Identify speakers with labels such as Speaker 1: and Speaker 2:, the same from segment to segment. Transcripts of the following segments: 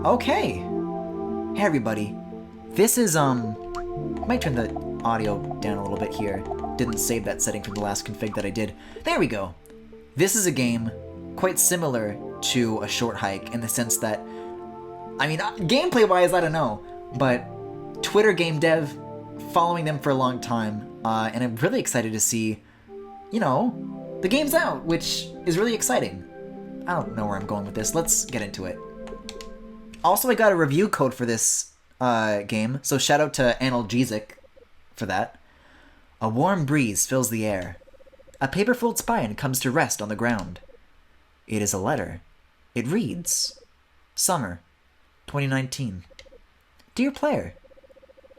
Speaker 1: Okay. Hey everybody. This is, might turn the audio down a little bit here. Didn't save that setting from the last config that I did. There we go. This is a game quite similar to A Short Hike in the sense that, I mean, gameplay-wise, I don't know, but Twitter game dev, following them for a long time, and I'm really excited to see, you know, the game's out, which is really exciting. I don't know where I'm going with this. Let's get into it. Also, I got a review code for this game, so shout out to Analgesic for that. A warm breeze fills the air. A paper-fold spine comes to rest on the ground. It is a letter. It reads, Summer, 2019. Dear player,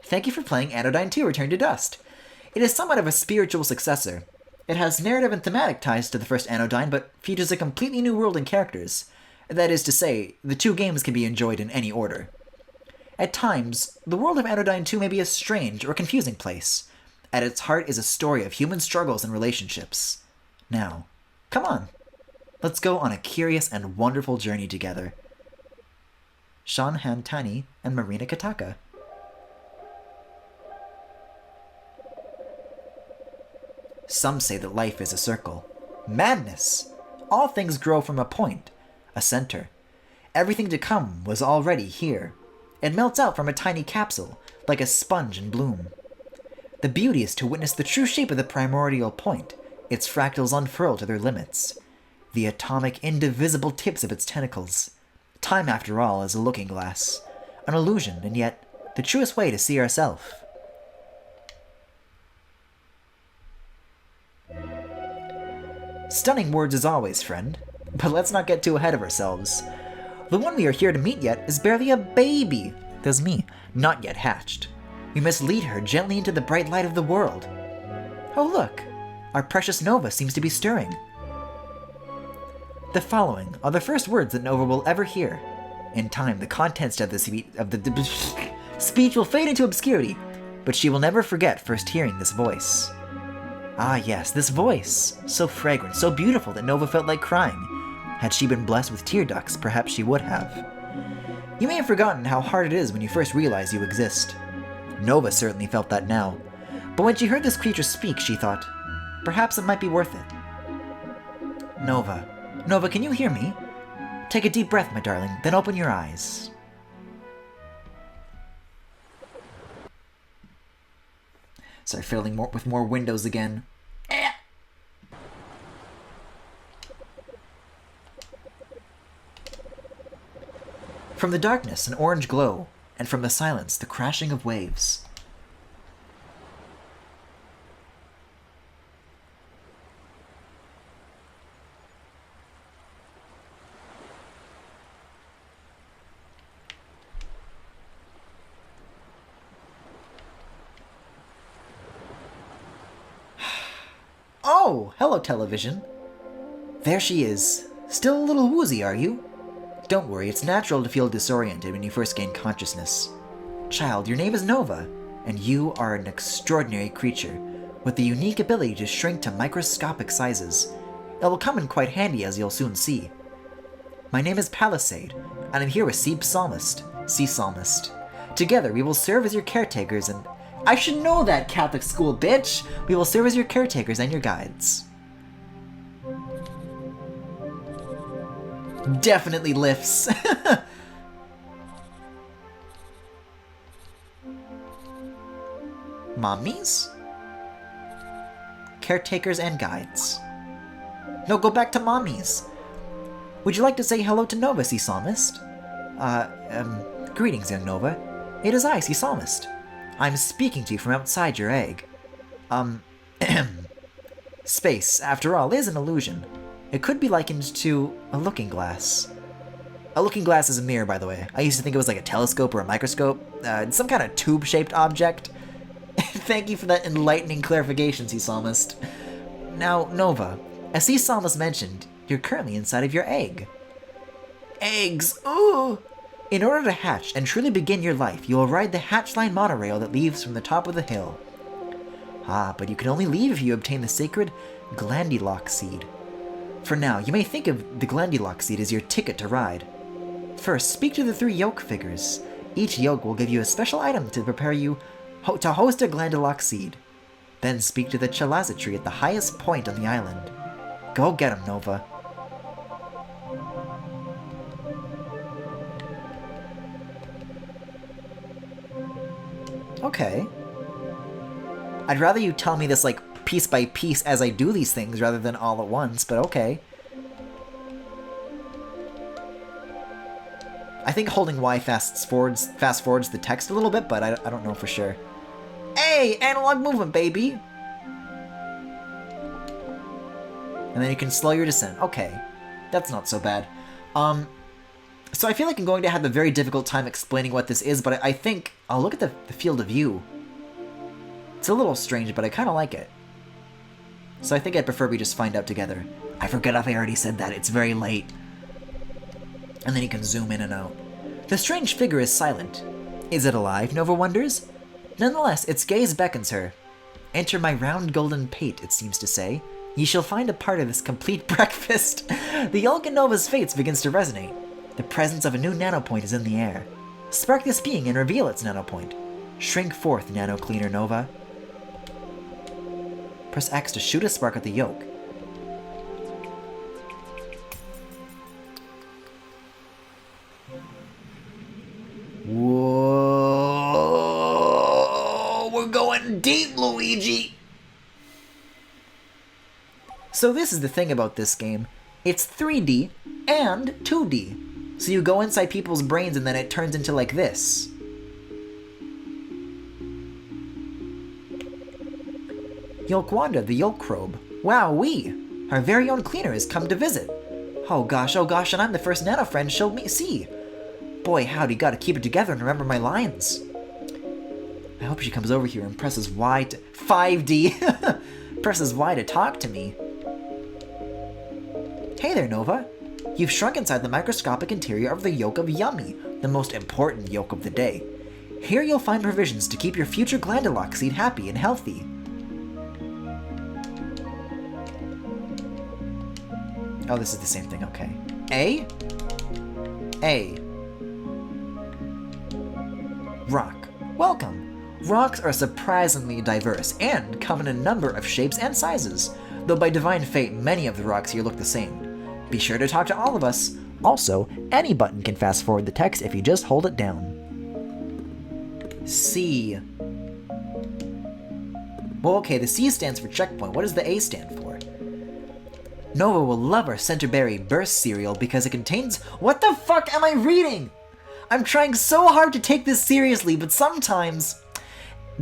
Speaker 1: thank you for playing Anodyne 2 Return to Dust. It is somewhat of a spiritual successor. It has narrative and thematic ties to the first Anodyne, but features a completely new world and characters. That is to say, the two games can be enjoyed in any order. At times, the world of Anodyne 2 may be a strange or confusing place. At its heart is a story of human struggles and relationships. Now, come on. Let's go on a curious and wonderful journey together. Sean Hantani and Marina Kataka. Some say that life is a circle. Madness! All things grow from a point, a center. Everything to come was already here. It melts out from a tiny capsule, like a sponge in bloom. The beauty is to witness the true shape of the primordial point, its fractals unfurl to their limits. The atomic, indivisible tips of its tentacles. Time, after all, is a looking glass. An illusion, and yet, the truest way to see ourselves. Stunning words as always, friend. But let's not get too ahead of ourselves. The one we are here to meet yet is barely a baby. That's me, not yet hatched. We must lead her gently into the bright light of the world. Oh look, our precious Nova seems to be stirring. The following are the first words that Nova will ever hear. In time, the contents of the speech will fade into obscurity, but she will never forget first hearing this voice. Ah yes, this voice, so fragrant, so beautiful that Nova felt like crying. Had she been blessed with tear ducts, perhaps she would have. You may have forgotten how hard it is when you first realize you exist. Nova certainly felt that now, but when she heard this creature speak, she thought, perhaps it might be worth it. Nova, can you hear me? Take a deep breath, my darling, then open your eyes. Sorry, fiddling with more windows again. From the darkness, an orange glow, and from the silence, the crashing of waves. Oh, hello, television. There she is. Still a little woozy, are you? Don't worry, it's natural to feel disoriented when you first gain consciousness. Child, your name is Nova, and you are an extraordinary creature, with the unique ability to shrink to microscopic sizes. It will come in quite handy, as you'll soon see. My name is Palisade, and I'm here with Sea Psalmist. Together, we will serve as your caretakers and... I should know that, Catholic school bitch! We will serve as your caretakers and your guides. Definitely lifts. Mommies? Caretakers and guides. No, go back to mommies. Would you like to say hello to Nova, Sea Psalmist? Greetings, young Nova. It is I, Sea Psalmist. I'm speaking to you from outside your egg. Space, after all, is an illusion. It could be likened to a looking glass. A looking glass is a mirror, by the way. I used to think it was like a telescope or a microscope. Some kind of tube-shaped object. Thank you for that enlightening clarification, Sea Psalmist. Now, Nova, as Sea Psalmist mentioned, you're currently inside of your egg. Eggs! Ooh! In order to hatch and truly begin your life, you will ride the hatchline monorail that leaves from the top of the hill. Ah, but you can only leave if you obtain the sacred Glandilock seed. For now, you may think of the Glandilock seed as your ticket to ride. First, speak to the 3 yolk figures. Each yolk will give you a special item to prepare you to host a Glandulock seed. Then speak to the Chalaza tree at the highest point on the island. Go get him, Nova. Okay. I'd rather you tell me this, like, piece by piece as I do these things rather than all at once, but okay. I think holding Y fast forwards the text a little bit, but I don't know for sure. Hey! Analog movement, baby! And then you can slow your descent. Okay. That's not so bad. So I feel like I'm going to have a very difficult time explaining what this is, but I think I'll look at the field of view. It's a little strange, but I kind of like it. So I think I'd prefer we just find out together. I forget if I already said that. It's very late. And then you can zoom in and out. The strange figure is silent. Is it alive, Nova wonders? Nonetheless, its gaze beckons her. Enter my round golden pate, it seems to say. Ye shall find a part of this complete breakfast. The yolk in Nova's fates begins to resonate. The presence of a new nanopoint is in the air. Spark this being and reveal its nanopoint. Shrink forth, nano cleaner Nova. Press X to shoot a spark at the yolk. Whoa! We're going deep, Luigi! So this is the thing about this game. It's 3D and 2D. So you go inside people's brains and then it turns into like this. Yolkwanda, the Yolkrobe. Wowee! Our very own cleaner has come to visit. Oh gosh, and I'm the first nano friend she'll see. Boy, howdy, gotta keep it together and remember my lines. I hope she comes over here and presses Y to... 5D! Presses Y to talk to me. Hey there, Nova. You've shrunk inside the microscopic interior of the yolk of Yummy, the most important yolk of the day. Here you'll find provisions to keep your future Glandulock seed happy and healthy. Oh, this is the same thing, okay. A. Rock. Welcome. Rocks are surprisingly diverse and come in a number of shapes and sizes, though by divine fate many of the rocks here look the same. Be sure to talk to all of us. Also, any button can fast forward the text if you just hold it down. C. Well, okay, the C stands for checkpoint. What does the A stand for? Nova will love our Centerberry Burst cereal because it contains... What the fuck am I reading? I'm trying so hard to take this seriously, but sometimes...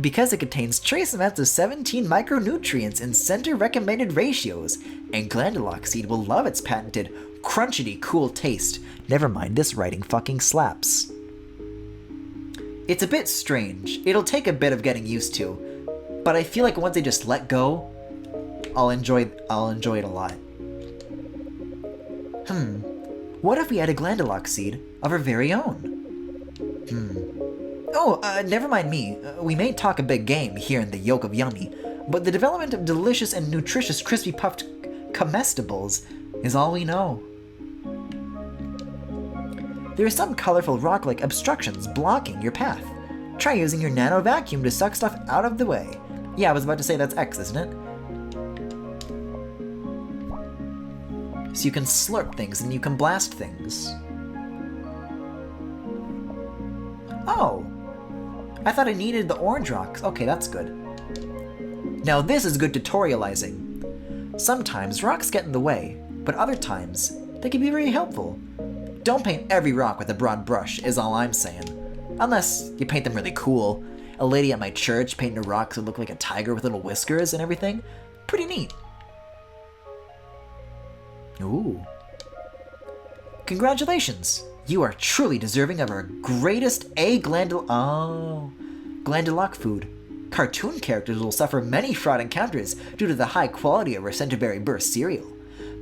Speaker 1: Because it contains trace amounts of 17 micronutrients in center recommended ratios, and Glandulock seed will love its patented, crunchity cool taste. Never mind, this writing fucking slaps. It's a bit strange. It'll take a bit of getting used to, but I feel like once I just let go, I'll enjoy it a lot. What if we had a Glandulock seed of our very own? Oh, never mind me. We may talk a big game here in the Yolk of Yummy, but the development of delicious and nutritious crispy puffed comestibles is all we know. There are some colorful rock-like obstructions blocking your path. Try using your nano vacuum to suck stuff out of the way. Yeah, I was about to say that's X, isn't it? So you can slurp things and you can blast things. Oh! I thought I needed the orange rocks. Okay, that's good. Now this is good tutorializing. Sometimes rocks get in the way, but other times they can be very helpful. Don't paint every rock with a broad brush, is all I'm saying. Unless you paint them really cool. A lady at my church painted a rock that looked like a tiger with little whiskers and everything. Pretty neat. Ooh. Congratulations! You are truly deserving of our greatest Glandulock food. Cartoon characters will suffer many fraud encounters due to the high quality of our Centerberry Burst cereal,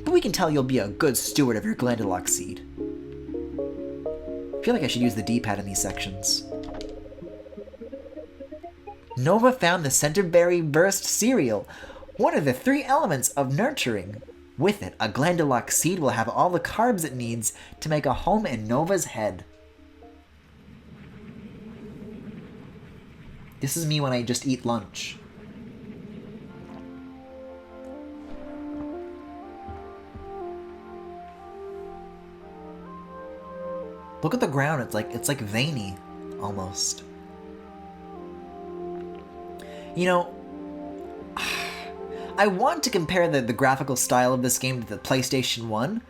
Speaker 1: but we can tell you'll be a good steward of your Glandulock seed. I feel like I should use the D-pad in these sections. Nova found the Centerberry Burst cereal, one of the 3 elements of nurturing. With it, a glandulock seed will have all the carbs it needs to make a home in Nova's head. This is me when I just eat lunch. Look at the ground, it's like veiny, almost. You know, I want to compare the graphical style of this game to the PlayStation 1,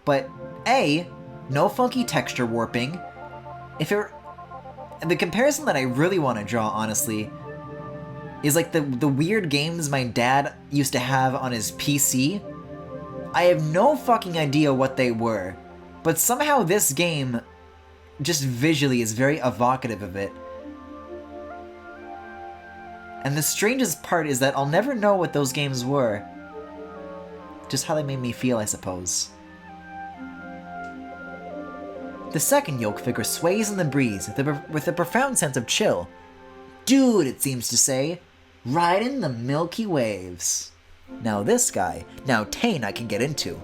Speaker 1: but A, no funky texture warping. The comparison that I really want to draw, honestly, is like the weird games my dad used to have on his PC. I have no fucking idea what they were, but somehow this game just visually is very evocative of it. And the strangest part is that I'll never know what those games were. Just how they made me feel, I suppose. The second yoke figure sways in the breeze with a profound sense of chill. Dude, it seems to say, riding the milky waves. Now this guy, now Tane I can get into.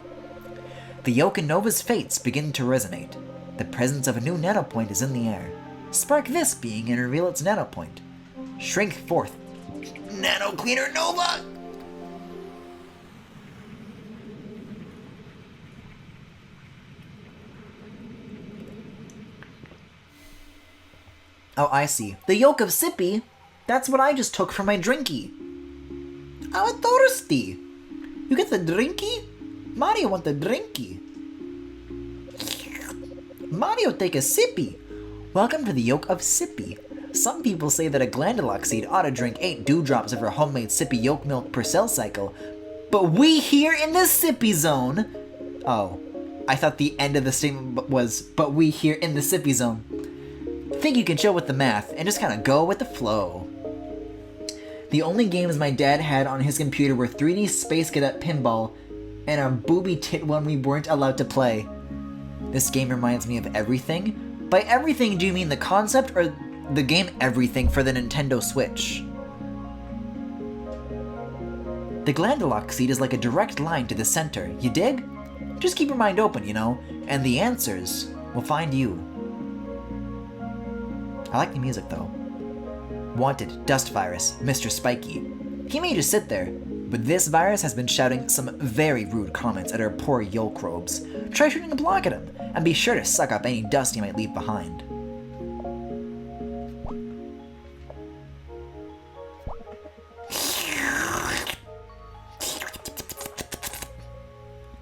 Speaker 1: The yoke and Nova's fates begin to resonate. The presence of a new nanopoint is in the air. Spark this being and reveal its nanopoint. Shrink forth. Nano Cleaner Nova! Oh, I see. The yolk of Sippy? That's what I just took from my drinky. I'm thirsty. You get the drinky? Mario want the drinky. Mario take a sippy. Welcome to the yolk of Sippy. Some people say that a glandulock seed ought to drink 8 dewdrops of her homemade Sippy yolk milk per cell cycle. But we here in the Sippy zone... Oh, I thought the end of the statement was, but we here in the Sippy zone. Think you can chill with the math and just kind of go with the flow. The only games my dad had on his computer were 3D Space Cadet Pinball and a booby tit one we weren't allowed to play. This game reminds me of everything. By everything, do you mean the concept or the game Everything for the Nintendo Switch? The glandulock seed is like a direct line to the center, you dig? Just keep your mind open, you know, and the answers will find you. I like the music though. Wanted, Dust Virus, Mr. Spiky. He may just sit there, but this virus has been shouting some very rude comments at our poor yolk robes. Try shooting a block at him, and be sure to suck up any dust he might leave behind.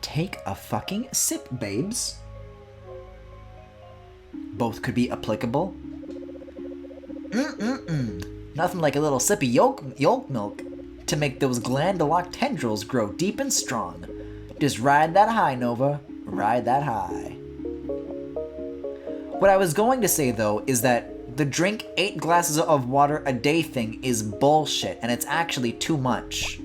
Speaker 1: Take a fucking sip, babes. Both could be applicable. Nothing like a little sip of yolk milk to make those glandulock tendrils grow deep and strong. Just ride that high, Nova. Ride that high. What I was going to say, though, is that the drink 8 glasses of water a day thing is bullshit, and it's actually too much.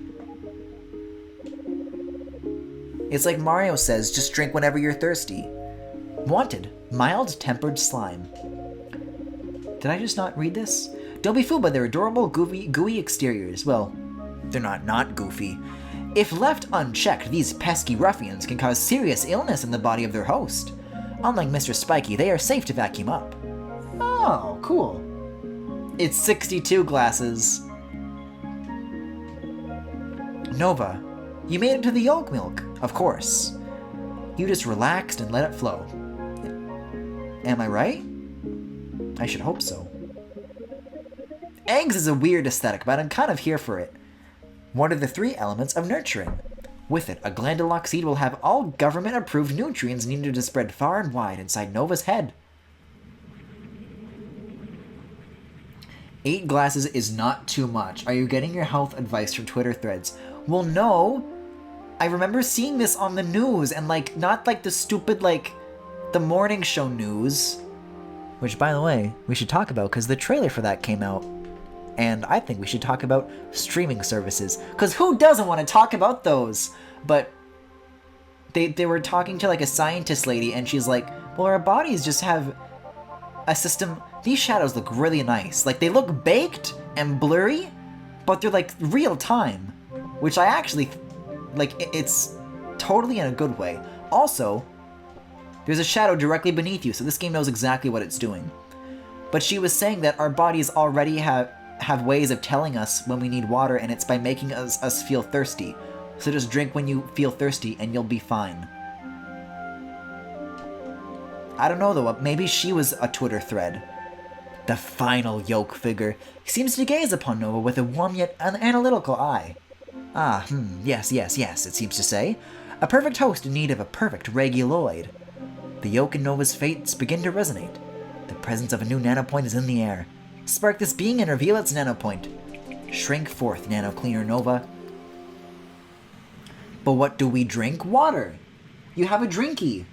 Speaker 1: It's like Mario says, just drink whenever you're thirsty. Wanted, mild-tempered slime. Did I just not read this? Don't be fooled by their adorable, gooey exteriors. Well, they're not goofy. If left unchecked, these pesky ruffians can cause serious illness in the body of their host. Unlike Mr. Spiky, they are safe to vacuum up. Oh, cool. It's 62 glasses. Nova, you made it to the yolk milk, of course. You just relaxed and let it flow. Am I right? I should hope so. Eggs is a weird aesthetic, but I'm kind of here for it. One of the 3 elements of nurturing. With it, a glandulock seed will have all government-approved nutrients needed to spread far and wide inside Nova's head. 8 glasses is not too much. Are you getting your health advice from Twitter threads? Well, no. I remember seeing this on the news, and not the stupid, the morning show news. Which, by the way, we should talk about, because the trailer for that came out. And I think we should talk about streaming services, because who doesn't want to talk about those? But they were talking to a scientist lady, and she's like, well, our bodies just have a system. These shadows look really nice. They look baked and blurry, but they're real time, which I actually it's totally in a good way. Also, there's a shadow directly beneath you, so this game knows exactly what it's doing. But she was saying that our bodies already have ways of telling us when we need water, and it's by making us feel thirsty. So just drink when you feel thirsty and you'll be fine. I don't know though, maybe she was a Twitter thread. The final Yoke figure seems to gaze upon Nova with a warm yet analytical eye. Yes, it seems to say. A perfect host in need of a perfect reguloid. The Yoke and Nova's fates begin to resonate. The presence of a new nanopoint is in the air. Spark this being and reveal its nanopoint. Shrink forth, Nano Cleaner Nova. But what do we drink? Water! You have a drinky!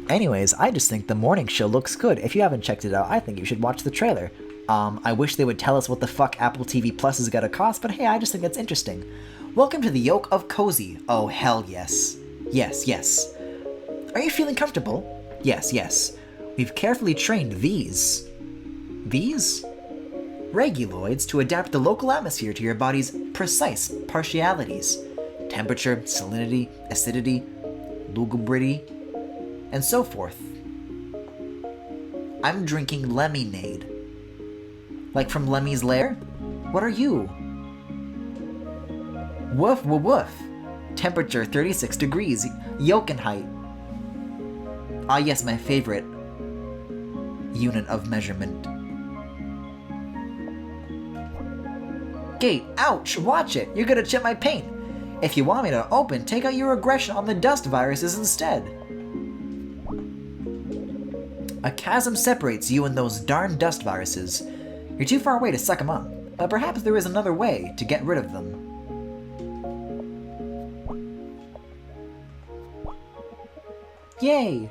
Speaker 1: Anyways, I just think the morning show looks good. If you haven't checked it out, I think you should watch the trailer. I wish they would tell us what the fuck Apple TV Plus is gonna cost, but hey, I just think that's interesting. Welcome to the Yoke of Cozy. Oh, hell yes. Yes. Are you feeling comfortable? Yes. We've carefully trained these reguloids to adapt the local atmosphere to your body's precise partialities. Temperature, salinity, acidity, lugubrity, and so forth. I'm drinking lemonade. Like from Lemmy's Lair? What are you? Woof. Temperature 36 degrees. Yokenheit. Ah yes, my favorite unit of measurement. Gate, ouch, watch it. You're gonna chip my paint. If you want me to open, take out your aggression on the dust viruses instead. A chasm separates you and those darn dust viruses. You're too far away to suck them up, but perhaps there is another way to get rid of them. Yay!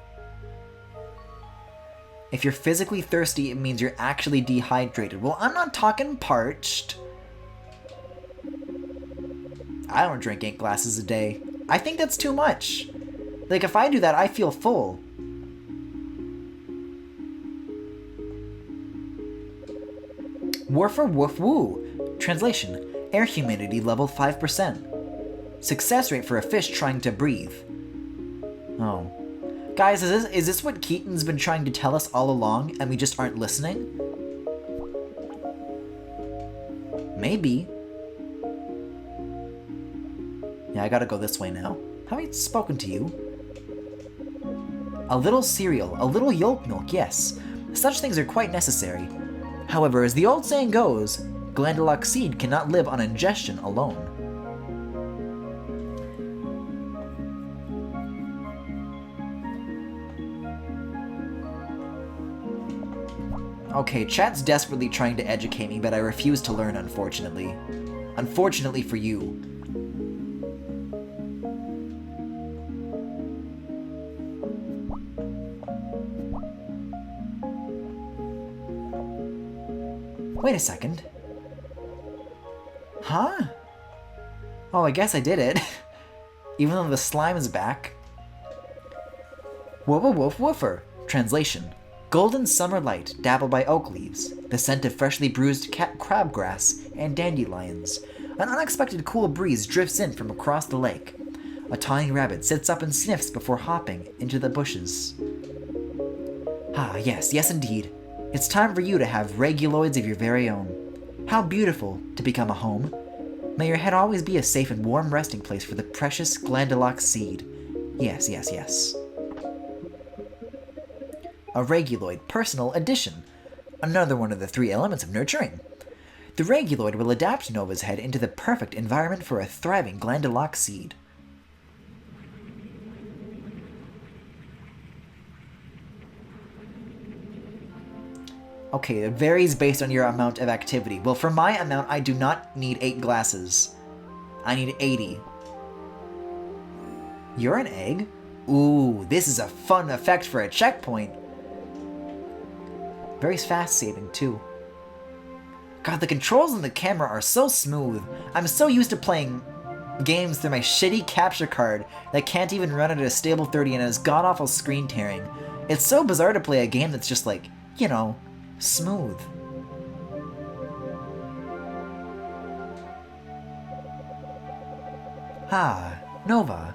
Speaker 1: If you're physically thirsty, it means you're actually dehydrated. Well, I'm not talking parched. I don't drink 8 glasses a day. I think that's too much. Like, if I do that, I feel full. Woofer woof woo. Translation: air humidity level 5%. Success rate for a fish trying to breathe. Oh. Guys, is this what Keaton's been trying to tell us all along, and we just aren't listening? Maybe. Yeah, I gotta go this way now. Have I spoken to you? A little cereal, a little yolk milk, yes. Such things are quite necessary. However, as the old saying goes, glanduloc seed cannot live on ingestion alone. Okay, chat's desperately trying to educate me, but I refuse to learn, unfortunately. Unfortunately for you. Wait a second. Huh? Oh, I guess I did it. Even though the slime is back. Woofa woof woofer. Translation: golden summer light dabbled by oak leaves, the scent of freshly bruised crabgrass and dandelions. An unexpected cool breeze drifts in from across the lake. A tawny rabbit sits up and sniffs before hopping into the bushes. Ah, yes indeed. It's time for you to have reguloids of your very own. How beautiful to become a home. May your head always be a safe and warm resting place for the precious glanduloc seed. Yes. A reguloid personal addition. Another one of the 3 elements of nurturing. The reguloid will adapt Nova's head into the perfect environment for a thriving glanduloc seed. Okay, it varies based on your amount of activity. Well, for my amount, I do not need 8 glasses. I need 80. You're an egg? Ooh, this is a fun effect for a checkpoint. Very fast saving, too. God, the controls on the camera are so smooth. I'm so used to playing games through my shitty capture card that can't even run at a stable 30 and has god-awful screen tearing. It's so bizarre to play a game that's just like, you know, smooth. Ah, Nova.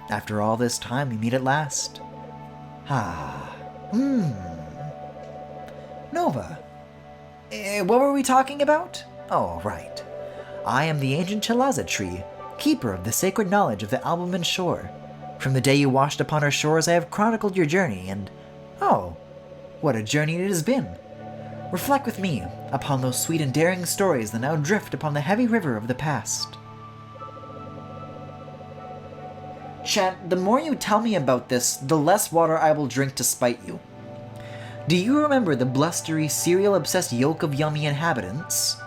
Speaker 1: After all this time, we meet at last. Ah, Nova. What were we talking about? Oh, right. I am the ancient Chalaza tree, keeper of the sacred knowledge of the Albumen shore. From the day you washed upon our shores, I have chronicled your journey, and oh, what a journey it has been. Reflect with me upon those sweet and daring stories that now drift upon the heavy river of the past. Chat, the more you tell me about this, the less water I will drink to spite you. Do you remember the blustery, cereal-obsessed yoke of yummy inhabitants?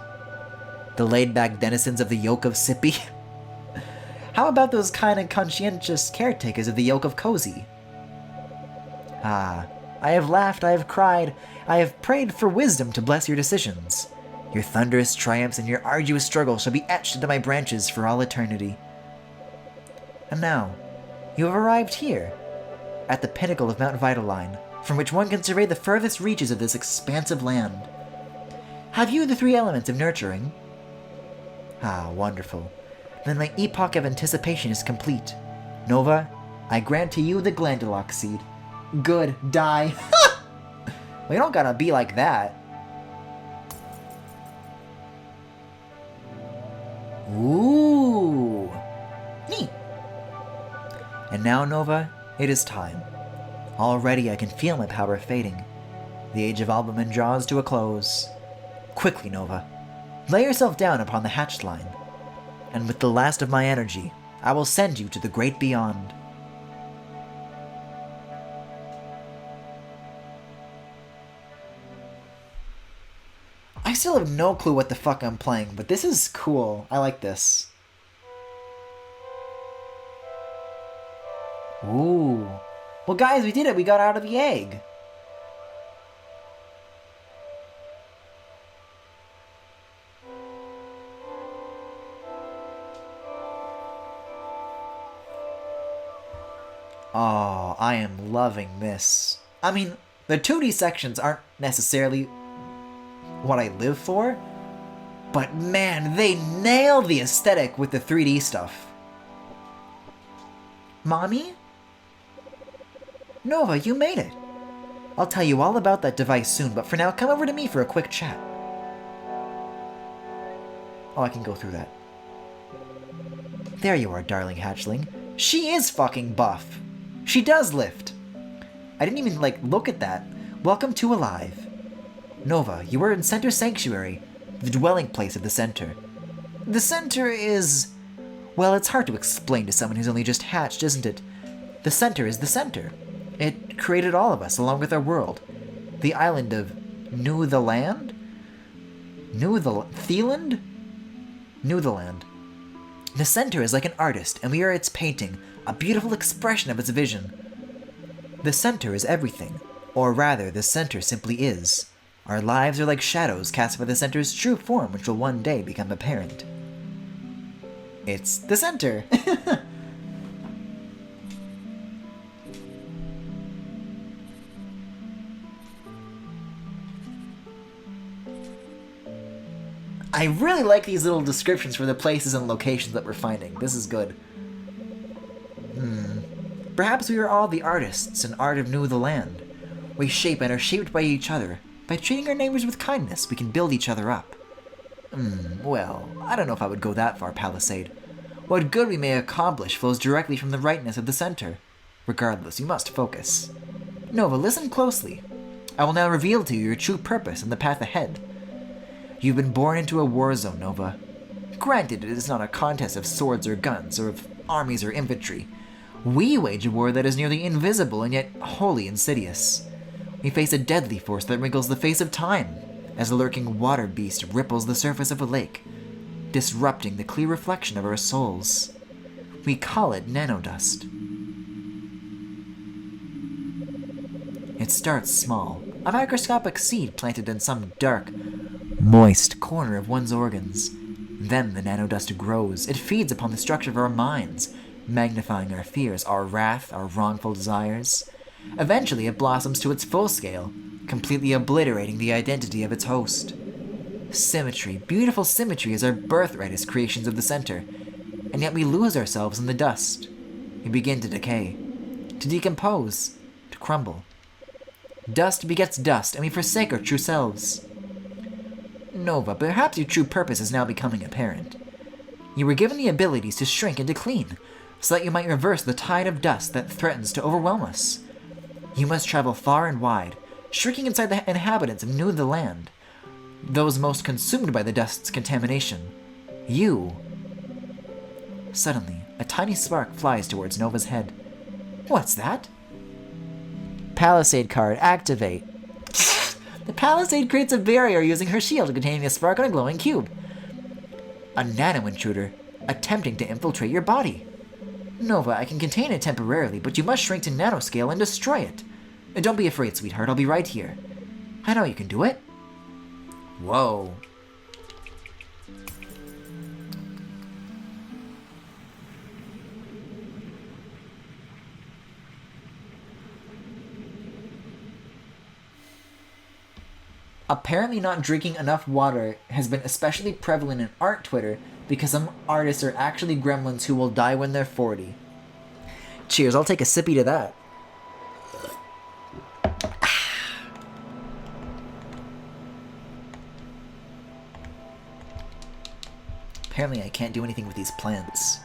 Speaker 1: The laid-back denizens of the yoke of Sippy? How about those kind of conscientious caretakers of the yoke of Cozy? Ah, I have laughed, I have cried, I have prayed for wisdom to bless your decisions. Your thunderous triumphs and your arduous struggles shall be etched into my branches for all eternity. And now, you have arrived here, at the pinnacle of Mount Vitaline, from which one can survey the furthest reaches of this expansive land. Have you the three elements of nurturing? Ah, wonderful. Then my epoch of anticipation is complete. Nova, I grant to you the Glandulock seed. Good, die. Well, you don't gotta be like that. Ooh. Neat. And now, Nova, it is time. Already I can feel my power fading. The age of Albumen draws to a close. Quickly, Nova, lay yourself down upon the hatched line, and with the last of my energy, I will send you to the great beyond. I still have no clue what the fuck I'm playing, but this is cool. I like this. Ooh. Well, guys, we did it. We got out of the egg. Oh, I am loving this. I mean, the 2D sections aren't necessarily what I live for, but man, they nail the aesthetic with the 3D stuff. Mommy? Nova, you made it. I'll tell you all about that device soon, but for now, come over to me for a quick chat. Oh, I can go through that. There you are, darling hatchling. She is fucking buff. She does lift. I didn't even, look at that. Welcome to Alive. Nova, you are in Center Sanctuary, the dwelling place of the Center. The Center is... well, it's hard to explain to someone who's only just hatched, isn't it? The Center is the Center. It created all of us, along with our world. The island of New the Land? Theland? New the Land. The Center is like an artist, and we are its painting, a beautiful expression of its vision. The Center is everything. Or rather, the Center simply is. Our lives are like shadows cast by the Center's true form, which will one day become apparent. It's the Center! I really like these little descriptions for the places and locations that we're finding. This is good. Perhaps we are all the artists in art of New the Land. We shape and are shaped by each other. By treating our neighbors with kindness, we can build each other up. Well, I don't know if I would go that far, Palisade. What good we may accomplish flows directly from the rightness of the Center. Regardless, you must focus. Nova, listen closely. I will now reveal to you your true purpose and the path ahead. You've been born into a war zone, Nova. Granted, it is not a contest of swords or guns, or of armies or infantry. We wage a war that is nearly invisible and yet wholly insidious. We face a deadly force that wrinkles the face of time, as a lurking water beast ripples the surface of a lake, disrupting the clear reflection of our souls. We call it nanodust. It starts small, a microscopic seed planted in some dark, moist corner of one's organs. Then the nanodust grows. It feeds upon the structure of our minds, magnifying our fears, our wrath, our wrongful desires. Eventually it blossoms to its full scale, completely obliterating the identity of its host. Symmetry, beautiful symmetry, is our birthright as creations of the center, and yet we lose ourselves in the dust. We begin to decay, to decompose, to crumble. Dust begets dust, and we forsake our true selves. Nova, perhaps your true purpose is now becoming apparent. You were given the abilities to shrink and to clean, so that you might reverse the tide of dust that threatens to overwhelm us. You must travel far and wide, shrinking inside the inhabitants of New the Land, those most consumed by the dust's contamination. You... Suddenly, a tiny spark flies towards Nova's head. What's that? Palisade card, activate. The Palisade creates a barrier using her shield containing a spark on a glowing cube. A nano-intruder, attempting to infiltrate your body. Nova, I can contain it temporarily, but you must shrink to nanoscale and destroy it. And don't be afraid, sweetheart, I'll be right here. I know you can do it. Whoa. Apparently not drinking enough water has been especially prevalent in art Twitter because some artists are actually gremlins who will die when they're 40. Cheers, I'll take a sippy to that. Apparently I can't do anything with these plants.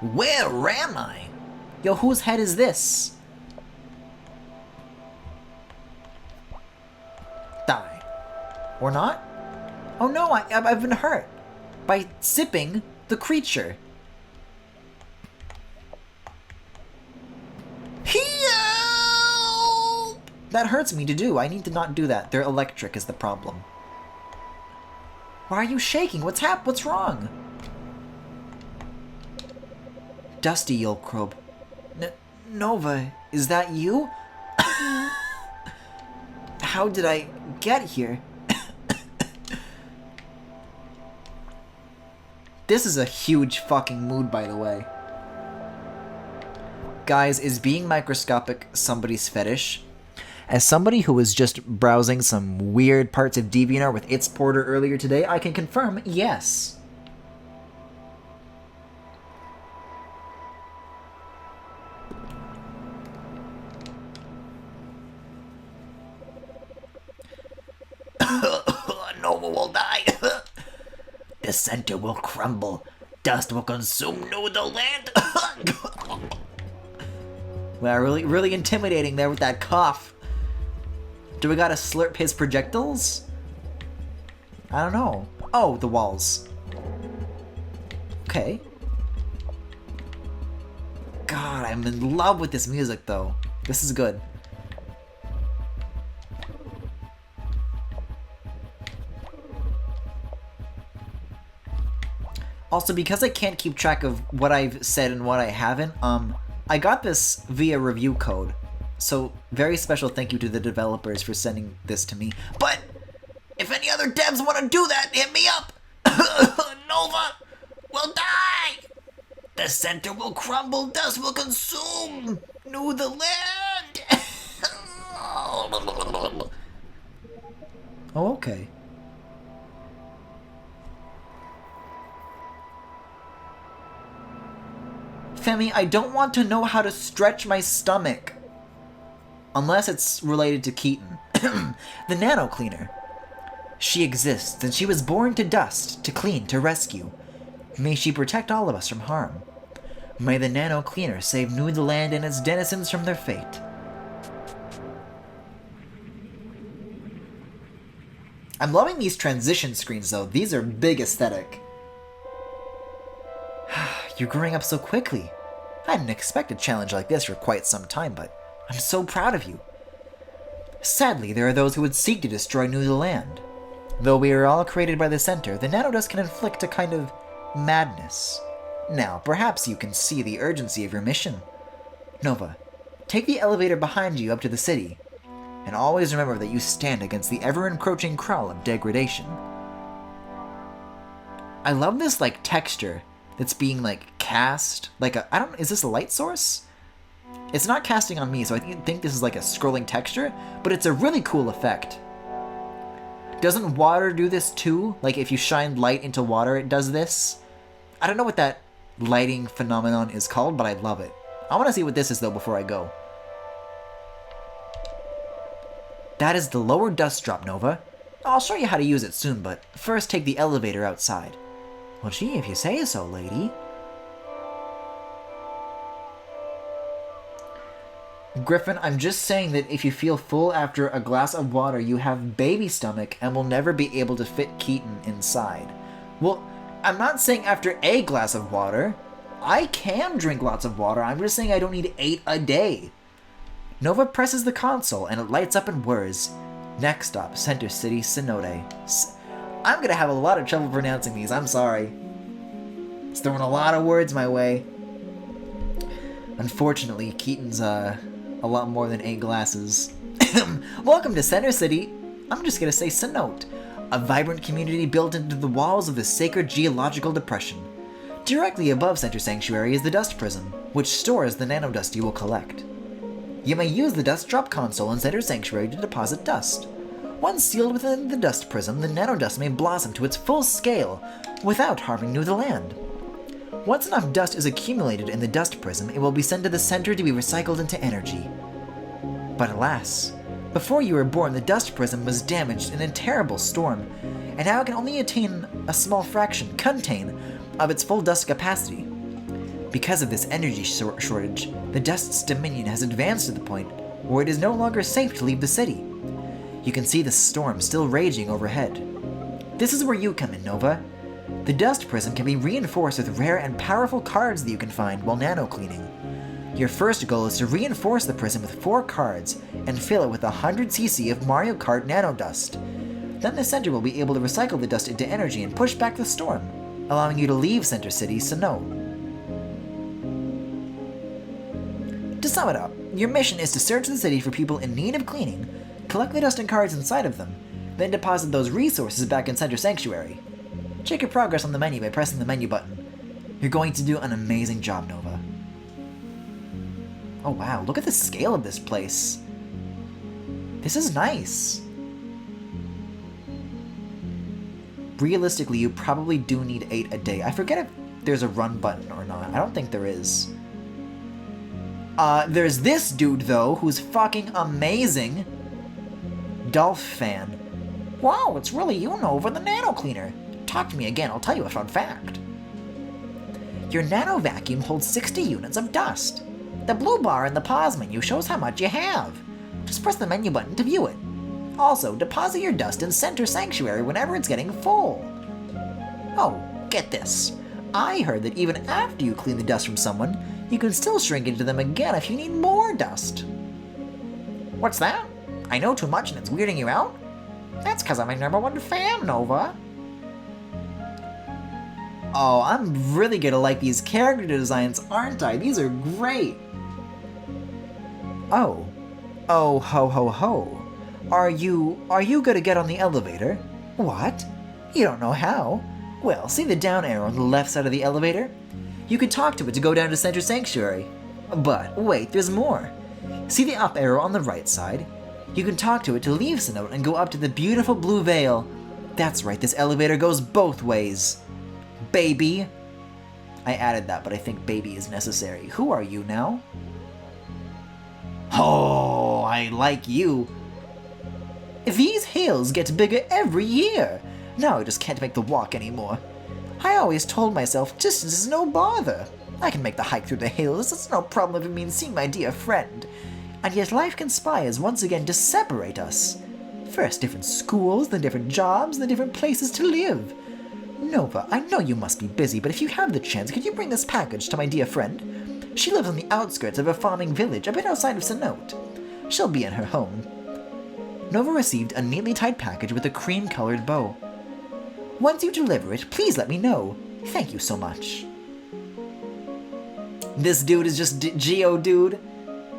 Speaker 1: Where am I? Yo, whose head is this? Die. Or not? Oh no, I've been hurt. By sipping the creature. Help! That hurts me to do. I need to not do that. They're electric is the problem. Why are you shaking? What's wrong? Dusty Yolkrobe. Nova, is that you? How did I get here? This is a huge fucking mood, by the way. Guys, is being microscopic somebody's fetish? As somebody who was just browsing some weird parts of DeviantArt with its porter earlier today, I can confirm, yes. Nova will die. The center will crumble. Dust will consume the land. Wow, really intimidating there with that cough. Do we gotta slurp his projectiles? I don't know. Oh, the walls. Okay. God, I'm in love with this music, though. This is good. Also, because I can't keep track of what I've said and what I haven't, I got this via review code. So, very special thank you to the developers for sending this to me. But, if any other devs want to do that, hit me up! Nova will die! The center will crumble, dust will consume New the land! Oh, okay. Femi, I don't want to know how to stretch my stomach. Unless it's related to Keaton. The Nano Cleaner. She exists, and she was born to dust, to clean, to rescue. May she protect all of us from harm. May the Nano Cleaner save New the land and its denizens from their fate. I'm loving these transition screens, though. These are big aesthetic. You're growing up so quickly. I hadn't expected a challenge like this for quite some time, but I'm so proud of you. Sadly, there are those who would seek to destroy New the land. Though we are all created by the center, the nanodust can inflict a kind of madness. Now, perhaps you can see the urgency of your mission. Nova, take the elevator behind you up to the city, and always remember that you stand against the ever-encroaching crawl of degradation. I love this, texture that's being, cast. Is this a light source? It's not casting on me, so I think this is like a scrolling texture, but it's a really cool effect. Doesn't water do this too? Like if you shine light into water, it does this? I don't know what that lighting phenomenon is called, but I love it. I want to see what this is though before I go. That is the lower dust drop, Nova. I'll show you how to use it soon, but first take the elevator outside. Well, gee, if you say so, lady. Griffin, I'm just saying that if you feel full after a glass of water, you have baby stomach and will never be able to fit Keaton inside. Well, I'm not saying after a glass of water. I can drink lots of water, I'm just saying I don't need 8 a day. Nova presses the console and it lights up and whirs. Next stop, Center City, Synode. I'm gonna have a lot of trouble pronouncing these, I'm sorry. It's throwing a lot of words my way. Unfortunately, Keaton's a lot more than 8 glasses. Welcome to Center City. I'm just gonna say Synode, a vibrant community built into the walls of the sacred geological depression. Directly above Center Sanctuary is the Dust Prism, which stores the nanodust you will collect. You may use the dust drop console in Center Sanctuary to deposit dust. Once sealed within the dust prism, the nanodust may blossom to its full scale without harming the land. Once enough dust is accumulated in the dust prism, it will be sent to the center to be recycled into energy. But alas, before you were born, the dust prism was damaged in a terrible storm, and now it can only contain a small fraction, of its full dust capacity. Because of this energy shortage, the dust's dominion has advanced to the point where it is no longer safe to leave the city. You can see the storm still raging overhead. This is where you come in, Nova. The dust prism can be reinforced with rare and powerful cards that you can find while nano-cleaning. Your first goal is to reinforce the prism with 4 cards and fill it with 100 cc of Mario Kart nano dust. Then the center will be able to recycle the dust into energy and push back the storm, allowing you to leave Center City, Sinnoh. To sum it up, your mission is to search the city for people in need of cleaning, collect the dust and cards inside of them, then deposit those resources back in Center Sanctuary. Check your progress on the menu by pressing the menu button. You're going to do an amazing job, Nova. Oh wow, look at the scale of this place. This is nice. Realistically, you probably do need 8 a day. I forget if there's a run button or not. I don't think there is. There's this dude, though, who's fucking amazing. Dolph fan. Wow, it's really you, Nova, the nano cleaner. Talk to me again, I'll tell you a fun fact. Your nano vacuum holds 60 units of dust. The blue bar in the pause menu shows how much you have. Just press the menu button to view it. Also, deposit your dust in Center Sanctuary whenever it's getting full. Oh, get this. I heard that even after you clean the dust from someone, you can still shrink into them again if you need more dust. What's that? I know too much and it's weirding you out? That's because I'm my #1 fan, Nova. Oh, I'm really gonna like these character designs, aren't I? These are great. Oh, ho ho ho. Are you gonna get on the elevator? What? You don't know how? Well, see the down arrow on the left side of the elevator? You can talk to it to go down to Center Sanctuary. But wait, there's more. See the up arrow on the right side? You can talk to it to leave Sinnoh and go up to the beautiful blue veil. That's right, this elevator goes both ways. Baby. I added that, but I think baby is necessary. Who are you now? Oh, I like you. These hills get bigger every year. Now I just can't make the walk anymore. I always told myself distance is no bother. I can make the hike through the hills. It's no problem if it means seeing my dear friend. And yet life conspires once again to separate us. First different schools, then different jobs, then different places to live. Nova, I know you must be busy, but if you have the chance, could you bring this package to my dear friend? She lives on the outskirts of a farming village a bit outside of Sinnoh. She'll be in her home. Nova received a neatly tied package with a cream-colored bow. Once you deliver it, please let me know. Thank you so much. This dude is just Geo-dude.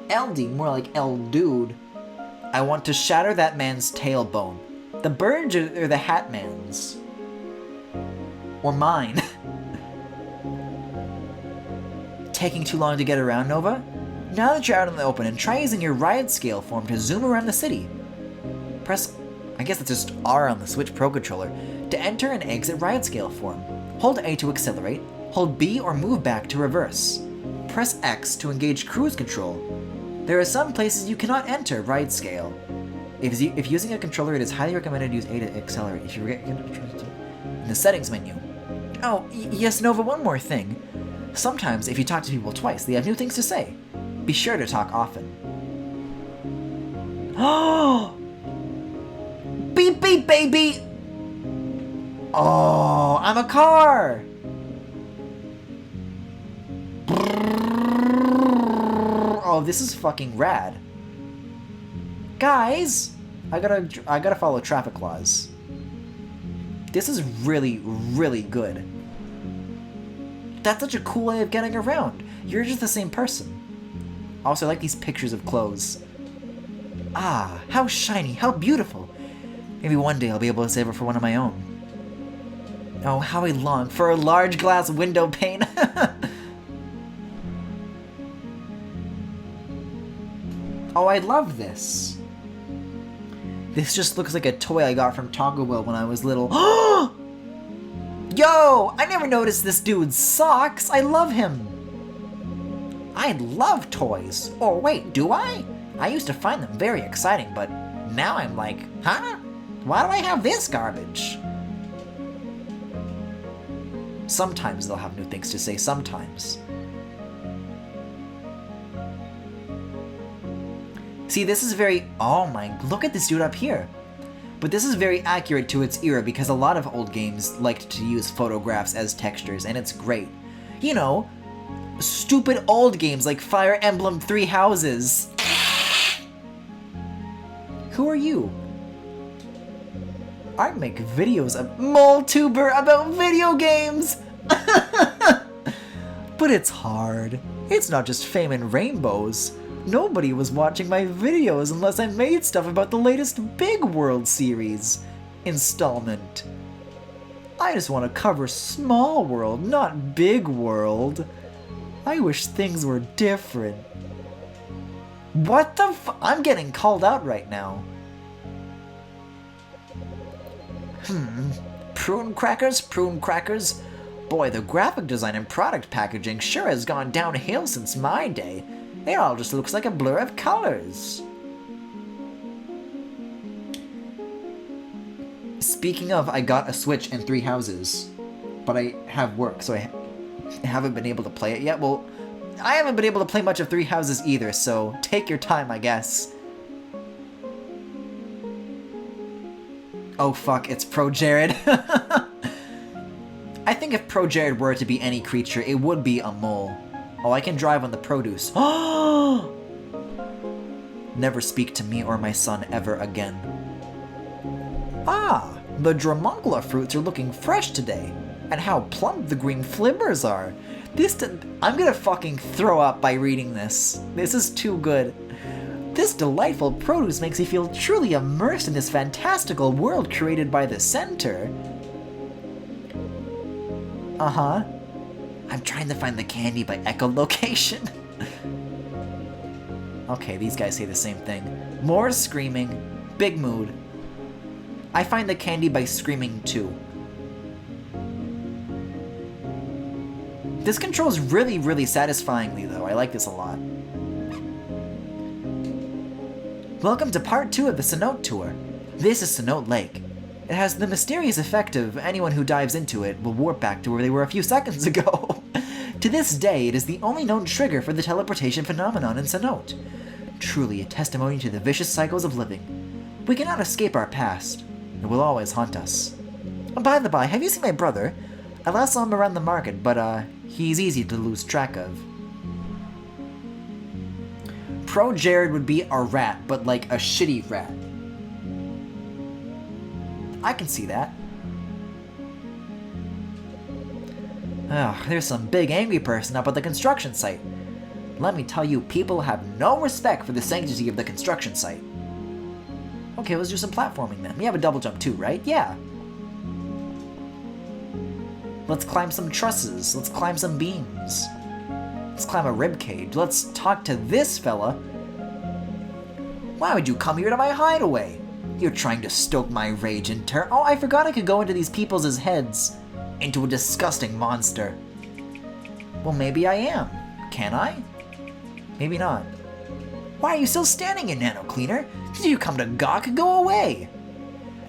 Speaker 1: LD, more like L-dude. I want to shatter that man's tailbone. The bird or the hat man's? Or mine. Taking too long to get around, Nova? Now that you're out in the open, and try using your ride scale form to zoom around the city. Press, I guess it's just R on the Switch Pro Controller, to enter and exit ride scale form. Hold A to accelerate, hold B or move back to reverse. Press X to engage cruise control. There are some places you cannot enter ride scale. If using a controller, it is highly recommended to use A to accelerate. If you forget in the settings menu. Oh, yes, Nova, one more thing. Sometimes, if you talk to people twice, they have new things to say. Be sure to talk often. Oh! Beep beep, baby! Oh, I'm a car! Oh, this is fucking rad. Guys! I gotta follow traffic laws. This is really, really good. That's such a cool way of getting around. You're just the same person. Also, I like these pictures of clothes. Ah, how shiny, how beautiful. Maybe one day I'll be able to save it for one of my own. Oh, how I long for a large glass window pane. Oh, I love this. This just looks like a toy I got from Taco Bell when I was little. Yo! I never noticed this dude's socks! I love him! I love toys. Or wait, do I? I used to find them very exciting, but now I'm like, huh? Why do I have this garbage? Sometimes they'll have new things to say, sometimes. See, this is very... Oh my... Look at this dude up here. But this is very accurate to its era because a lot of old games liked to use photographs as textures, and it's great. You know, stupid old games like Fire Emblem Three Houses. Who are you? I make videos of MoleTuber about video games! But it's hard. It's not just fame and rainbows. Nobody was watching my videos unless I made stuff about the latest Big World series installment. I just want to cover Small World, not Big World. I wish things were different. What the f- I'm getting called out right now. Prune crackers, prune crackers. Boy, the graphic design and product packaging sure has gone downhill since my day. It all just looks like a blur of colors. Speaking of, I got a Switch and 3 houses. But I have work, so I haven't been able to play it yet. Well, I haven't been able to play much of 3 houses either, so take your time, I guess. Oh fuck, it's Pro Jared. I think if Pro Jared were to be any creature, it would be a mole. Oh, I can drive on the produce. Oh! Never speak to me or my son ever again. Ah, the Dromungula fruits are looking fresh today. And how plump the green flibbers are. I'm gonna fucking throw up by reading this. This is too good. This delightful produce makes me feel truly immersed in this fantastical world created by the center. Uh-huh. I'm trying to find the candy by echolocation. Okay, these guys say the same thing. More screaming. Big mood. I find the candy by screaming too. This controls really, really satisfyingly though. I like this a lot. Welcome to part 2 of the Cenote Tour. This is Cenote Lake. It has the mysterious effect of anyone who dives into it will warp back to where they were a few seconds ago. To this day, it is the only known trigger for the teleportation phenomenon in Cenote. Truly a testimony to the vicious cycles of living. We cannot escape our past. It will always haunt us. By the by, have you seen my brother? I last saw him around the market, but he's easy to lose track of. Pro Jared would be a rat, but like a shitty rat. I can see that. Ugh, there's some big angry person up at the construction site. Let me tell you, people have no respect for the sanctity of the construction site. Okay, let's do some platforming then. We have a double jump too, right? Yeah. Let's climb some trusses. Let's climb some beams. Let's climb a ribcage. Let's talk to this fella. Why would you come here to my hideaway? You're trying to stoke my rage and terror. Oh, I forgot I could go into these people's heads. Into a disgusting monster. Well, maybe I am. Can I? Maybe not. Why are you still standing here, Nano Cleaner? Did you come to gawk? Go away!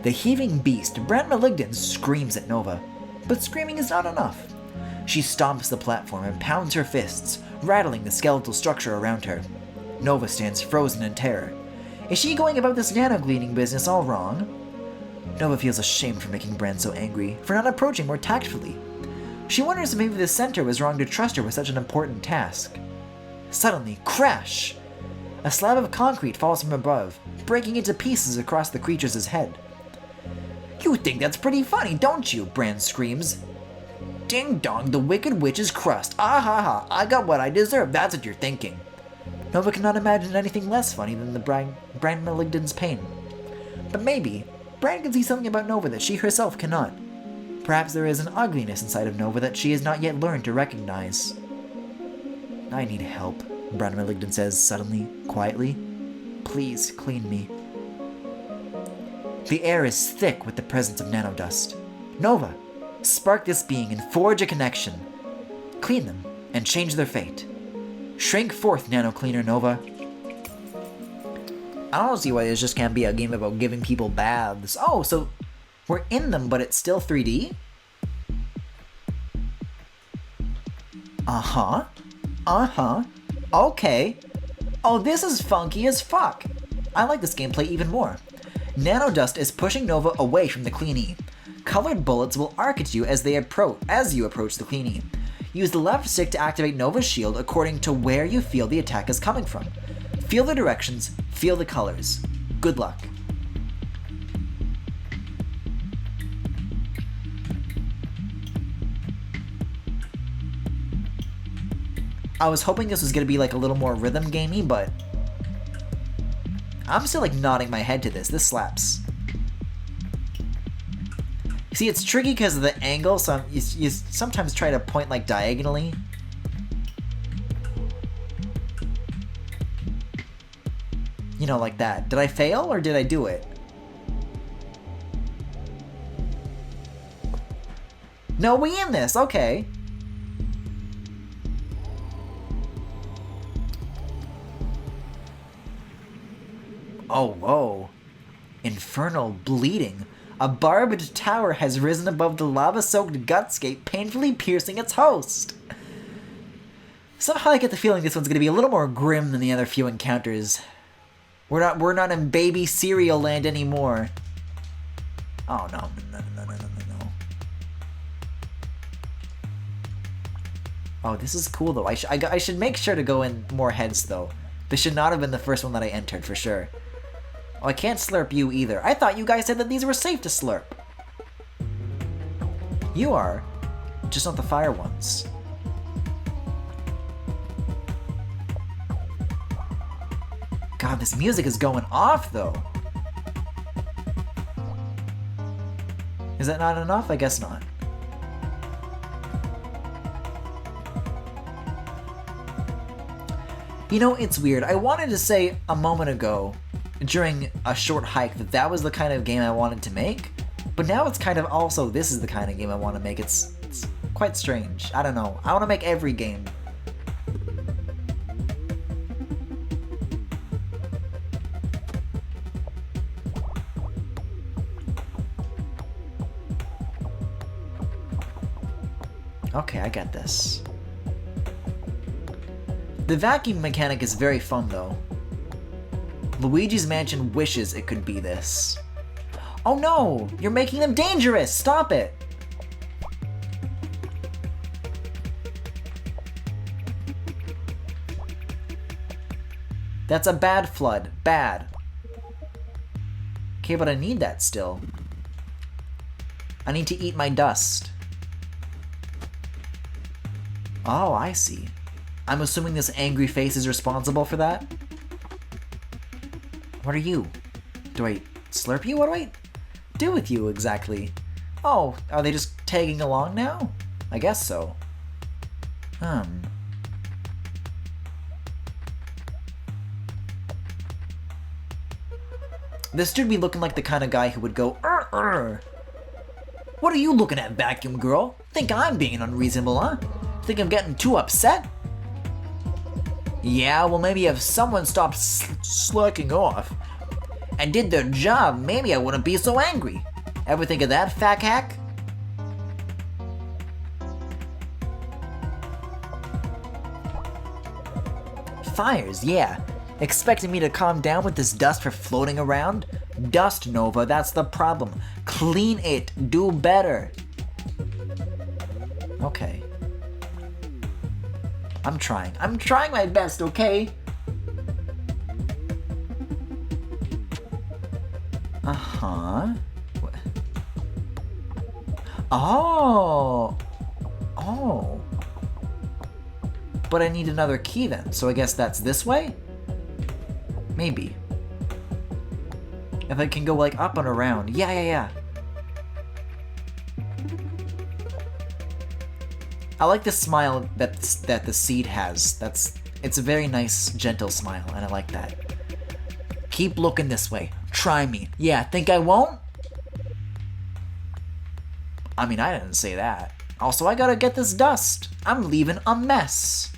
Speaker 1: The heaving beast, Brand Malignant, screams at Nova. But screaming is not enough. She stomps the platform and pounds her fists, rattling the skeletal structure around her. Nova stands frozen in terror. Is she going about this nano-gleaning business all wrong? Nova feels ashamed for making Brand so angry, for not approaching more tactfully. She wonders if maybe the center was wrong to trust her with such an important task. Suddenly, crash! A slab of concrete falls from above, breaking into pieces across the creature's head. You think that's pretty funny, don't you? Brand screams. Ding dong, the wicked witch is crushed. Ah ha ha, I got what I deserve, that's what you're thinking. Nova cannot imagine anything less funny than the Brand Malignant's pain. But maybe, Brand can see something about Nova that she herself cannot. Perhaps there is an ugliness inside of Nova that she has not yet learned to recognize. I need help, Brand Malignant says suddenly, quietly. Please, clean me. The air is thick with the presence of nanodust. Nova, spark this being and forge a connection. Clean them and change their fate. Shrink forth, Nano Cleaner Nova. I don't see why this just can't be a game about giving people baths. Oh, so we're in them, but it's still 3D? Uh-huh. Uh-huh. Okay. Oh, this is funky as fuck. I like this gameplay even more. Nanodust is pushing Nova away from the Cleanie. Colored bullets will arc at you as you approach the Cleanie. Use the left stick to activate Nova's shield according to where you feel the attack is coming from. Feel the directions, feel the colors. Good luck. I was hoping this was going to be like a little more rhythm gamey, but I'm still like nodding my head to this. This slaps. See, it's tricky because of the angle, so you sometimes try to point like diagonally. You know, like that. Did I fail or did I do it? No, we in this. Okay. Oh, whoa. Infernal bleeding. A barbed tower has risen above the lava-soaked gutscape, painfully piercing its host. Somehow I get the feeling this one's going to be a little more grim than the other few encounters. We're not in baby cereal land anymore. Oh, no. Oh, this is cool, though. I should make sure to go in more heads, though. This should not have been the first one that I entered, for sure. Oh, I can't slurp you either. I thought you guys said that these were safe to slurp. You are, just not the fire ones. God, this music is going off, though. Is that not enough? I guess not. You know, it's weird. I wanted to say a moment ago, during a short hike, that was the kind of game I wanted to make, but now it's kind of also this is the kind of game I want to make. It's quite strange. I don't know. I want to make every game. Okay, I get this. The vacuum mechanic is very fun, though. Luigi's Mansion wishes it could be this. Oh no! You're making them dangerous! Stop it! That's a bad flood. Bad. Okay, but I need that still. I need to eat my dust. Oh, I see. I'm assuming this angry face is responsible for that? What are you? Do I slurp you? What do I do with you exactly? Oh, are they just tagging along now? I guess so. This should be looking like the kind of guy who would go, What are you looking at, vacuum girl? Think I'm being unreasonable, huh? Think I'm getting too upset? Yeah, well maybe if someone stopped slacking off and did their job, maybe I wouldn't be so angry. Ever think of that, fat hack? Fires, yeah. Expecting me to calm down with this dust for floating around? Dust, Nova, that's the problem. Clean it. Do better. Okay. I'm trying. I'm trying my best, okay? Uh-huh. Oh. Oh. But I need another key then, so I guess that's this way? Maybe. If I can go like up and around. Yeah. I like the smile that the seed has. It's a very nice, gentle smile, and I like that. Keep looking this way. Try me. Yeah, think I won't? I mean, I didn't say that. Also, I gotta get this dust. I'm leaving a mess.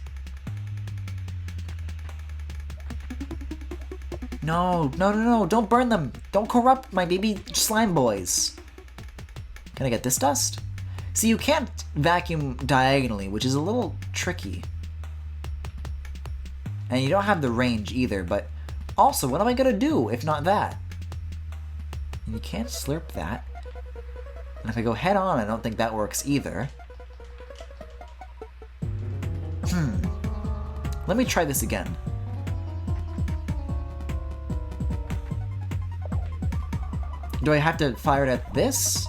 Speaker 1: No, don't burn them. Don't corrupt my baby slime boys. Can I get this dust? See, you can't vacuum diagonally, which is a little tricky. And you don't have the range either, but also, what am I gonna do if not that? And you can't slurp that. And if I go head on, I don't think that works either. Let me try this again. Do I have to fire it at this?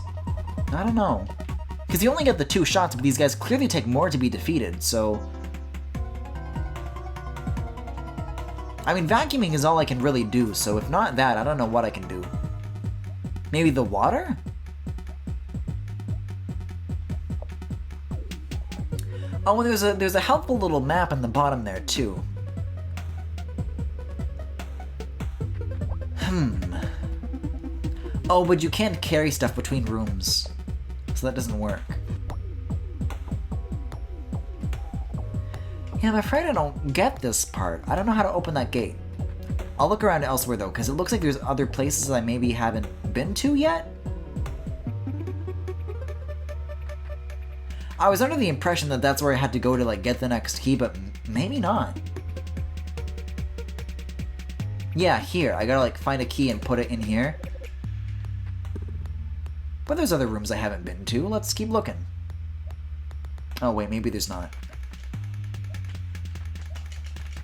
Speaker 1: I don't know. Because you only get the 2 shots, but these guys clearly take more to be defeated, so... I mean, vacuuming is all I can really do, so if not that, I don't know what I can do. Maybe the water? Oh, there's a helpful little map in the bottom there, too. Oh, but you can't carry stuff between rooms, so that doesn't work. Yeah, I'm afraid I don't get this part. I don't know how to open that gate. I'll look around elsewhere, though, because it looks like there's other places I maybe haven't been to yet? I was under the impression that that's where I had to go to, like, get the next key, but maybe not. Yeah, here. I gotta, like, find a key and put it in here. But there's other rooms I haven't been to. Let's keep looking. Oh, wait, maybe there's not.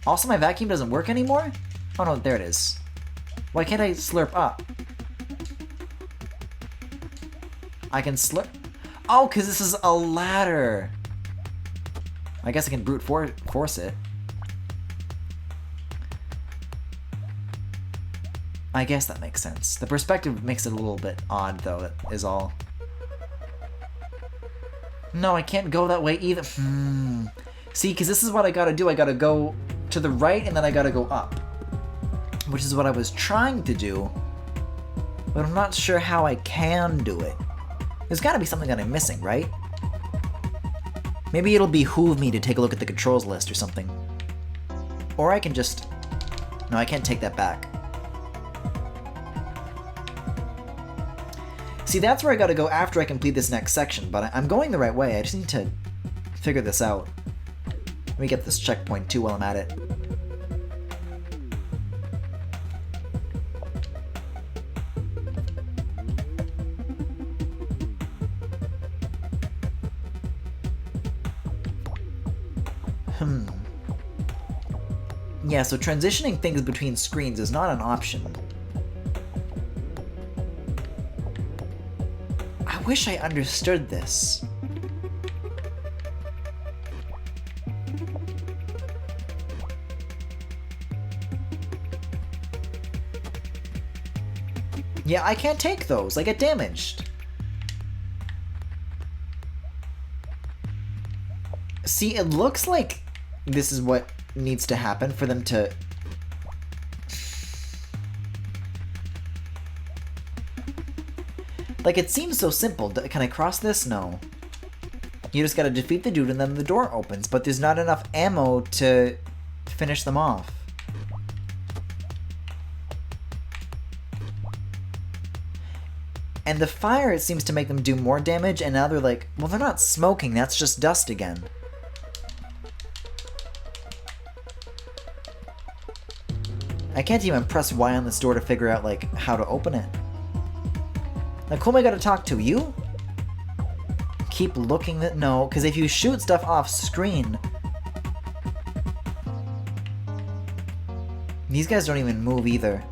Speaker 1: Also, my vacuum doesn't work anymore? Oh, no, there it is. Why can't I slurp up? I can slurp... Oh, because this is a ladder. I guess I can brute force it. I guess that makes sense. The perspective makes it a little bit odd, though, that is all. No, I can't go that way either. See, because this is what I gotta do. I gotta go to the right, and then I gotta go up. Which is what I was trying to do. But I'm not sure how I can do it. There's gotta be something that I'm missing, right? Maybe it'll behoove me to take a look at the controls list or something. Or I can just... No, I can't take that back. See, that's where I gotta go after I complete this next section, but I'm going the right way. I just need to figure this out. Let me get this checkpoint too while I'm at it. Yeah, so transitioning things between screens is not an option. I wish I understood this. Yeah, I can't take those. I get damaged. See, it looks like this is what needs to happen for them to... Like, it seems so simple. Can I cross this? No. You just gotta defeat the dude and then the door opens, but there's not enough ammo to finish them off. And the fire, it seems to make them do more damage, and now they're like, well, they're not smoking, that's just dust again. I can't even press Y on this door to figure out, like, how to open it. Like, who am I gonna talk to? You? Keep looking at... No, because if you shoot stuff off screen... These guys don't even move either.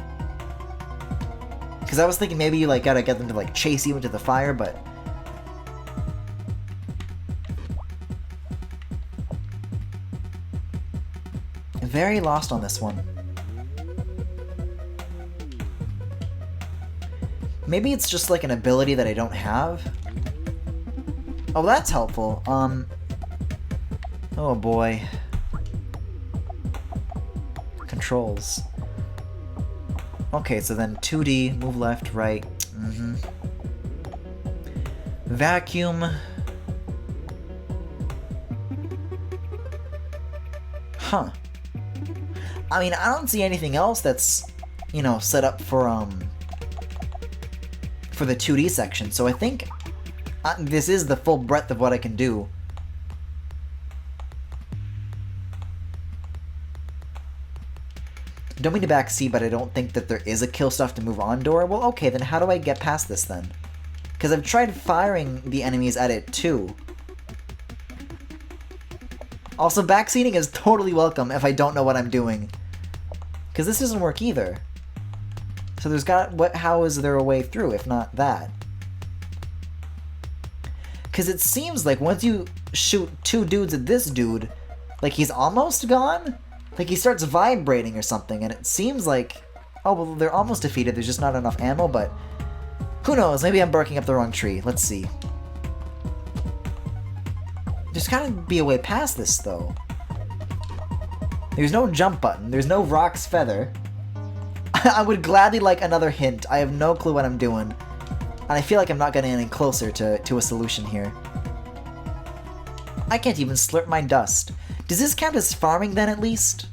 Speaker 1: Because I was thinking maybe you, like, gotta get them to, like, chase you into the fire, but... I'm very lost on this one. Maybe it's just, like, an ability that I don't have? Oh, that's helpful. Oh boy. Controls. Okay, so then 2D, move left, right. Vacuum. Huh. I mean, I don't see anything else that's, you know, set up for the 2D section, so I think this is the full breadth of what I can do. Don't mean to back C, but I don't think that there is a kill stuff to move on door. Well, okay, then how do I get past this then? Because I've tried firing the enemies at it too. Also, backseating is totally welcome if I don't know what I'm doing. Because this doesn't work either. So there's how is there a way through if not that? Because it seems like once you shoot 2 dudes at this dude, like he's almost gone? Like he starts vibrating or something, and it seems like, oh, well, they're almost defeated, there's just not enough ammo, but who knows, maybe I'm barking up the wrong tree. Let's see. There's gotta be a way past this, though. There's no jump button, there's no Rock's Feather. I would gladly like another hint. I have no clue what I'm doing. And I feel like I'm not getting any closer to a solution here. I can't even slurp my dust. Does this count as farming then, at least?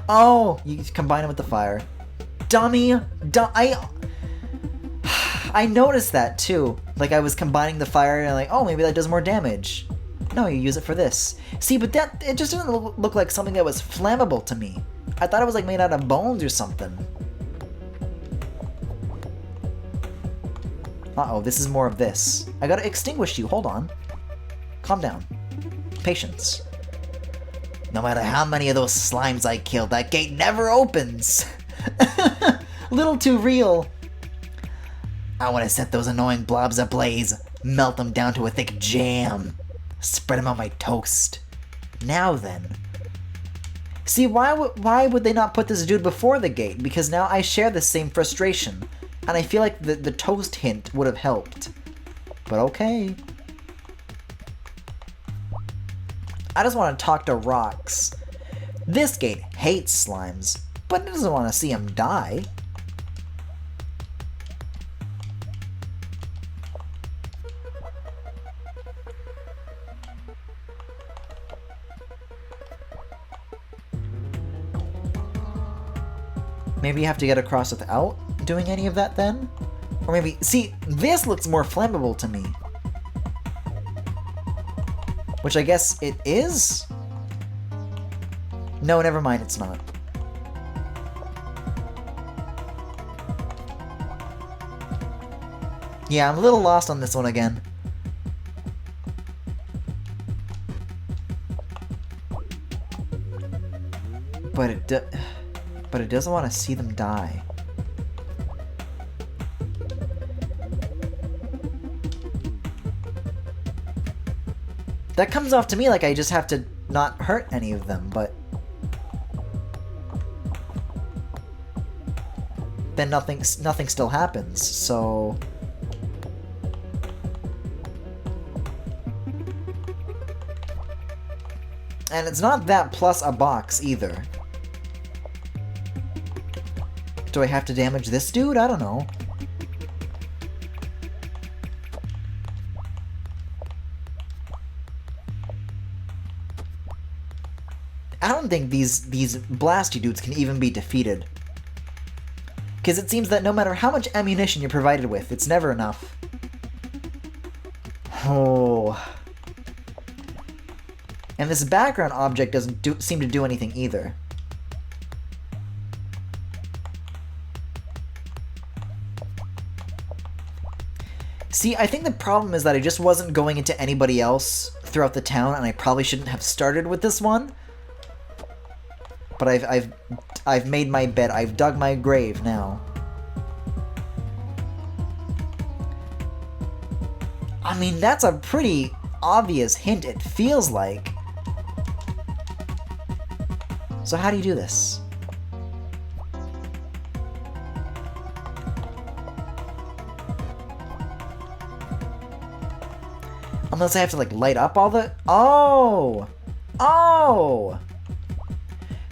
Speaker 1: Oh, you combine it with the fire. Dummy! I noticed that, too. Like, I was combining the fire and like, oh, maybe that does more damage. No, you use it for this. See, but it just doesn't look like something that was flammable to me. I thought it was like made out of bones or something. Uh-oh, this is more of this. I gotta extinguish you, hold on. Calm down. Patience. No matter how many of those slimes I killed, that gate never opens! Little too real. I want to set those annoying blobs ablaze, melt them down to a thick jam, spread them on my toast. Now then. See, why would they not put this dude before the gate? Because now I share the same frustration. And I feel like the toast hint would have helped. But okay. I just want to talk to rocks. This gate hates slimes, but it doesn't want to see them die. Maybe you have to get across without doing any of that then? Or maybe... See, this looks more flammable to me. Which I guess it is? No, never mind, it's not. Yeah, I'm a little lost on this one again. But it doesn't want to see them die. That comes off to me like I just have to not hurt any of them, but... then nothing still happens, so... And it's not that plus a box, either. Do I have to damage this dude? I don't know. I don't think these blasty dudes can even be defeated. Because it seems that no matter how much ammunition you're provided with, it's never enough. Oh. And this background object doesn't seem to do anything either. See, I think the problem is that I just wasn't going into anybody else throughout the town, and I probably shouldn't have started with this one. But I've made my bed. I've dug my grave now. I mean, that's a pretty obvious hint, it feels like. So how do you do this? Unless I have to, like, light up all the... Oh! Oh!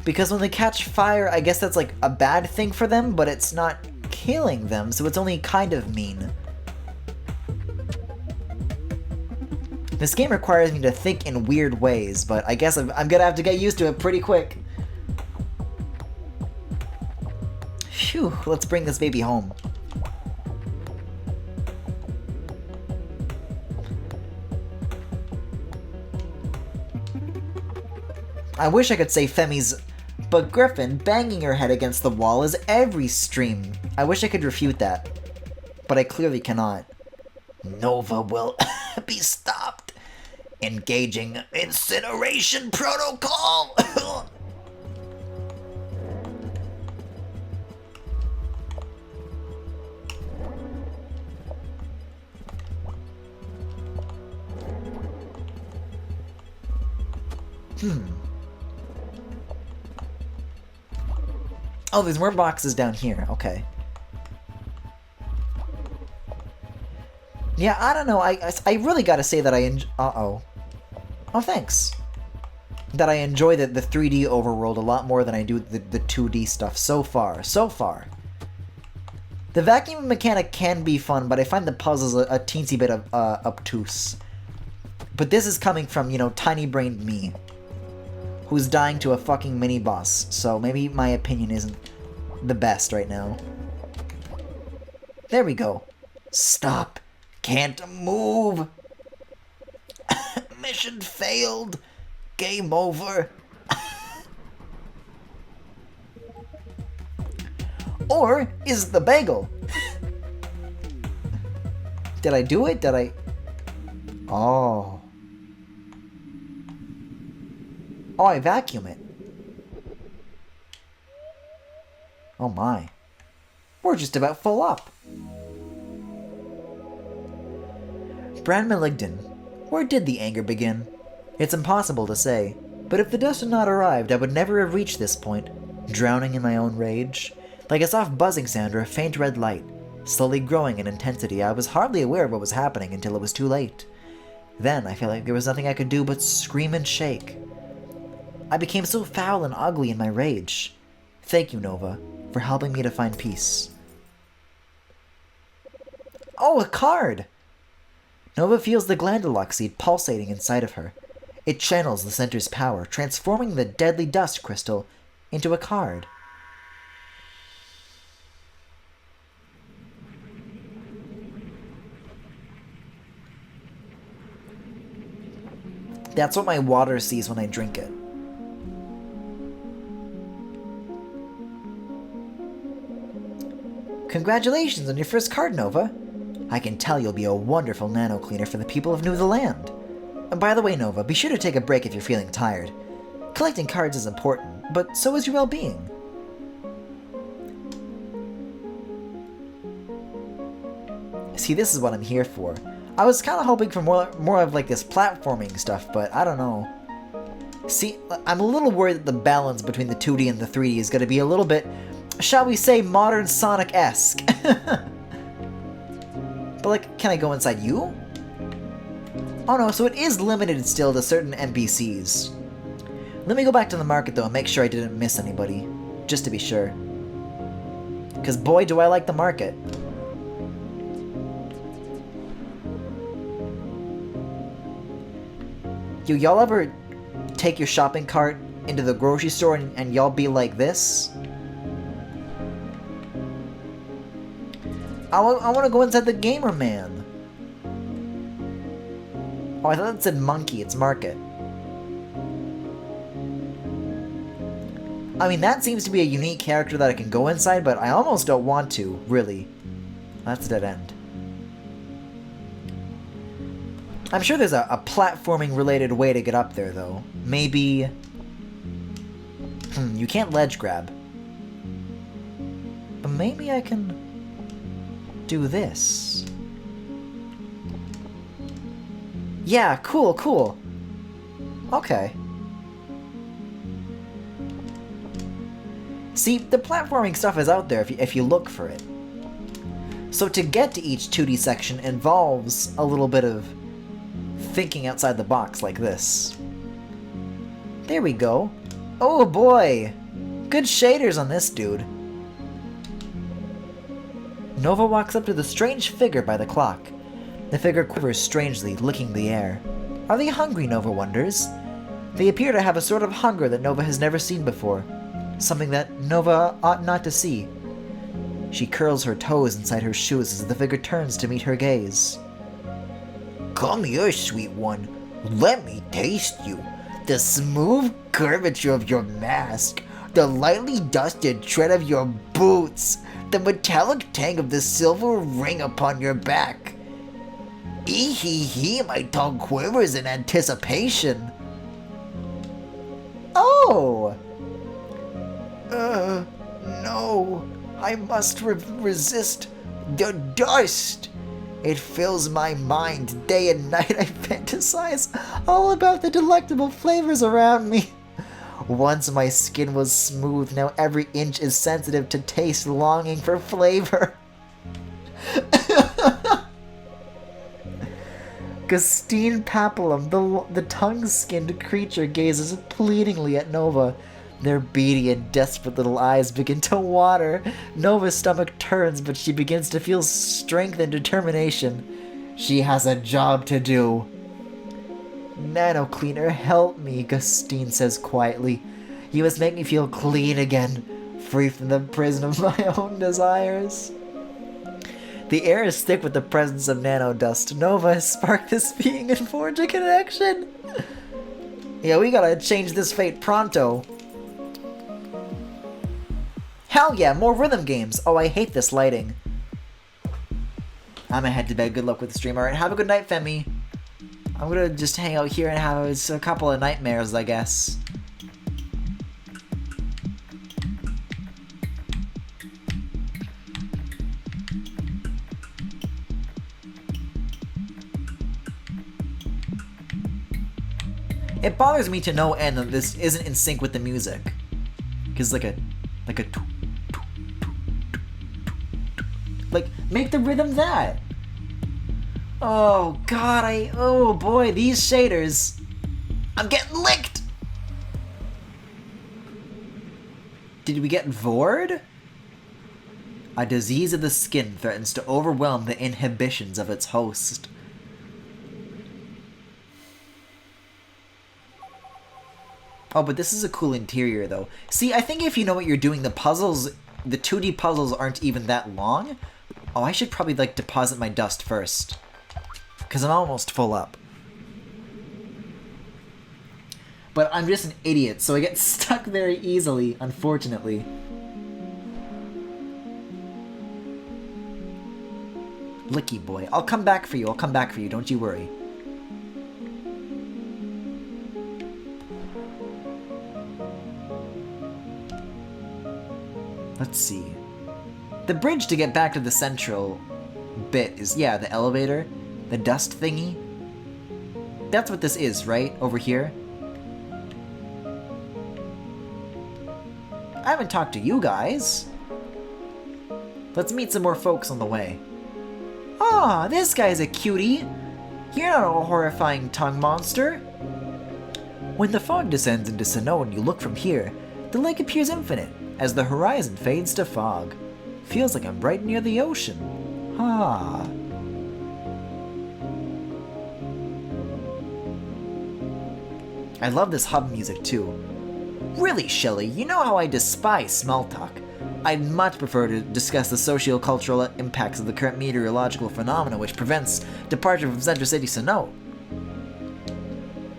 Speaker 1: Because when they catch fire, I guess that's, like, a bad thing for them, but it's not killing them, so it's only kind of mean. This game requires me to think in weird ways, but I guess I'm gonna have to get used to it pretty quick. Phew, let's bring this baby home. I wish I could say Femi's, but Griffin, banging your head against the wall is every stream. I wish I could refute that, but I clearly cannot. Nova will be stopped. Engaging incineration protocol! Oh, there's more boxes down here. Okay. Yeah, I don't know. I really gotta say that I Uh-oh. Oh, thanks. That I enjoy the 3D overworld a lot more than I do the 2D stuff so far. So far. The vacuum mechanic can be fun, but I find the puzzles a teensy bit of obtuse. But this is coming from, you know, tiny-brained me, who's dying to a fucking mini-boss, so maybe my opinion isn't the best right now. There we go. Stop. Can't move. Mission failed. Game over. Or is it the bagel? Did I do it? Did I... Oh. Oh, I vacuum it. Oh my. We're just about full up. Brand Maligdan. Where did the anger begin? It's impossible to say, but if the dust had not arrived, I would never have reached this point, drowning in my own rage. Like a soft buzzing sound or a faint red light, slowly growing in intensity, I was hardly aware of what was happening until it was too late. Then I felt like there was nothing I could do but scream and shake. I became so foul and ugly in my rage. Thank you, Nova, for helping me to find peace. Oh, a card! Nova feels the glandulock seed pulsating inside of her. It channels the center's power, transforming the deadly dust crystal into a card. That's what my water sees when I drink it. Congratulations on your first card, Nova. I can tell you'll be a wonderful nano cleaner for the people of New the Land. And by the way, Nova, be sure to take a break if you're feeling tired. Collecting cards is important, but so is your well-being. See, this is what I'm here for. I was kind of hoping for more of like this platforming stuff, but I don't know. See, I'm a little worried that the balance between the 2D and the 3D is going to be a little bit, shall we say, modern Sonic-esque. But like, can I go inside you? Oh no, so it is limited still to certain NPCs. Let me go back to the market though and make sure I didn't miss anybody, just to be sure. Because boy, do I like the market. Y'all ever take your shopping cart into the grocery store and y'all be like this? I want to go inside the gamer man. Oh, I thought it said monkey. It's market. I mean, that seems to be a unique character that I can go inside, but I almost don't want to, really. That's a dead end. I'm sure there's a platforming-related way to get up there, though. Maybe... you can't ledge grab. But maybe I can... do this. Yeah, cool, cool. Okay. See, the platforming stuff is out there if you look for it. So to get to each 2D section involves a little bit of thinking outside the box like this. There we go. Oh boy! Good shaders on this dude. Nova walks up to the strange figure by the clock. The figure quivers strangely, licking the air. Are they hungry, Nova wonders? They appear to have a sort of hunger that Nova has never seen before. Something that Nova ought not to see. She curls her toes inside her shoes as the figure turns to meet her gaze. Come here, sweet one. Let me taste you. The smooth curvature of your mask, the lightly dusted tread of your boots, the metallic tang of the silver ring upon your back. Ee-hee-hee, my tongue quivers in anticipation. Oh! No. I must resist the dust. It fills my mind. Day and night I fantasize all about the delectable flavors around me. Once my skin was smooth, now every inch is sensitive to taste, longing for flavor. Gustine Papillum, the tongue-skinned creature, gazes pleadingly at Nova. Their beady and desperate little eyes begin to water. Nova's stomach turns, but she begins to feel strength and determination. She has a job to do. Nano Cleaner, help me, Gustine says quietly. You must make me feel clean again, free from the prison of my own desires. The air is thick with the presence of nano dust. Nova has sparked this being and forged a connection. Yeah, we gotta change this fate pronto. Hell yeah, more rhythm games. Oh, I hate this lighting. I'm gonna head to bed. Good luck with the stream. Alright, have a good night, Femi. I'm gonna just hang out here and have a couple of nightmares, I guess. It bothers me to no end that this isn't in sync with the music. Cause like, make the rhythm that. Oh god, oh boy, these shaders. I'm getting licked! Did we get Vord? A disease of the skin threatens to overwhelm the inhibitions of its host. Oh, but this is a cool interior, though. See, I think if you know what you're doing, the 2D puzzles aren't even that long. Oh, I should probably, like, deposit my dust first. Because I'm almost full up. But I'm just an idiot, so I get stuck very easily, unfortunately. Licky boy. I'll come back for you, don't you worry. Let's see. The bridge to get back to the central bit is, yeah, the elevator. The dust thingy. That's what this is, right? Over here. I haven't talked to you guys. Let's meet some more folks on the way. Ah, this guy's a cutie. You're not a horrifying tongue monster. When the fog descends into Sinnoh and you look from here, the lake appears infinite as the horizon fades to fog. Feels like I'm right near the ocean. Ah. I love this hub music too. Really, Shelley, you know how I despise small talk. I'd much prefer to discuss the socio-cultural impacts of the current meteorological phenomena which prevents departure from Center City Sinnoh.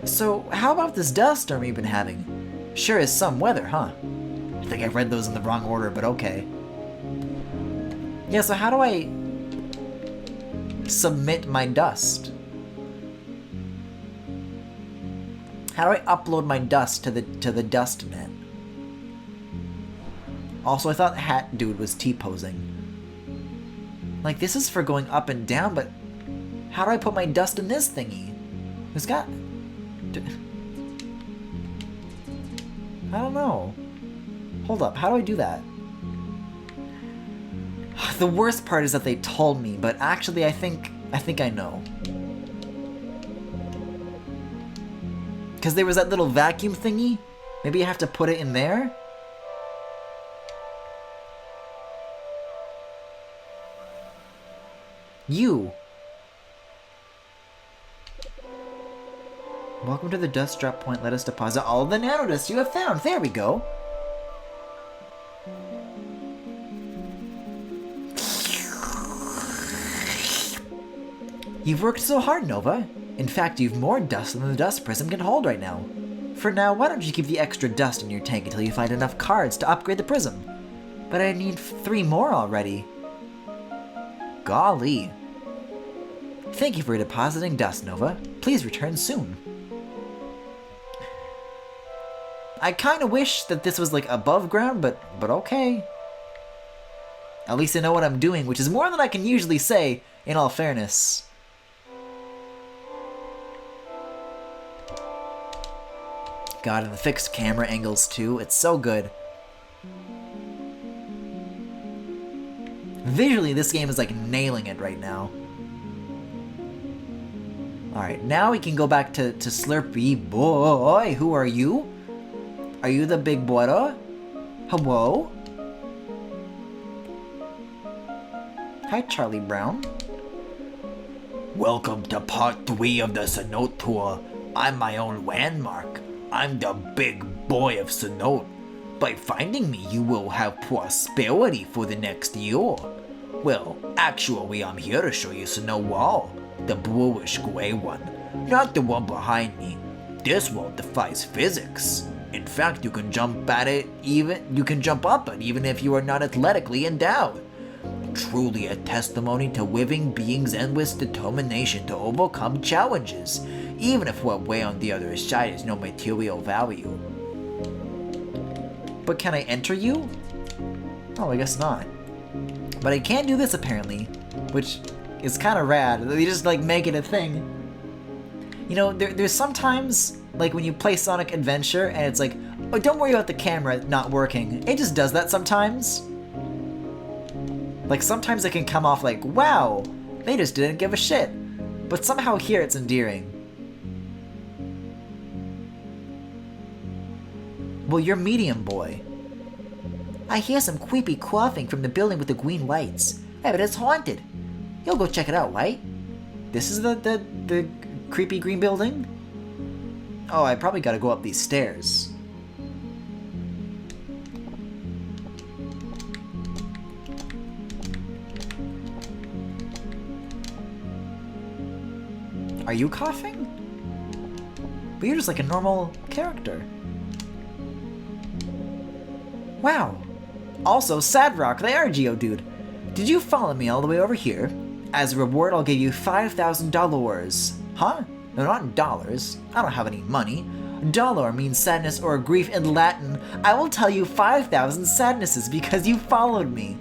Speaker 1: So, how about this dust storm you've been having? Sure is some weather, huh? I think I read those in the wrong order, but okay. Yeah, so how do I submit my dust? How do I upload my dust to the dust net? Also, I thought Hat Dude was T-posing. Like, this is for going up and down, but how do I put my dust in this thingy? Who's got... I don't know. Hold up, how do I do that? The worst part is that they told me, but actually I think I know. Because there was that little vacuum thingy. Maybe I have to put it in there? You! Welcome to the dust drop point. Let us deposit all of the nanodust you have found. There we go. You've worked so hard, Nova. In fact, you've more dust than the dust prism can hold right now. For now, why don't you keep the extra dust in your tank until you find enough cards to upgrade the prism? But I need 3 more already. Golly. Thank you for depositing dust, Nova. Please return soon. I kinda wish that this was like above ground, but okay. At least I know what I'm doing, which is more than I can usually say, in all fairness. God, and the fixed camera angles too, it's so good. Visually, this game is like nailing it right now. Alright, now we can go back to Slurpy Boy. Who are you? Are you the big boy? Hello? Hi, Charlie Brown. Welcome to part 3 of the Sinnoh tour. I'm my own landmark. I'm the big boy of Sinnoh. By finding me, you will have prosperity for the next year. Well, actually, I'm here to show you Sinnoh Wall, the bluish gray one, not the one behind me. This wall defies physics. In fact, you can jump up it even if you are not athletically endowed. Truly a testimony to living beings' endless determination to overcome challenges, even if what way on the other side is no material value. But can I enter you? Oh, I guess not. But I can do this apparently, which is kind of rad. They just like make it a thing. You know, there's sometimes like when you play Sonic Adventure and it's like, oh, don't worry about the camera not working. It just does that sometimes. Like sometimes it can come off like, wow, they just didn't give a shit. But somehow here it's endearing. Well, you're medium boy. I hear some creepy coughing from the building with the green lights. I bet it's haunted. You'll go check it out, right? This is the creepy green building? Oh, I probably gotta go up these stairs. Are you coughing? But you're just like a normal character. Wow. Also, Sadrock, the Geodude. Did you follow me all the way over here? As a reward, I'll give you $5,000. Huh? No, not dollars. I don't have any money. Dollar means sadness or grief in Latin. I will tell you 5,000 sadnesses because you followed me.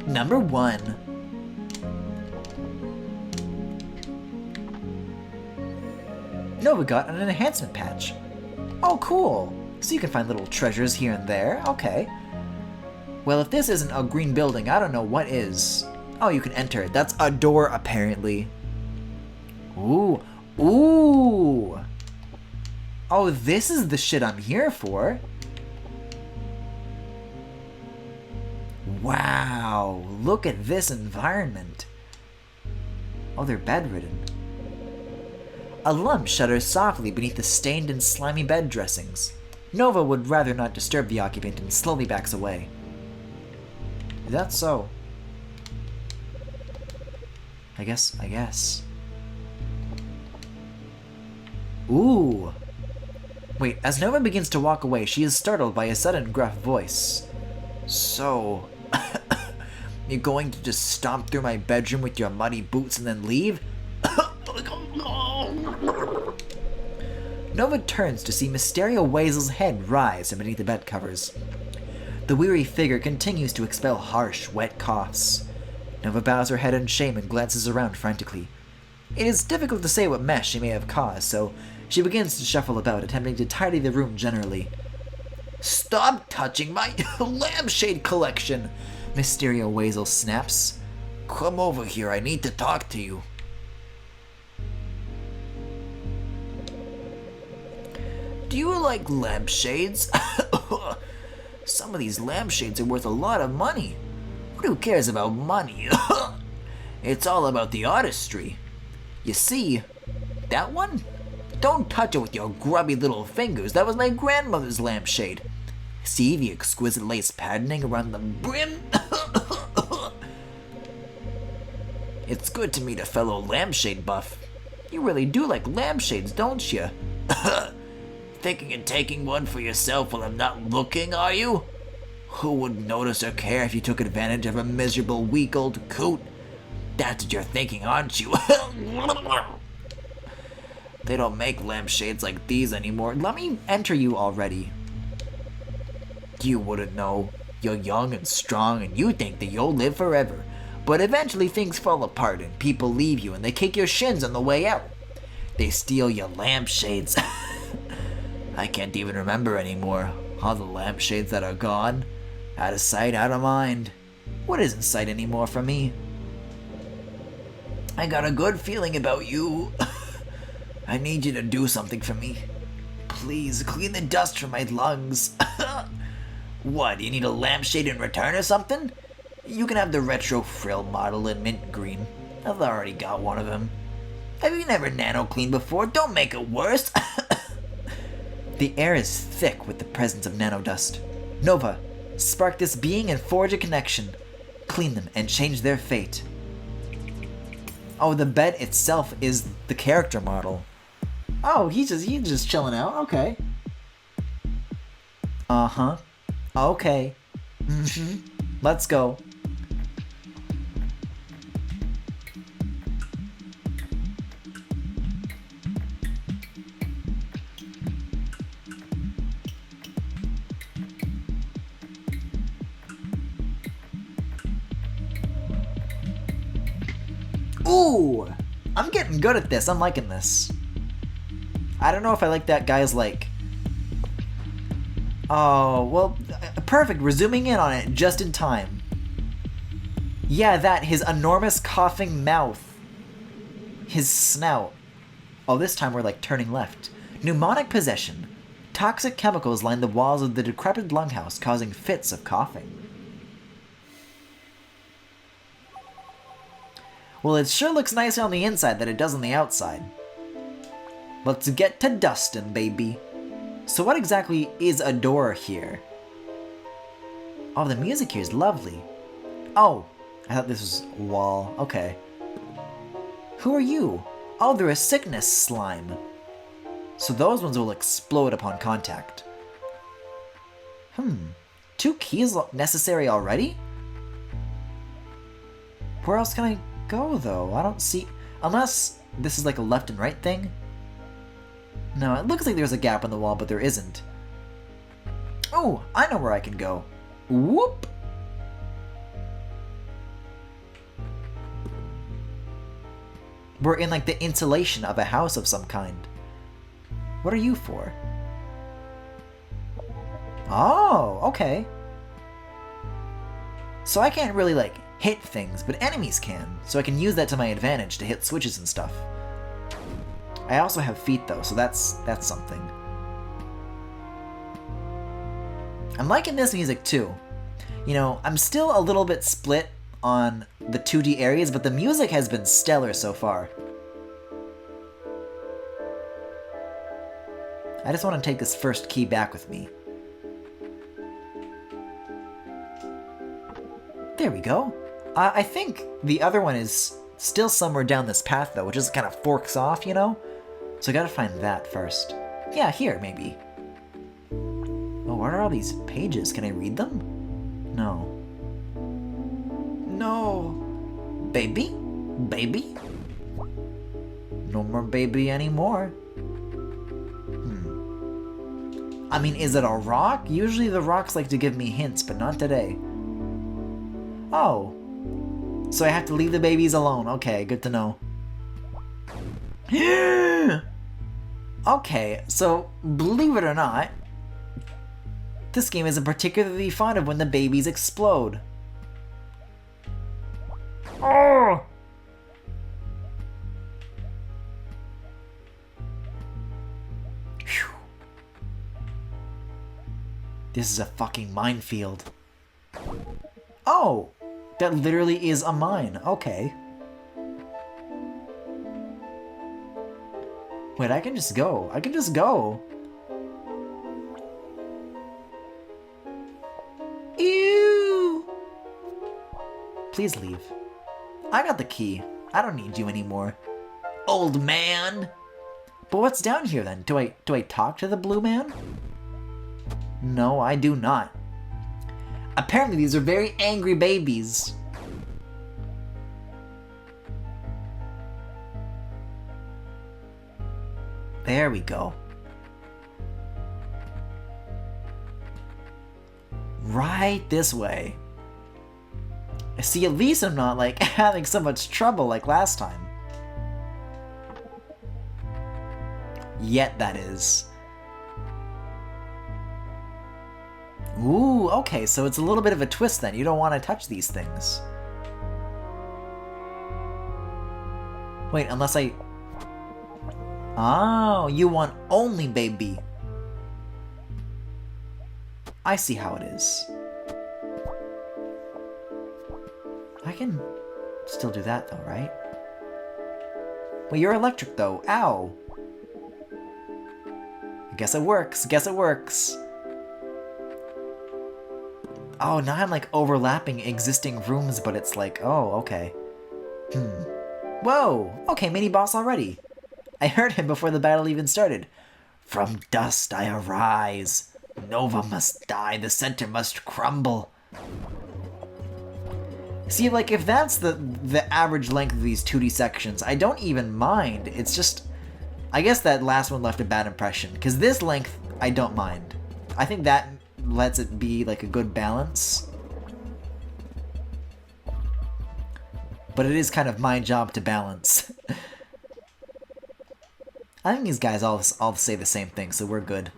Speaker 1: Number 1. Nova got an enhancement patch. Oh, cool. So you can find little treasures here and there. Okay. Well, if this isn't a green building, I don't know what is. Oh, you can enter it. That's a door, apparently. Ooh. Ooh. Oh, this is the shit I'm here for. Wow, look at this environment. Oh, they're bedridden. A lump shudders softly beneath the stained and slimy bed dressings. Nova would rather not disturb the occupant and slowly backs away. Is that so? I guess. Ooh. Wait, as Nova begins to walk away, she is startled by a sudden gruff voice. So, you're going to just stomp through my bedroom with your muddy boots and then leave? Nova turns to see Mysterio Weasel's head rise from beneath the bed covers. The weary figure continues to expel harsh, wet coughs. Nova bows her head in shame and glances around frantically. It is difficult to say what mess she may have caused, so she begins to shuffle about, attempting to tidy the room generally. Stop touching my lampshade collection! Mysterio Weasel snaps. Come over here, I need to talk to you. Do you like lampshades? Some of these lampshades are worth a lot of money. But who cares about money? It's all about the artistry. You see, that one? Don't touch it with your grubby little fingers. That was my grandmother's lampshade. See the exquisite lace patterning around the brim? It's good to meet a fellow lampshade buff. You really do like lampshades, don't you? Thinking of taking one for yourself while I'm not looking, are you? Who would notice or care if you took advantage of a miserable, weak-old coot? That's what you're thinking, aren't you? They don't make lampshades like these anymore. Let me enter you already. You wouldn't know. You're young and strong and you think that you'll live forever. But eventually things fall apart and people leave you and they kick your shins on the way out. They steal your lampshades. I can't even remember anymore. All the lampshades that are gone. Out of sight, out of mind. What isn't sight anymore for me? I got a good feeling about you. I need you to do something for me. Please, clean the dust from my lungs. What, do you need a lampshade in return or something? You can have the retro frill model in mint green. I've already got one of them. Have you never nano-cleaned before? Don't make it worse. The air is thick with the presence of nanodust. Nova, spark this being and forge a connection. Clean them and change their fate. Oh, the bed itself is the character model. Oh, he's just chilling out. Okay. Uh-huh. Okay. Let's go. Ooh! I'm getting good at this. I'm liking this. I don't know if I like that guy's like... Oh, well, perfect. We're zooming in on it just in time. Yeah, his enormous coughing mouth. His snout. Oh, this time we're like turning left. Pneumonic possession. Toxic chemicals line the walls of the decrepit lunghouse, causing fits of coughing. Well, it sure looks nicer on the inside than it does on the outside. Let's get to dustin', baby. So what exactly is a door here? Oh, the music here is lovely. Oh, I thought this was a wall. Okay. Who are you? Oh, they're a sickness slime. So those ones will explode upon contact. 2 keys necessary already? Where else can I go, though? I don't see... Unless this is like a left and right thing? No, it looks like there's a gap in the wall, but there isn't. Oh, I know where I can go. Whoop! We're in like the insulation of a house of some kind. What are you for? Oh, okay. So I can't really like hit things, but enemies can. So I can use that to my advantage to hit switches and stuff. I also have feet though, so that's something. I'm liking this music too. You know, I'm still a little bit split on the 2D areas, but the music has been stellar so far. I just want to take this first key back with me. There we go. I think the other one is still somewhere down this path, though, which just kind of forks off, you know? So I gotta find that first. Yeah, here, maybe. Oh, what are all these pages? Can I read them? No. No. Baby? Baby? No more baby anymore. I mean, is it a rock? Usually the rocks like to give me hints, but not today. Oh. So I have to leave the babies alone. Okay, good to know. Okay, so believe it or not, this game isn't particularly fond of when the babies explode. Oh! Phew. This is a fucking minefield. Oh! That literally is a mine. Okay. Wait, I can just go. I can just go. Ew! Please leave. I got the key. I don't need you anymore. Old man! But what's down here then? Do I talk to the blue man? No, I do not. Apparently these are very angry babies. There we go. Right this way. See, at least I'm not, like, having so much trouble like last time. Yet, that is. Ooh, okay, so it's a little bit of a twist then. You don't want to touch these things. Wait, unless I... Oh, you want only baby. I see how it is. I can still do that though, right? Well, you're electric though. Ow. I guess it works. Guess it works. Oh, now I'm like overlapping existing rooms, but it's like, oh, okay. Whoa! Okay, mini boss already. I heard him before the battle even started. From dust I arise. Nova must die. The center must crumble. See, like, if that's the average length of these 2D sections, I don't even mind. It's just... I guess that last one left a bad impression, because this length, I don't mind. I think that lets it be, like, a good balance. But it is kind of my job to balance. I think these guys all say the same thing, so we're good.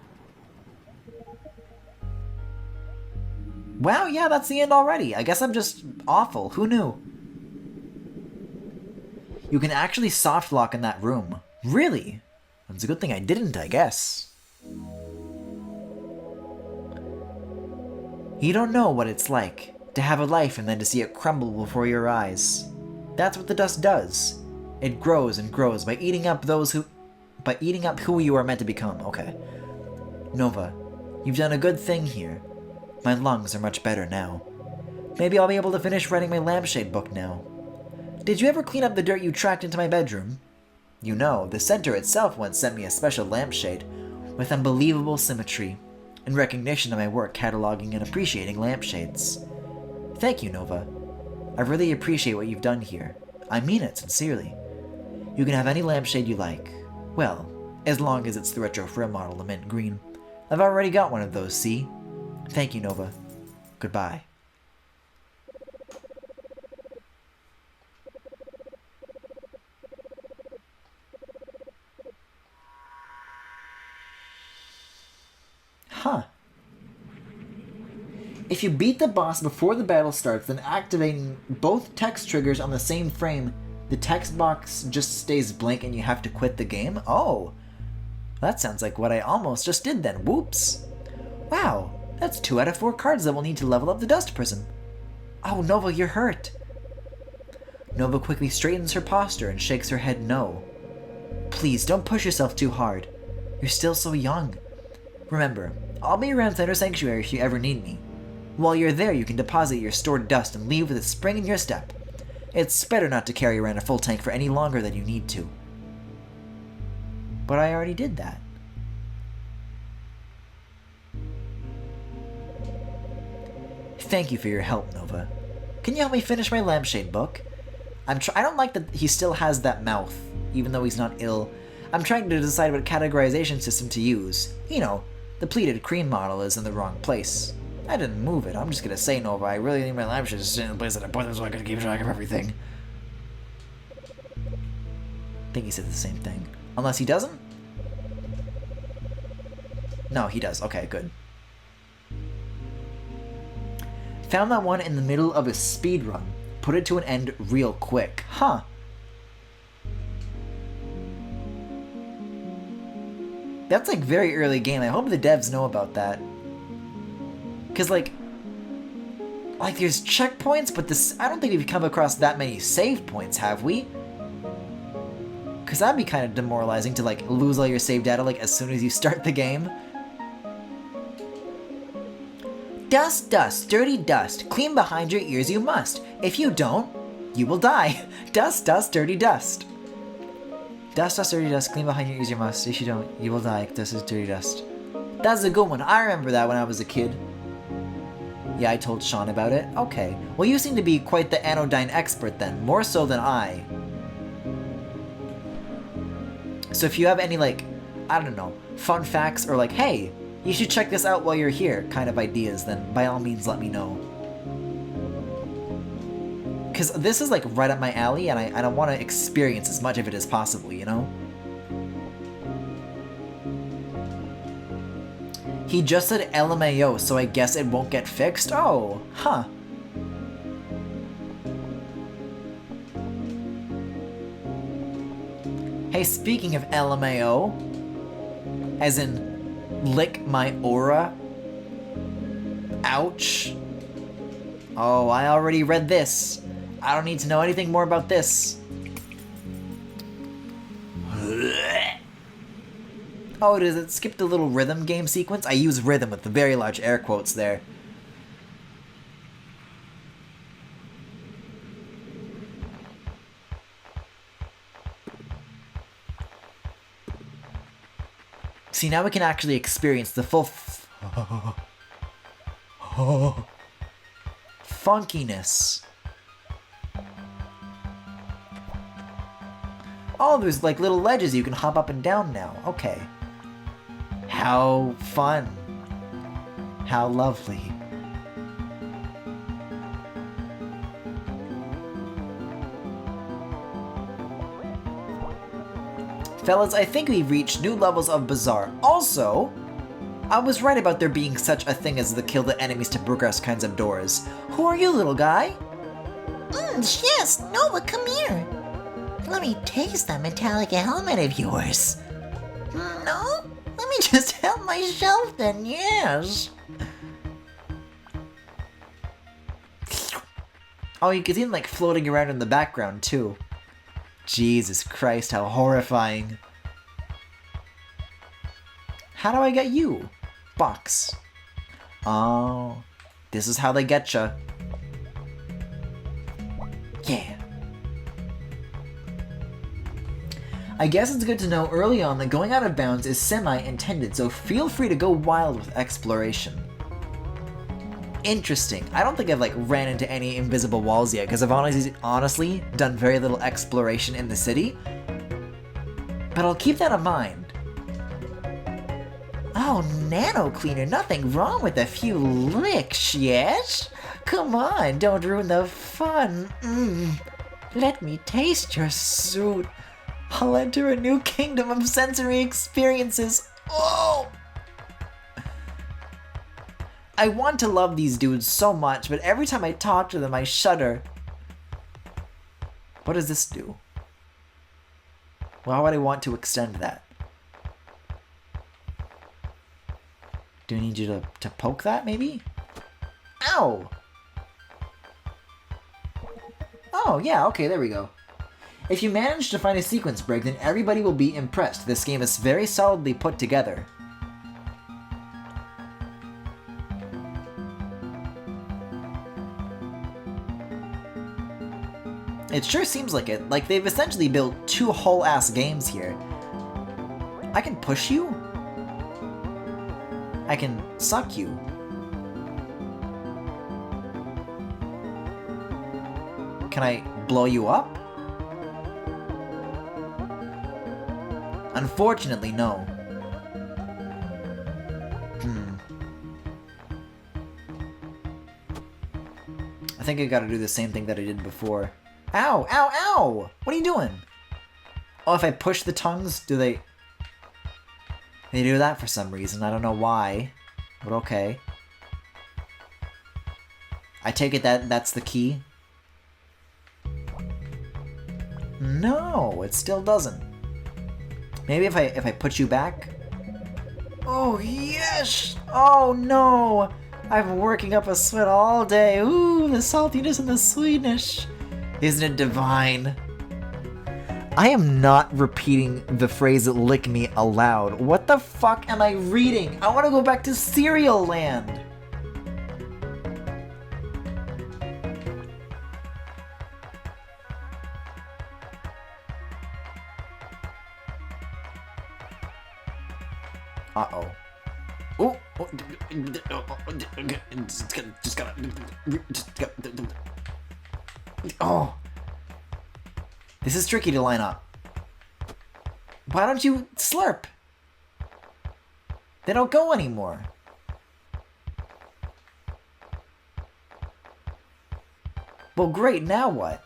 Speaker 1: Wow, yeah, that's the end already. I guess I'm just awful. Who knew? You can actually soft lock in that room. Really? It's a good thing I didn't, I guess. You don't know what it's like to have a life and then to see it crumble before your eyes. That's what the dust does. It grows and grows by eating up who you are meant to become. Okay. Nova, you've done a good thing here. My lungs are much better now. Maybe I'll be able to finish writing my lampshade book now. Did you ever clean up the dirt you tracked into my bedroom? You know, the center itself once sent me a special lampshade with unbelievable symmetry in recognition of my work cataloging and appreciating lampshades. Thank you, Nova. I really appreciate what you've done here. I mean it sincerely. You can have any lampshade you like. Well, as long as it's the retro Frim model, the mint green. I've already got one of those, see? Thank you, Nova. Goodbye. Huh. If you beat the boss before the battle starts, then activating both text triggers on the same frame, the text box just stays blank and you have to quit the game? Oh. That sounds like what I almost just did then. Whoops. Wow. That's 2 out of 4 cards that will need to level up the Dust Prism. Oh, Nova, you're hurt. Nova quickly straightens her posture and shakes her head no. Please, don't push yourself too hard. You're still so young. Remember, I'll be around Thunder Sanctuary if you ever need me. While you're there, you can deposit your stored dust and leave with a spring in your step. It's better not to carry around a full tank for any longer than you need to. But I already did that. Thank you for your help, Nova. Can you help me finish my lampshade book? I don't like that he still has that mouth, even though he's not ill. I'm trying to decide what categorization system to use. You know, the pleated cream model is in the wrong place. I didn't move it. I'm just gonna say, Nova, I really need my lampshade to stay in the place that I put them so I can keep track of everything. I think he said the same thing. Unless he doesn't? No, he does. Okay, good. Found that one in the middle of a speed run. Put it to an end real quick. Huh. That's like very early game. I hope the devs know about that. Cause like there's checkpoints, but this I don't think we've come across that many save points, have we? Cause that'd be kind of demoralizing to like lose all your save data like as soon as you start the game. Dust, dust, dirty dust, clean behind your ears you must. If you don't, you will die. Dust, dust, dirty dust. Dust, dust, dirty dust, clean behind your ears you must. If you don't, you will die. Dust is dirty dust. That's a good one. I remember that when I was a kid. Yeah, I told Sean about it. Okay. Well, you seem to be quite the Anodyne expert then. More so than I. So if you have any, like, I don't know, fun facts or like, hey, you should check this out while you're here kind of ideas, then by all means let me know. Because this is like right up my alley and I want to experience as much of it as possible, you know? He just said LMAO, so I guess it won't get fixed? Oh, huh. Hey, speaking of LMAO, as in lick my aura? Ouch. Oh, I already read this. I don't need to know anything more about this. Oh, does it skip the little rhythm game sequence? I use rhythm with the very large air quotes there. See, now we can actually experience the full funkiness. Oh, there's like little ledges you can hop up and down now. Okay. How fun. How lovely. Fellas, I think we've reached new levels of bizarre. Also, I was right about there being such a thing as the kill the enemies to progress kinds of doors. Who are you, little guy?
Speaker 2: Yes, Nova, come here. Let me taste that metallic helmet of yours. No? Let me just help myself then, yes.
Speaker 1: Oh, you can see him like floating around in the background too. Jesus Christ, how horrifying. How do I get you? Box. Oh, this is how they getcha. Yeah. I guess it's good to know early on that going out of bounds is semi-intended, so feel free to go wild with exploration. Interesting. I don't think I've like ran into any invisible walls yet, because I've honestly done very little exploration in the city. But I'll keep that in mind.
Speaker 2: Oh, Nano Cleaner, nothing wrong with a few licks, yes? Come on, don't ruin the fun. Let me taste your suit.
Speaker 1: I'll enter a new kingdom of sensory experiences. Oh! I want to love these dudes so much, but every time I talk to them, I shudder. What does this do? Why would I want to extend that? Do I need you to poke that, maybe? Ow! Oh, yeah, okay, there we go. If you manage to find a sequence break, then everybody will be impressed. This game is very solidly put together. It sure seems like it. Like, they've essentially built 2 whole-ass games here. I can push you? I can suck you. Can I blow you up? Unfortunately, no. I think I gotta do the same thing that I did before. Ow! Ow! Ow! What are you doing? Oh, if I push the tongues, do they... They do that for some reason. I don't know why, but okay. I take it that that's the key. No, it still doesn't. Maybe if I put you back. Oh yes! Oh no! I've been working up a sweat all day. Ooh, the saltiness and the sweetness. Isn't it divine? I am not repeating the phrase "lick me" aloud. What the fuck am I reading? I want to go back to Cereal Land. Uh-oh. Oh! Just gotta... Oh! This is tricky to line up. Why don't you slurp? They don't go anymore. Well, great, now what?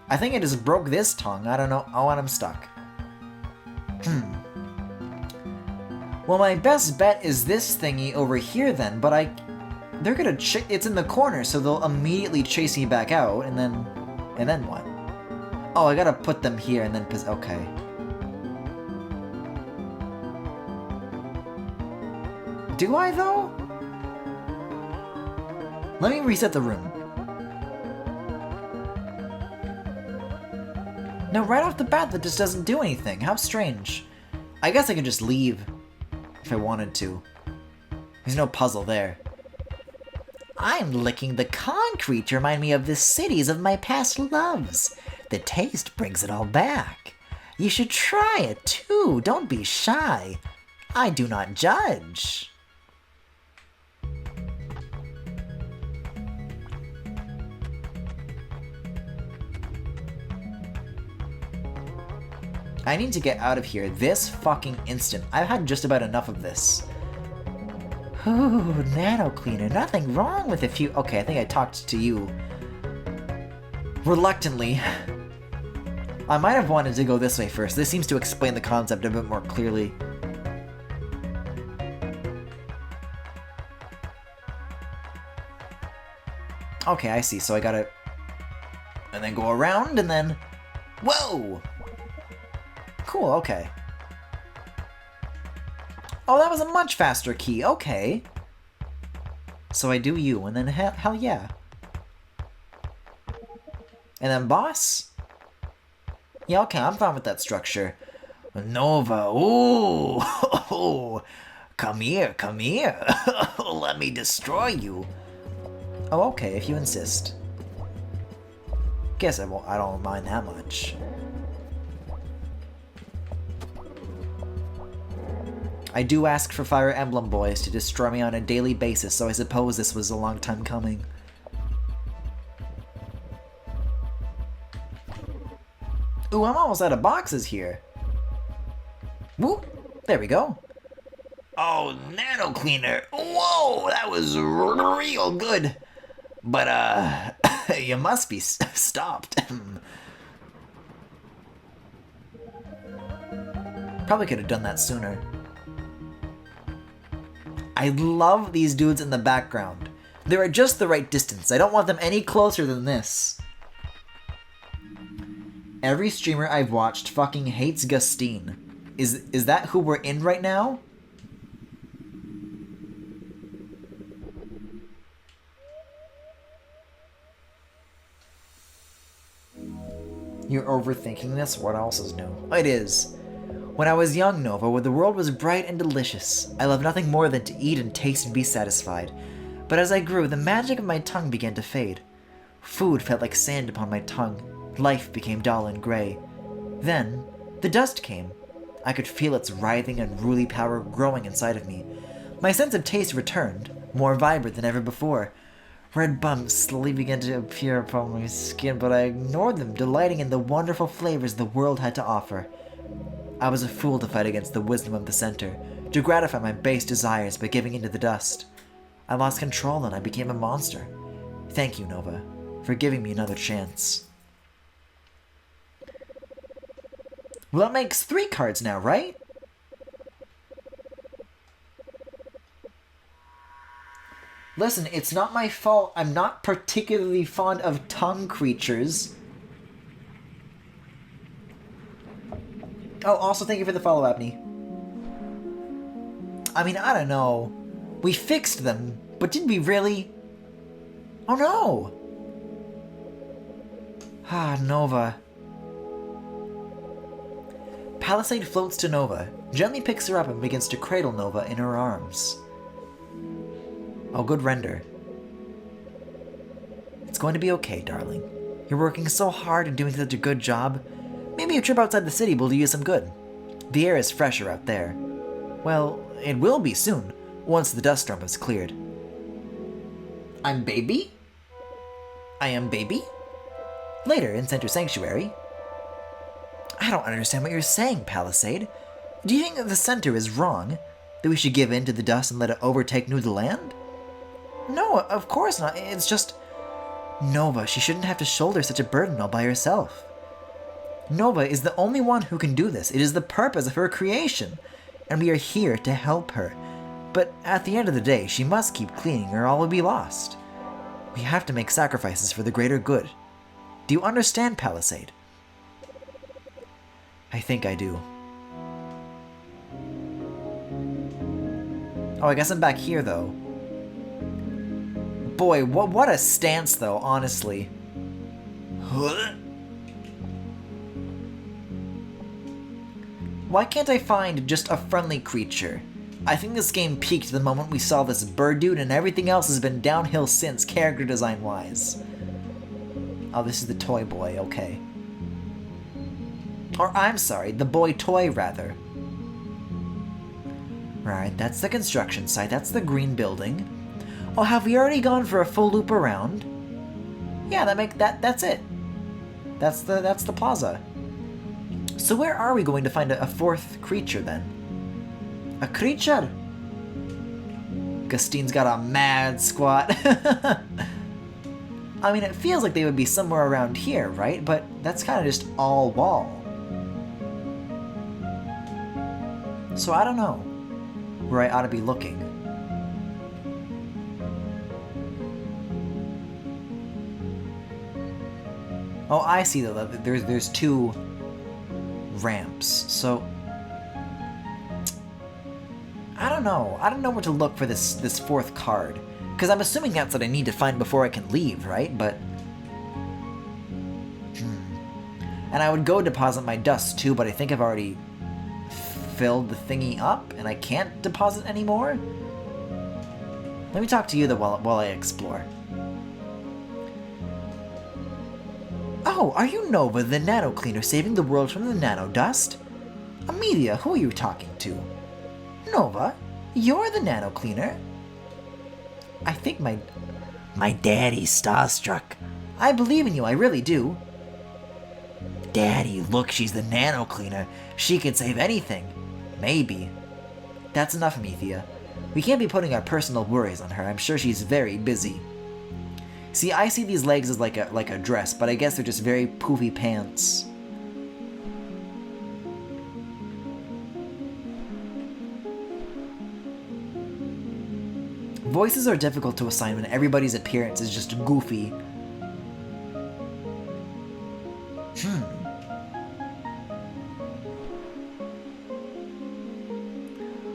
Speaker 1: I think I just broke this tongue. I don't know. Oh, and I'm stuck. Well, my best bet is this thingy over here then, but they're gonna it's in the corner, so they'll immediately chase me back out, and then what? Oh, I gotta put them here and then okay. Do I though? Let me reset the room. No, right off the bat that just doesn't do anything. How strange. I guess I could just leave if I wanted to. There's no puzzle there. I'm licking the concrete to remind me of the cities of my past loves. The taste brings it all back. You should try it too. Don't be shy. I do not judge. I need to get out of here this fucking instant. I've had just about enough of this. Ooh, nano cleaner. Nothing wrong with a few... Okay, I think I talked to you. Reluctantly. I might have wanted to go this way first. This seems to explain the concept a bit more clearly. Okay, I see. So I gotta... And then go around, and then... Whoa! Cool, okay. Oh, that was a much faster key. Okay. So I do you, and then hell yeah. And then boss? Yeah, okay, I'm fine with that structure. Nova, ooh, come here, come here. Let me destroy you. Oh, okay, if you insist. Guess I don't mind that much. I do ask for Fire Emblem boys to destroy me on a daily basis, so I suppose this was a long time coming. Ooh, I'm almost out of boxes here. Whoop! There we go. Oh, Nano Cleaner! Whoa, that was real good. But, you must be stopped. Probably could have done that sooner. I love these dudes in the background. They're at just the right distance. I don't want them any closer than this. Every streamer I've watched fucking hates Gustine. Is that who we're in right now? You're overthinking this? What else is new? It is. When I was young, Nova, where the world was bright and delicious, I loved nothing more than to eat and taste and be satisfied. But as I grew, the magic of my tongue began to fade. Food felt like sand upon my tongue. Life became dull and gray. Then, the dust came. I could feel its writhing, unruly power growing inside of me. My sense of taste returned, more vibrant than ever before. Red bumps slowly began to appear upon my skin, but I ignored them, delighting in the wonderful flavors the world had to offer. I was a fool to fight against the wisdom of the center, to gratify my base desires by giving in to the dust. I lost control and I became a monster. Thank you, Nova, for giving me another chance. Well, that makes 3 cards now, right? Listen, it's not my fault. I'm not particularly fond of tongue creatures. Oh, also thank you for the follow, Abney. I mean, I don't know. We fixed them, but did we really? Oh no! Ah, Nova. Palisade floats to Nova, gently picks her up and begins to cradle Nova in her arms. Oh, good render. It's going to be okay, darling. You're working so hard and doing such a good job. Maybe a trip outside the city will do you some good. The air is fresher out there. Well, it will be soon, once the dust storm has cleared. I'm Baby? I am Baby? Later, in Center Sanctuary. I don't understand what you're saying, Palisade. Do you think that the Center is wrong? That we should give in to the dust and let it overtake New Land? No, of course not. It's just... Nova, she shouldn't have to shoulder such a burden all by herself. Nova is the only one who can do this. It is the purpose of her creation, and we are here to help her. But at the end of the day, she must keep cleaning or all will be lost. We have to make sacrifices for the greater good. Do you understand, Palisade? I think I do. Oh, I guess I'm back here, though. Boy, what a stance, though, honestly. Why can't I find just a friendly creature? I think this game peaked the moment we saw this bird dude, and everything else has been downhill since, character design-wise. Oh, this is the toy boy, okay. Or, I'm sorry, the boy toy, rather. Right, that's the construction site, that's the green building. Oh, have we already gone for a full loop around? Yeah, that's it. That's the plaza. So where are we going to find a 4th creature, then? A creature? Gustine's got a mad squat. I mean, it feels like they would be somewhere around here, right? But that's kind of just all wall. So I don't know where I ought to be looking. Oh, I see, though. There's 2 ramps, so... I don't know. I don't know where to look for this 4th card. Because I'm assuming that's what I need to find before I can leave, right? But... And I would go deposit my dust, too, but I think I've already filled the thingy up, and I can't deposit anymore? Let me talk to you, though, while I explore. Oh, are you Nova, the nano cleaner, saving the world from the nano dust? Amelia, who are you talking to? Nova, you're the nano cleaner? I think my daddy's starstruck. I believe in you, I really do. Daddy, look, she's the nano cleaner. She can save anything. Maybe. That's enough, Amethea. We can't be putting our personal worries on her. I'm sure she's very busy. See, I see these legs as like a dress, but I guess they're just very poofy pants. Voices are difficult to assign when everybody's appearance is just goofy.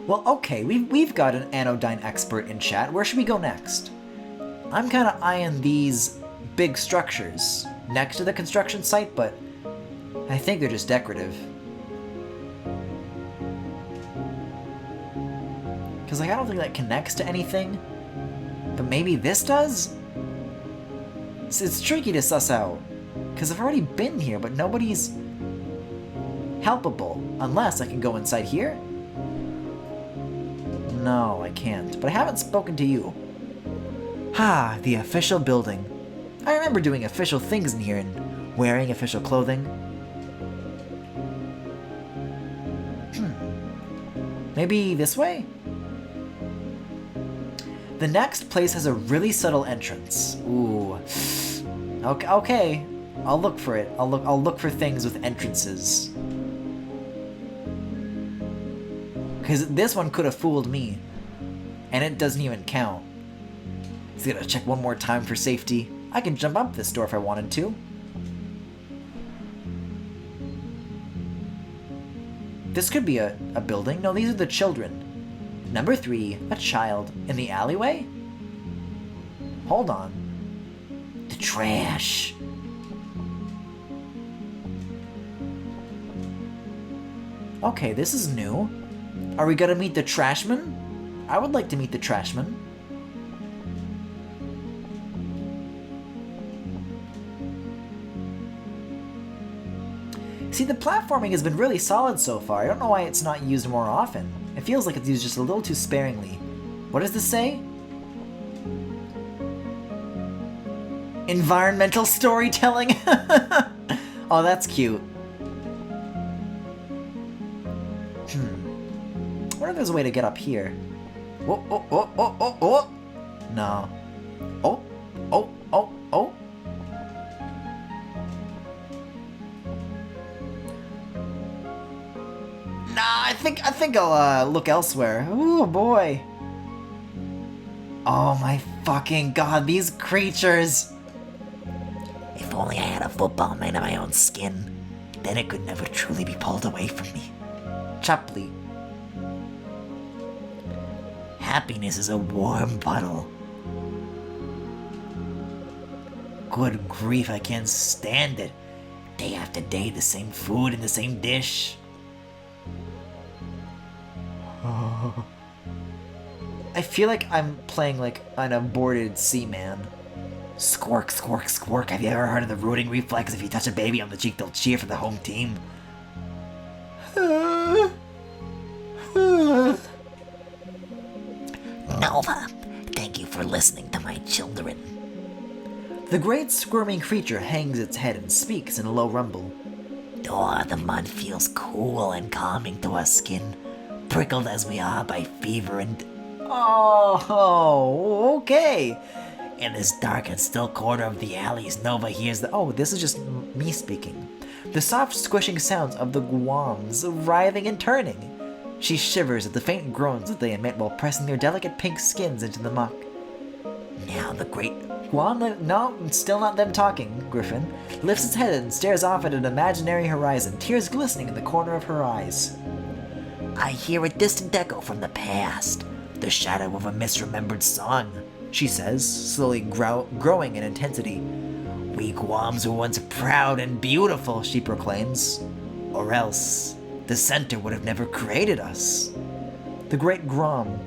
Speaker 1: Well, okay, we've got an Anodyne expert in chat. Where should we go next? I'm kind of eyeing these big structures next to the construction site, but I think they're just decorative. Because like, I don't think that connects to anything, but maybe this does? It's tricky to suss out, because I've already been here, but nobody's helpable, unless I can go inside here? No, I can't, but I haven't spoken to you. Ah, the official building. I remember doing official things in here and wearing official clothing. Maybe this way? The next place has a really subtle entrance. Ooh. Okay. I'll look for it. I'll look for things with entrances. Because this one could have fooled me. And it doesn't even count. Just gotta check one more time for safety. I can jump up this door if I wanted to. This could be a building. No, these are the children. Number 3, a child in the alleyway? Hold on. The trash. Okay, this is new. Are we gonna meet the trashman? I would like to meet the trashman. See, the platforming has been really solid so far. I don't know why it's not used more often. It feels like it's used just a little too sparingly. What does this say? Environmental storytelling? Oh, that's cute. I wonder if there's a way to get up here. Oh. No. Oh. Nah, I think I'll look elsewhere. Ooh, boy. Oh my fucking god, these creatures.
Speaker 2: If only I had a football made of my own skin, then it could never truly be pulled away from me.
Speaker 1: Chapley.
Speaker 2: Happiness is a warm puddle. Good grief, I can't stand it. Day after day, the same food in the same dish.
Speaker 1: I feel like I'm playing like an aborted seaman.
Speaker 2: Squirk, squirk, squirk. Have you ever heard of the rooting reflex? If you touch a baby on the cheek, they'll cheer for the home team. Nova, thank you for listening to my children.
Speaker 1: The great squirming creature hangs its head and speaks in a low rumble.
Speaker 2: Oh, the mud feels cool and calming to our skin, prickled as we are by fever and...
Speaker 1: Oh, okay.
Speaker 2: In this dark and still corner of the alleys, Nova hears the...
Speaker 1: Oh, this is just me speaking. The soft squishing sounds of the guams writhing and turning. She shivers at the faint groans that they emit while pressing their delicate pink skins into the muck.
Speaker 2: Now the great...
Speaker 1: Guam, no, still not them talking, Griffin, lifts its head and stares off at an imaginary horizon, tears glistening in the corner of her eyes.
Speaker 2: I hear a distant echo from the past, the shadow of a misremembered song,
Speaker 1: she says, slowly growing in intensity.
Speaker 2: We Guams were once proud and beautiful, she proclaims.
Speaker 1: Or else, the center would have never created us. The great Grom,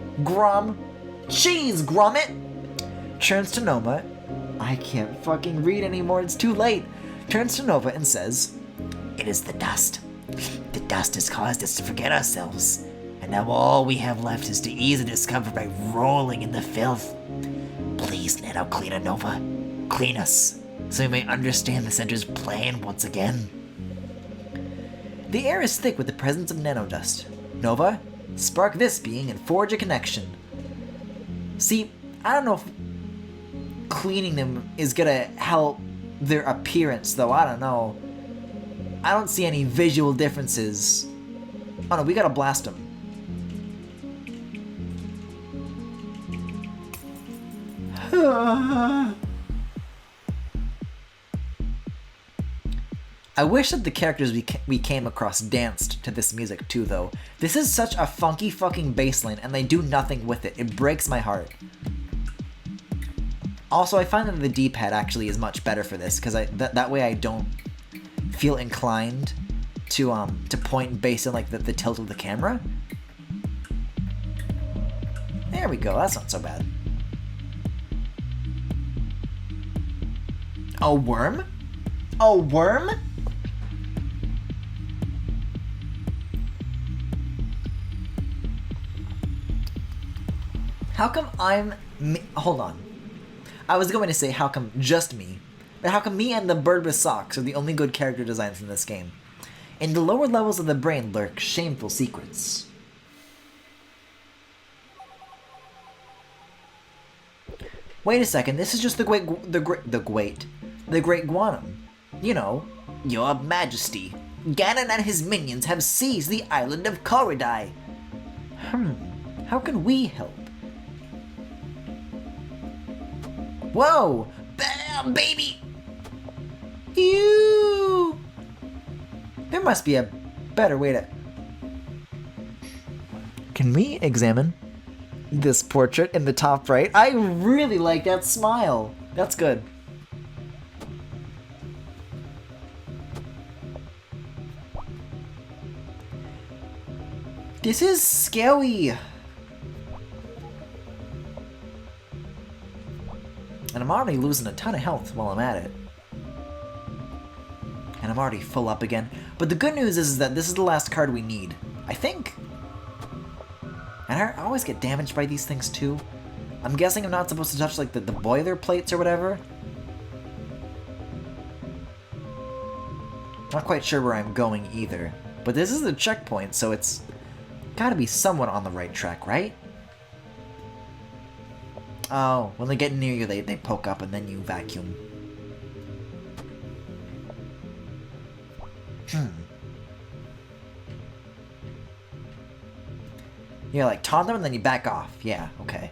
Speaker 1: jeez, Gromit, turns to Nova. I can't fucking read anymore, it's too late. Turns to Nova and says,
Speaker 2: It is the dust. The dust has caused us to forget ourselves, and now all we have left is to ease the discomfort by rolling in the filth. Please let out cleaner, Nova. Clean us, so we may understand the center's plan once again.
Speaker 1: The air is thick with the presence of nanodust. Nova, spark this being and forge a connection. See, I don't know if cleaning them is gonna help their appearance, though. I don't know. I don't see any visual differences. Oh no, we gotta blast them. I wish that the characters we came across danced to this music too, though. This is such a funky fucking bassline, and they do nothing with it. It breaks my heart. Also, I find that the D-pad actually is much better for this, because that way I don't feel inclined to point based on like the tilt of the camera. There we go. That's not so bad. A worm? A worm? How come I'm me? Hold on. I was going to say how come just me, but how come me and the bird with socks are the only good character designs in this game? In the lower levels of the brain lurk shameful secrets. Wait a second, this is just the great Guanum. You know,
Speaker 2: Your Majesty, Ganon and his minions have seized the island of Koridai.
Speaker 1: How can we help? Whoa!
Speaker 2: Bam, baby!
Speaker 1: Ew! There must be a better way to... Can we examine this portrait in the top right? I really like that smile. That's good. This is scary. And I'm already losing a ton of health while I'm at it. And I'm already full up again. But the good news is that this is the last card we need. I think. And I always get damaged by these things too. I'm guessing I'm not supposed to touch like the boiler plates or whatever. Not quite sure where I'm going either. But this is a checkpoint, so it's gotta be somewhat on the right track, right? Oh, when they get near you, they poke up and then you vacuum. You like taunt them and then you back off. Yeah, okay.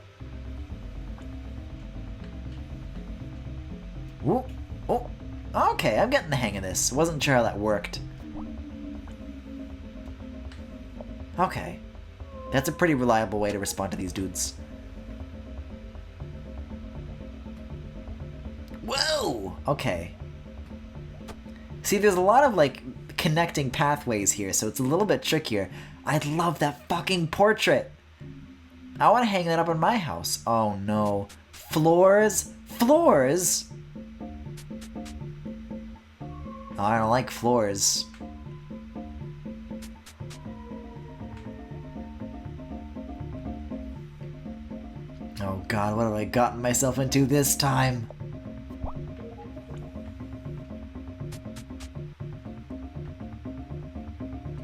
Speaker 1: Ooh, oh, okay, I'm getting the hang of this. Wasn't sure how that worked. Okay. That's a pretty reliable way to respond to these dudes. Whoa! Okay. See, there's a lot of, like, connecting pathways here, so it's a little bit trickier. I love that fucking portrait! I want to hang that up in my house. Oh, no. Floors? Floors? Oh, I don't like floors. Oh god, what have I gotten myself into this time?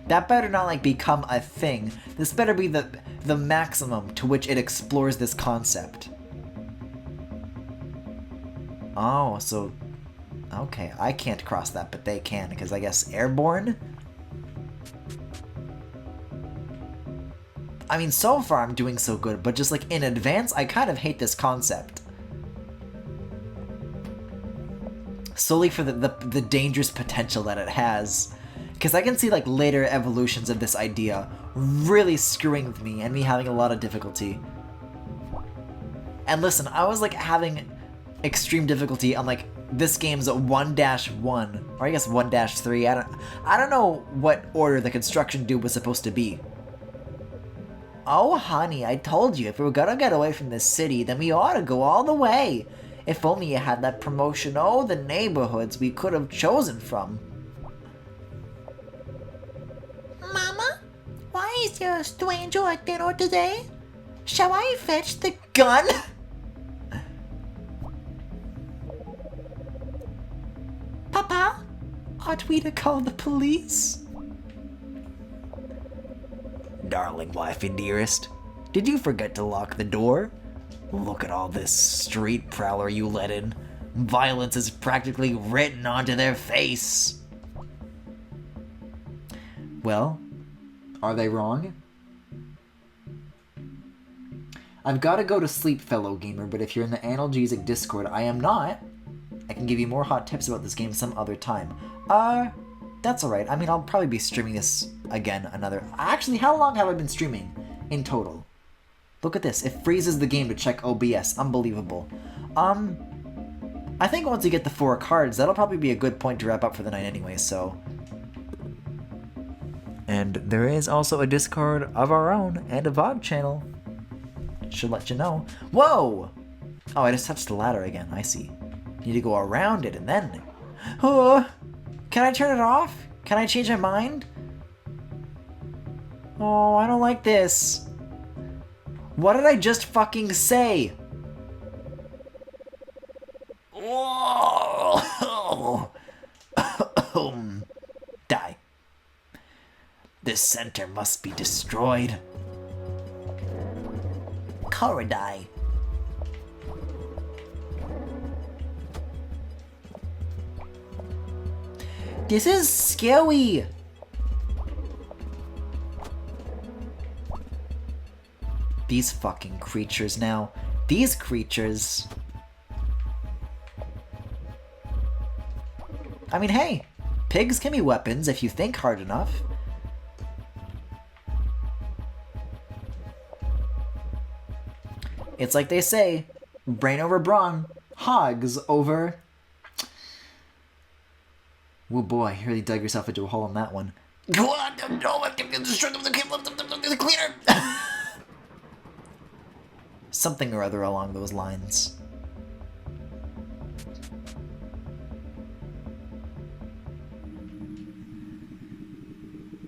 Speaker 1: That better not like become a thing. This better be the maximum to which it explores this concept. Oh, so... Okay, I can't cross that, but they can, because I guess airborne? I mean, so far I'm doing so good, but just like in advance, I kind of hate this concept. Solely for the dangerous potential that it has. Because I can see like later evolutions of this idea really screwing with me and me having a lot of difficulty. And listen, I was like having extreme difficulty on like this game's 1-1, or I guess 1-3. I don't know what order the construction dude was supposed to be. Oh honey, I told you if we were gonna get away from this city, then we ought to go all the way. If only you had that promotion, oh the neighborhoods we could have chosen from.
Speaker 2: Mama, why is there a stranger at dinner today? Shall I fetch the
Speaker 1: Gun?
Speaker 2: Papa?
Speaker 1: Ought we to call the police?
Speaker 2: Darling wifey dearest, did you forget to lock the door? Look at all this street prowler you let in. Violence is practically written onto their face.
Speaker 1: Well, are they wrong? I've got to go to sleep, fellow gamer, but if you're in the Analgesic Discord, I am not. I can give you more hot tips about this game some other time. That's alright. I mean, I'll probably be streaming this again another... Actually, how long have I been streaming in total? Look at this. It freezes the game to check OBS. Unbelievable. I think once you get the 4 cards, that'll probably be a good point to wrap up for the night anyway, so... And there is also a Discord of our own and a VOD channel. Should let you know. Whoa! Oh, I just touched the ladder again. I see. Need to go around it and then... Oh! Can I turn it off? Can I change my mind? Oh, I don't like this. What did I just fucking say? Oh! Die. This center must be destroyed. Korodai. This is scary. These fucking creatures now. These creatures. I mean, hey, pigs can be weapons if you think hard enough. It's like they say, brain over brawn, hogs over... Oh boy, you really dug yourself into a hole on that one. Go on, no, I'm going to destroy the cleaner! Something or other along those lines.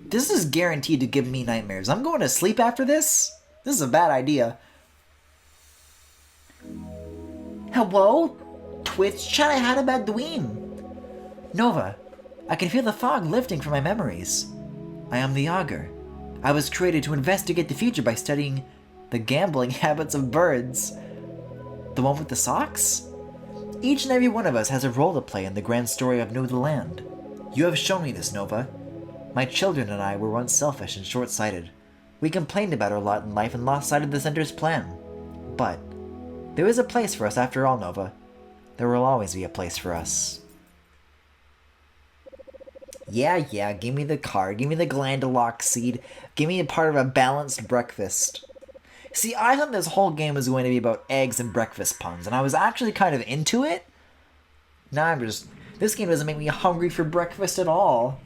Speaker 1: This is guaranteed to give me nightmares. I'm going to sleep after this? This is a bad idea. Hello? Twitch chat, I had a bad dream. Nova, I can feel the fog lifting from my memories. I am the Augur. I was created to investigate the future by studying the gambling habits of birds. The one with the socks? Each and every one of us has a role to play in the grand story of New Land. You have shown me this, Nova. My children and I were once selfish and short-sighted. We complained about our lot in life and lost sight of the Center's plan. But there is a place for us after all, Nova. There will always be a place for us. Yeah, give me the card, give me the glandulock seed, give me a part of a balanced breakfast. See, I thought this whole game was going to be about eggs and breakfast puns, and I was actually kind of into it. Now I'm just... This game doesn't make me hungry for breakfast at all.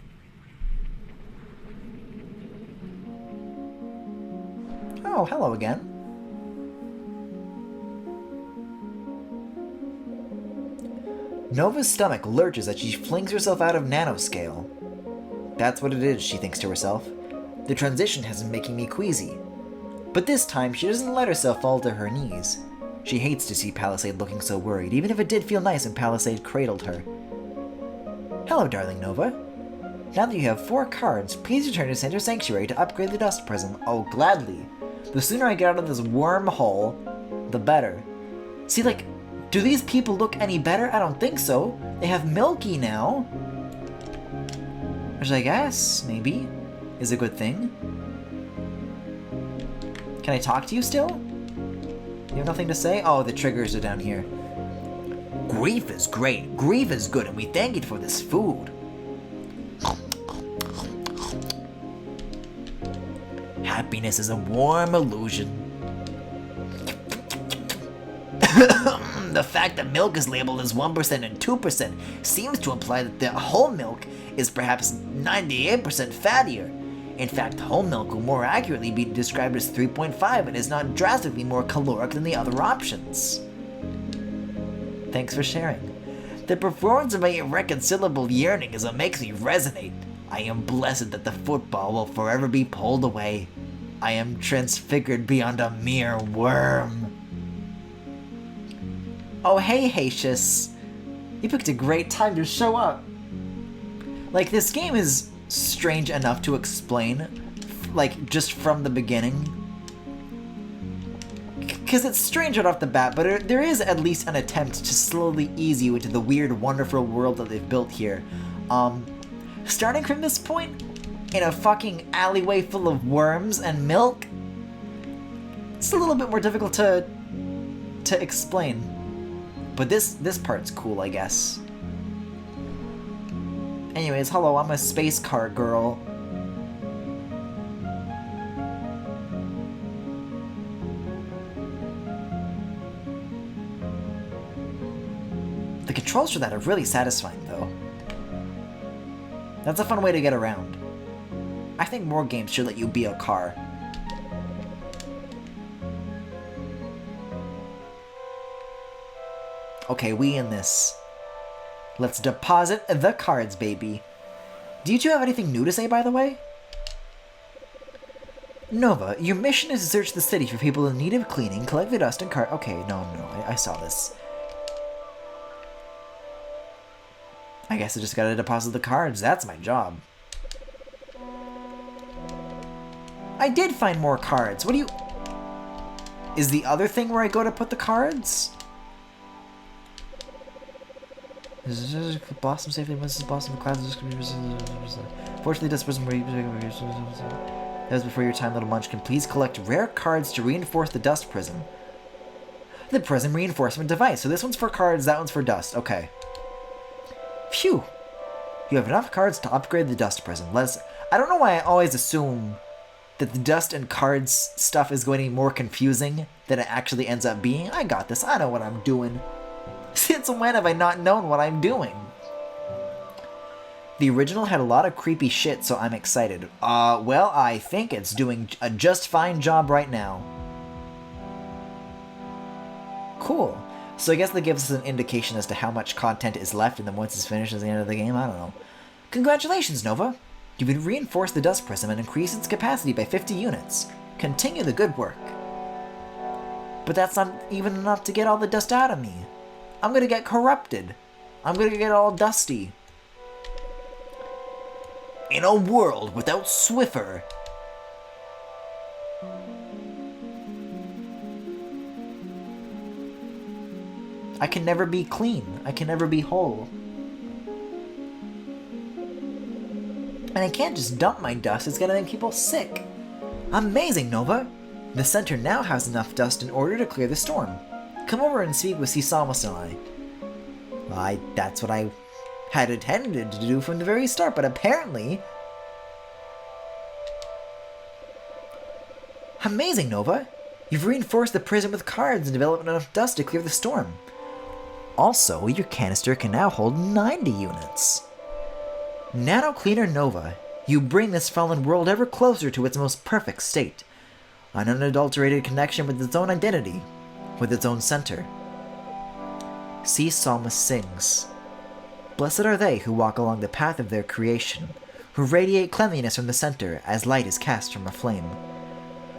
Speaker 1: Oh, hello again. Nova's stomach lurches as she flings herself out of nanoscale. That's what it is, she thinks to herself. The transition has been making me queasy. But this time, she doesn't let herself fall to her knees. She hates to see Palisade looking so worried, even if it did feel nice when Palisade cradled her. Hello, darling Nova. Now that you have 4 cards, please return to Center Sanctuary to upgrade the Dust Prism. Oh, gladly. The sooner I get out of this wormhole, the better. See, like, do these people look any better? I don't think so. They have Milky now. Which I guess, maybe, is a good thing. Can I talk to you still? You have nothing to say? Oh, the triggers are down here. Grief is great. Grief is good, and we thank it for this food. Happiness is a warm illusion. The fact that milk is labeled as 1% and 2% seems to imply that the whole milk is perhaps 98% fattier. In fact, whole milk will more accurately be described as 3.5 and is not drastically more caloric than the other options. Thanks for sharing. The performance of my irreconcilable yearning is what makes me resonate. I am blessed that the football will forever be pulled away. I am transfigured beyond a mere worm. Oh, hey, Hacius. You picked a great time to show up. Like, this game is strange enough to explain, like, just from the beginning. Because it's strange right off the bat, but there is at least an attempt to slowly ease you into the weird, wonderful world that they've built here. Starting from this point, in a fucking alleyway full of worms and milk, it's a little bit more difficult to explain. But this part's cool, I guess. Anyways, hello, I'm a space car girl. The controls for that are really satisfying, though. That's a fun way to get around. I think more games should let you be a car. Okay, we in this. Let's deposit the cards, baby. Do you two have anything new to say, by the way? Nova, your mission is to search the city for people in need of cleaning, collect the dust and Okay, no, I saw this. I guess I just gotta deposit the cards. That's my job. I did find more cards. What do you... Is the other thing where I go to put the cards? Blossom safely Mrs. Blossom clouds. Fortunately, this person that was before your time, little munchkin. Please collect rare cards to reinforce the dust prism. The prism reinforcement device. So this one's for cards, that one's for dust. Okay. Phew. You have enough cards to upgrade the dust prism. I don't know why I always assume that the dust and cards stuff is going to be more confusing than it actually ends up being. I got this. I know what I'm doing. Since when have I not known what I'm doing? The original had a lot of creepy shit, so I'm excited. Well, I think it's doing a just fine job right now. Cool. So I guess that gives us an indication as to how much content is left, and then once it's finished at the end of the game, I don't know. Congratulations, Nova! You've reinforced the dust prism and increased its capacity by 50 units. Continue the good work. But that's not even enough to get all the dust out of me. I'm gonna get corrupted. I'm gonna get all dusty. In a world without Swiffer. I can never be clean. I can never be whole. And I can't just dump my dust, it's gonna make people sick. Amazing, Nova! The center now has enough dust in order to clear the storm. Come over and speak with Cisamus and I. Well, that's what I had intended to do from the very start, but apparently... Amazing, Nova! You've reinforced the prism with cards and developed enough dust to clear the storm. Also, your canister can now hold 90 units. Nano Cleaner Nova, you bring this fallen world ever closer to its most perfect state. An unadulterated connection with its own identity, with its own center. See Psalmist sings. Blessed are they who walk along the path of their creation, who radiate cleanliness from the center as light is cast from a flame.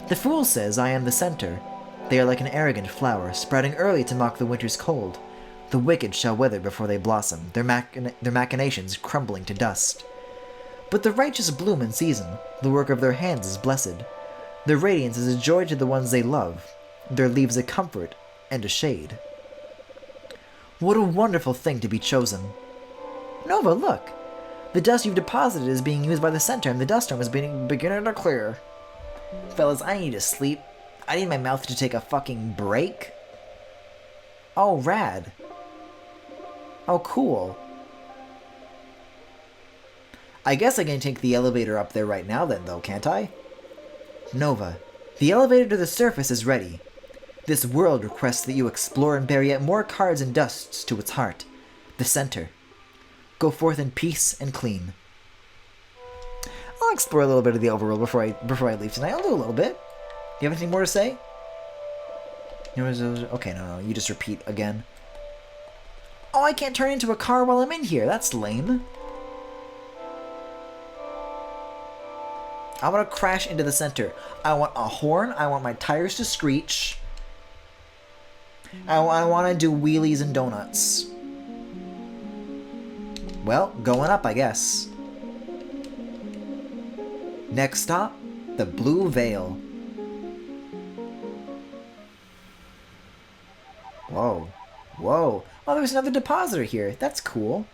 Speaker 1: The fool says, I am the center. They are like an arrogant flower, sprouting early to mock the winter's cold. The wicked shall wither before they blossom, their machinations crumbling to dust. But the righteous bloom in season, the work of their hands is blessed. Their radiance is a joy to the ones they love, their leaves a comfort and a shade. What a wonderful thing to be chosen. Nova, look! The dust you've deposited is being used by the center, and the dust storm is beginning to clear. Fellas, I need to sleep. I need my mouth to take a fucking break. Oh, rad. Oh, cool. I guess I can take the elevator up there right now then, though, can't I? Nova, the elevator to the surface is ready. This world requests that you explore and bear yet more cards and dusts to its heart, the center. Go forth in peace and clean. I'll explore a little bit of the overworld before I leave tonight. I'll do a little bit. Do you have anything more to say? Okay, no, you just repeat again. Oh, I can't turn into a car while I'm in here. That's lame. I want to crash into the center. I want a horn. I want my tires to screech. I want to do wheelies and donuts. Well, going up, I guess. Next stop, the Blue Veil. Whoa. Whoa. Oh, there's another depositor here. That's cool.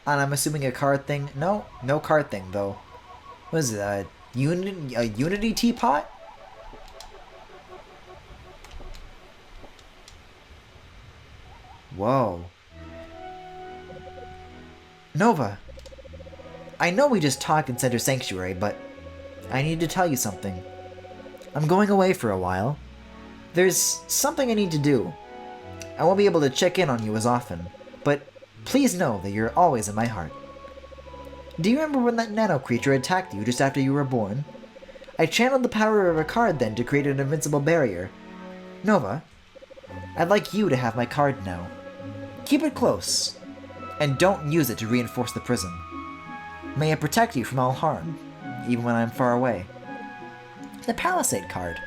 Speaker 1: And I'm assuming a card thing. No, no card thing, though. What is it? A Unity teapot? Whoa. Nova. I know we just talked in Center Sanctuary, but I need to tell you something. I'm going away for a while. There's something I need to do. I won't be able to check in on you as often, but please know that you're always in my heart. Do you remember when that nano creature attacked you just after you were born? I channeled the power of a card then to create an invincible barrier. Nova, I'd like you to have my card now. Keep it close, and don't use it to reinforce the prism. May it protect you from all harm, even when I'm far away. The Palisade card.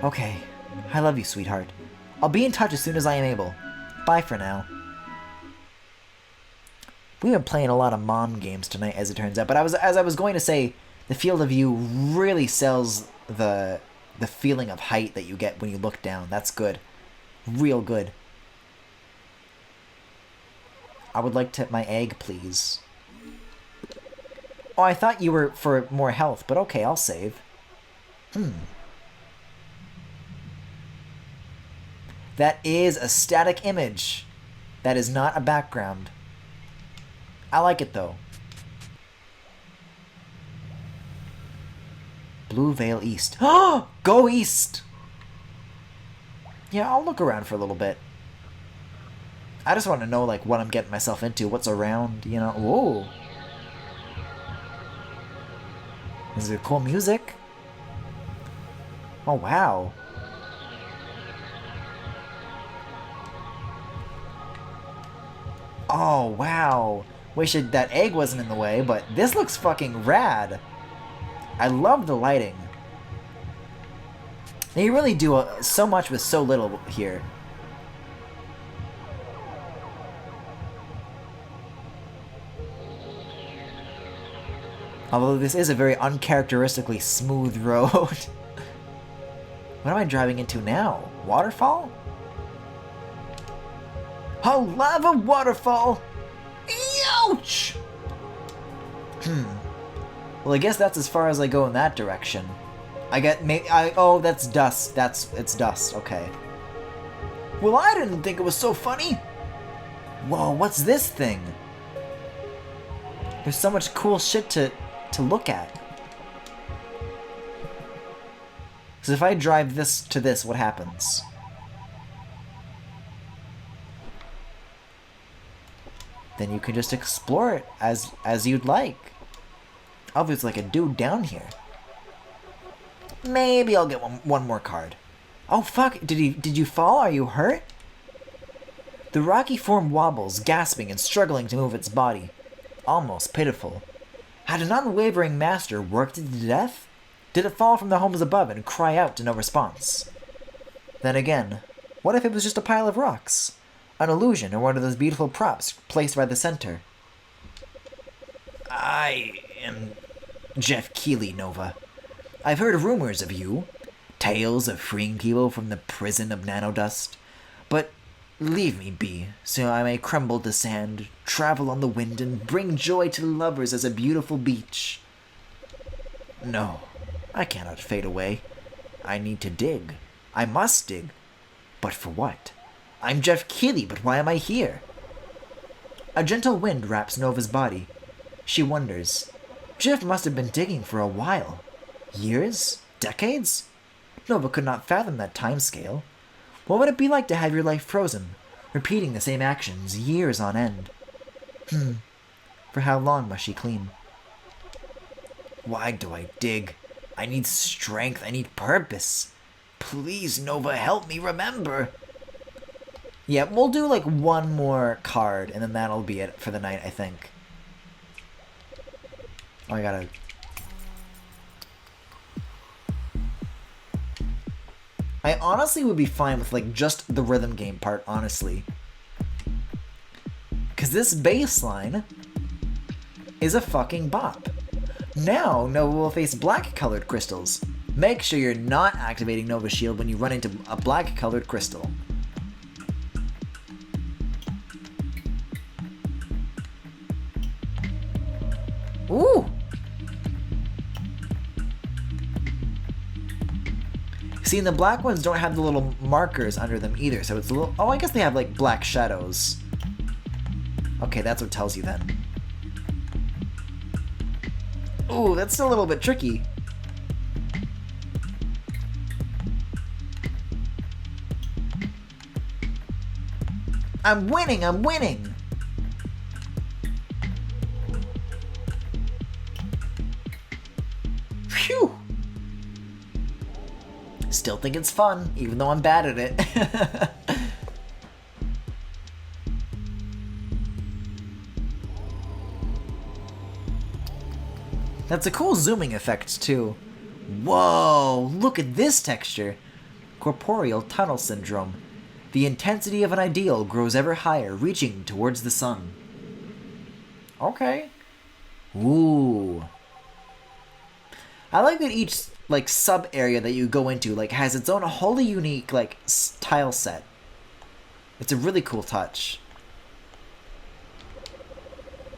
Speaker 1: Okay, I love you, sweetheart. I'll be in touch as soon as I am able. Bye for now. We've been playing a lot of mom games tonight, as it turns out. But as I was going to say, the field of view really sells the feeling of height that you get when you look down. That's good. Real good. I would like my egg, please. Oh, I thought you were for more health, but okay, I'll save. That is a static image. That is not a background. I like it, though. Blue Veil East. Oh! Go east! Yeah, I'll look around for a little bit. I just want to know, like, what I'm getting myself into, what's around, you know. Whoa! Is it cool music? Oh, wow. Oh, wow. Wish that egg wasn't in the way, but this looks fucking rad. I love the lighting. They really do so much with so little here. Although this is a very uncharacteristically smooth road. What am I driving into now? Waterfall? A lava waterfall! Ouch! Well, I guess that's as far as I go in that direction. Oh, that's dust. It's dust. Okay. Well, I didn't think it was so funny. Whoa, what's this thing? There's so much cool shit to look at. So if I drive this to this, what happens? Then you can just explore it as you'd like. Oh, there's like a dude down here. Maybe I'll get one more card. Oh fuck, did you fall? Are you hurt? The rocky form wobbles, gasping and struggling to move its body. Almost pitiful. Had an unwavering master worked it to death? Did it fall from the homes above and cry out to no response? Then again, what if it was just a pile of rocks? An illusion or one of those beautiful props placed by the center? I am Jeff Keighley, Nova. I've heard rumors of you. Tales of freeing people from the prison of nanodust. But leave me be, so I may crumble to sand, travel on the wind, and bring joy to lovers as a beautiful beach. No, I cannot fade away. I need to dig. I must dig. But for what? I'm Jeff Keighley, but why am I here? A gentle wind wraps Nova's body. She wonders. Jeff must have been digging for a while. Years? Decades? Nova could not fathom that time scale. What would it be like to have your life frozen, repeating the same actions years on end? For how long must she clean? Why do I dig? I need strength, I need purpose. Please, Nova, help me remember. Yeah, we'll do like one more card, and then that'll be it for the night, I think. Oh, I gotta... I honestly would be fine with like just the rhythm game part, honestly. Because this bass line is a fucking bop. Now, Nova will face black-colored crystals. Make sure you're not activating Nova's shield when you run into a black-colored crystal. Ooh! See, and the black ones don't have the little markers under them either, so it's a little... Oh, I guess they have, like, black shadows. Okay, that's what tells you then. Ooh, that's still a little bit tricky. I'm winning, I'm winning! Phew! Still think it's fun, even though I'm bad at it. That's a cool zooming effect, too. Whoa, look at this texture. Corporeal tunnel syndrome. The intensity of an ideal grows ever higher, reaching towards the sun. Okay. Ooh. I like that each, like, sub-area that you go into, like, has its own wholly unique, like, tile set. It's a really cool touch.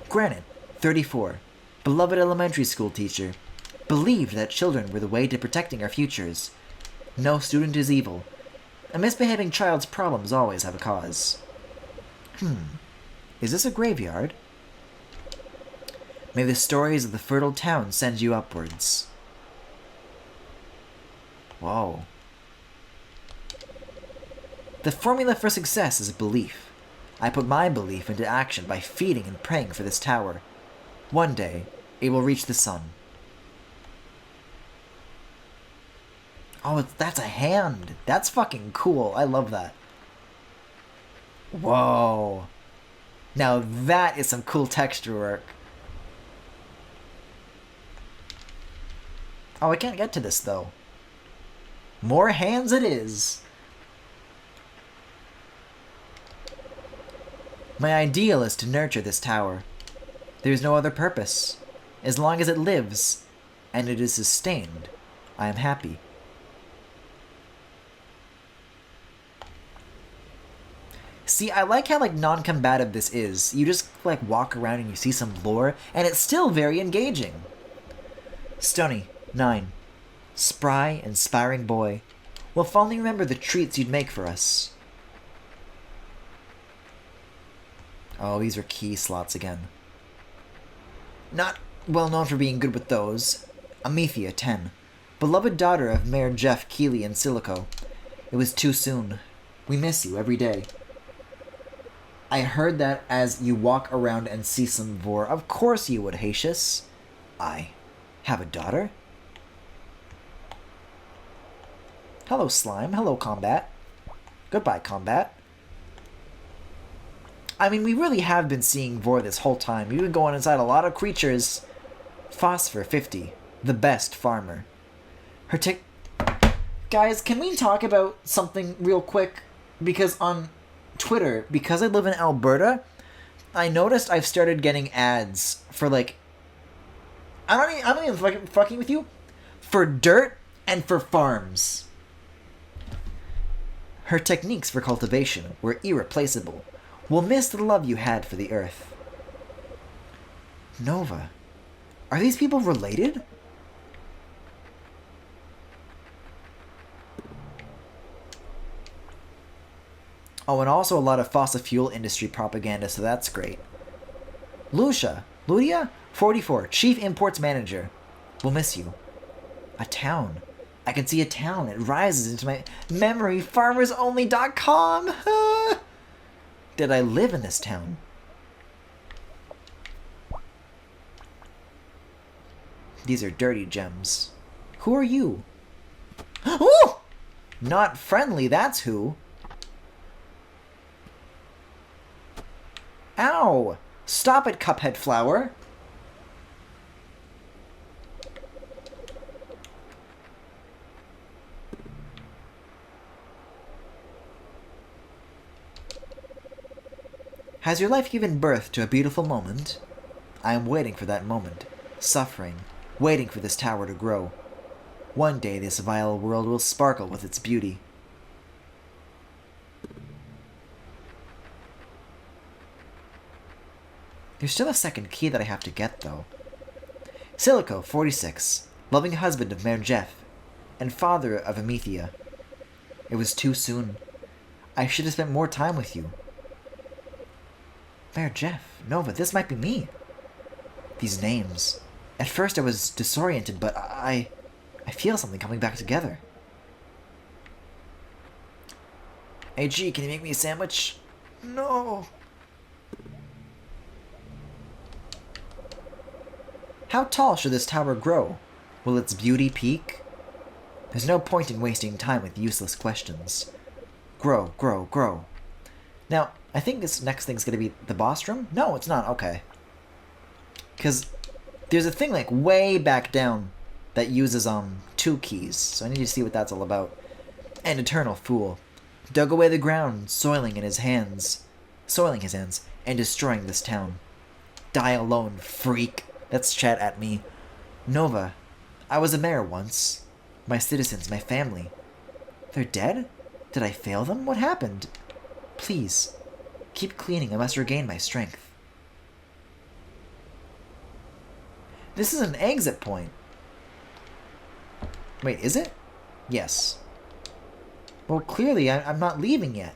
Speaker 1: Granite, 34. Beloved elementary school teacher. Believed that children were the way to protecting our futures. No student is evil. A misbehaving child's problems always have a cause. Is this a graveyard? May the stories of the fertile town send you upwards. Whoa. The formula for success is belief. I put my belief into action by feeding and praying for this tower. One day, it will reach the sun. Oh, that's a hand. That's fucking cool. I love that. Whoa. Now that is some cool texture work. Oh, I can't get to this, though. More hands it is. My ideal is to nurture this tower. There is no other purpose. As long as it lives, and it is sustained, I am happy. See, I like how, like, non-combative this is. You just, like, walk around and you see some lore, and it's still very engaging. Stony, 9. Spry, inspiring boy. Will fondly remember the treats you'd make for us. Oh, these are key slots again. Not well known for being good with those. Amethea, 10. Beloved daughter of Mayor Jeff Keeley in Silico. It was too soon. We miss you every day. I heard that as you walk around and see some vor. Of course you would, Hacius. I have a daughter? Hello, Slime. Hello, Combat. Goodbye, Combat. I mean, we really have been seeing vor this whole time. We've been going inside a lot of creatures. Phosphor, 50. The best farmer. Her tick... Guys, can we talk about something real quick? Because on Twitter, because I live in Alberta, I noticed I've started getting ads for, like... I'm not even fucking with you. For dirt and for farms. Her techniques for cultivation were irreplaceable. We'll miss the love you had for the earth. Nova. Are these people related? Oh, and also a lot of fossil fuel industry propaganda, so that's great. Ludia? 44, Chief Imports Manager. We'll miss you. A town. I can see a town. It rises into my memory. FarmersOnly.com. Did I live in this town? These are dirty gems. Who are you? Ooh! Not friendly, that's who. Ow! Stop it, Cuphead Flower. Has your life given birth to a beautiful moment? I am waiting for that moment, suffering, waiting for this tower to grow. One day this vile world will sparkle with its beauty. There's still a second key that I have to get, though. Silico, 46, loving husband of Mayor Jeff, and father of Amethea. It was too soon. I should have spent more time with you. Mayor Jeff, Nova, this might be me. These names, At first I was disoriented, but I feel something coming back together. Hey G, can you make me a sandwich? No. How tall should this tower grow? Will its beauty peak? There's no point in wasting time with useless questions. Grow, grow, grow. Now, I think this next thing's gonna be the boss room? No, it's not. Okay. Because there's a thing like way back down that uses 2 keys, so I need to see what that's all about. An eternal fool dug away the ground, soiling his hands, and destroying this town. Die alone, freak. That's chat at me. Nova, I was a mayor once. My citizens, my family. They're dead? Did I fail them? What happened? Please, keep cleaning. I must regain my strength. This is an exit point. Wait, is it? Yes. Well, clearly I'm not leaving yet.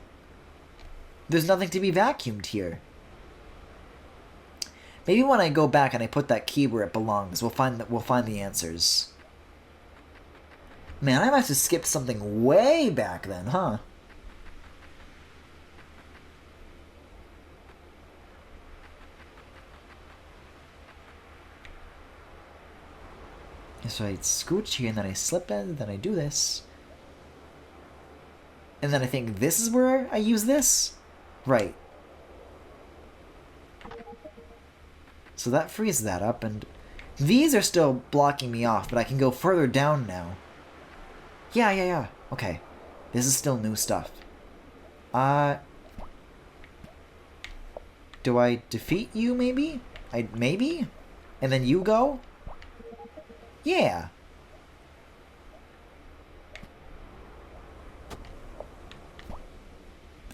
Speaker 1: There's nothing to be vacuumed here. Maybe when I go back and I put that key where it belongs, we'll find the answers. Man, I must have skipped something way back then, huh? So I scooch here, and then I slip in, then I do this. And then I think this is where I use this? Right. So that frees that up, and these are still blocking me off, but I can go further down now. Yeah. Okay. This is still new stuff. Do I defeat you, maybe? Maybe? And then you go? Yeah.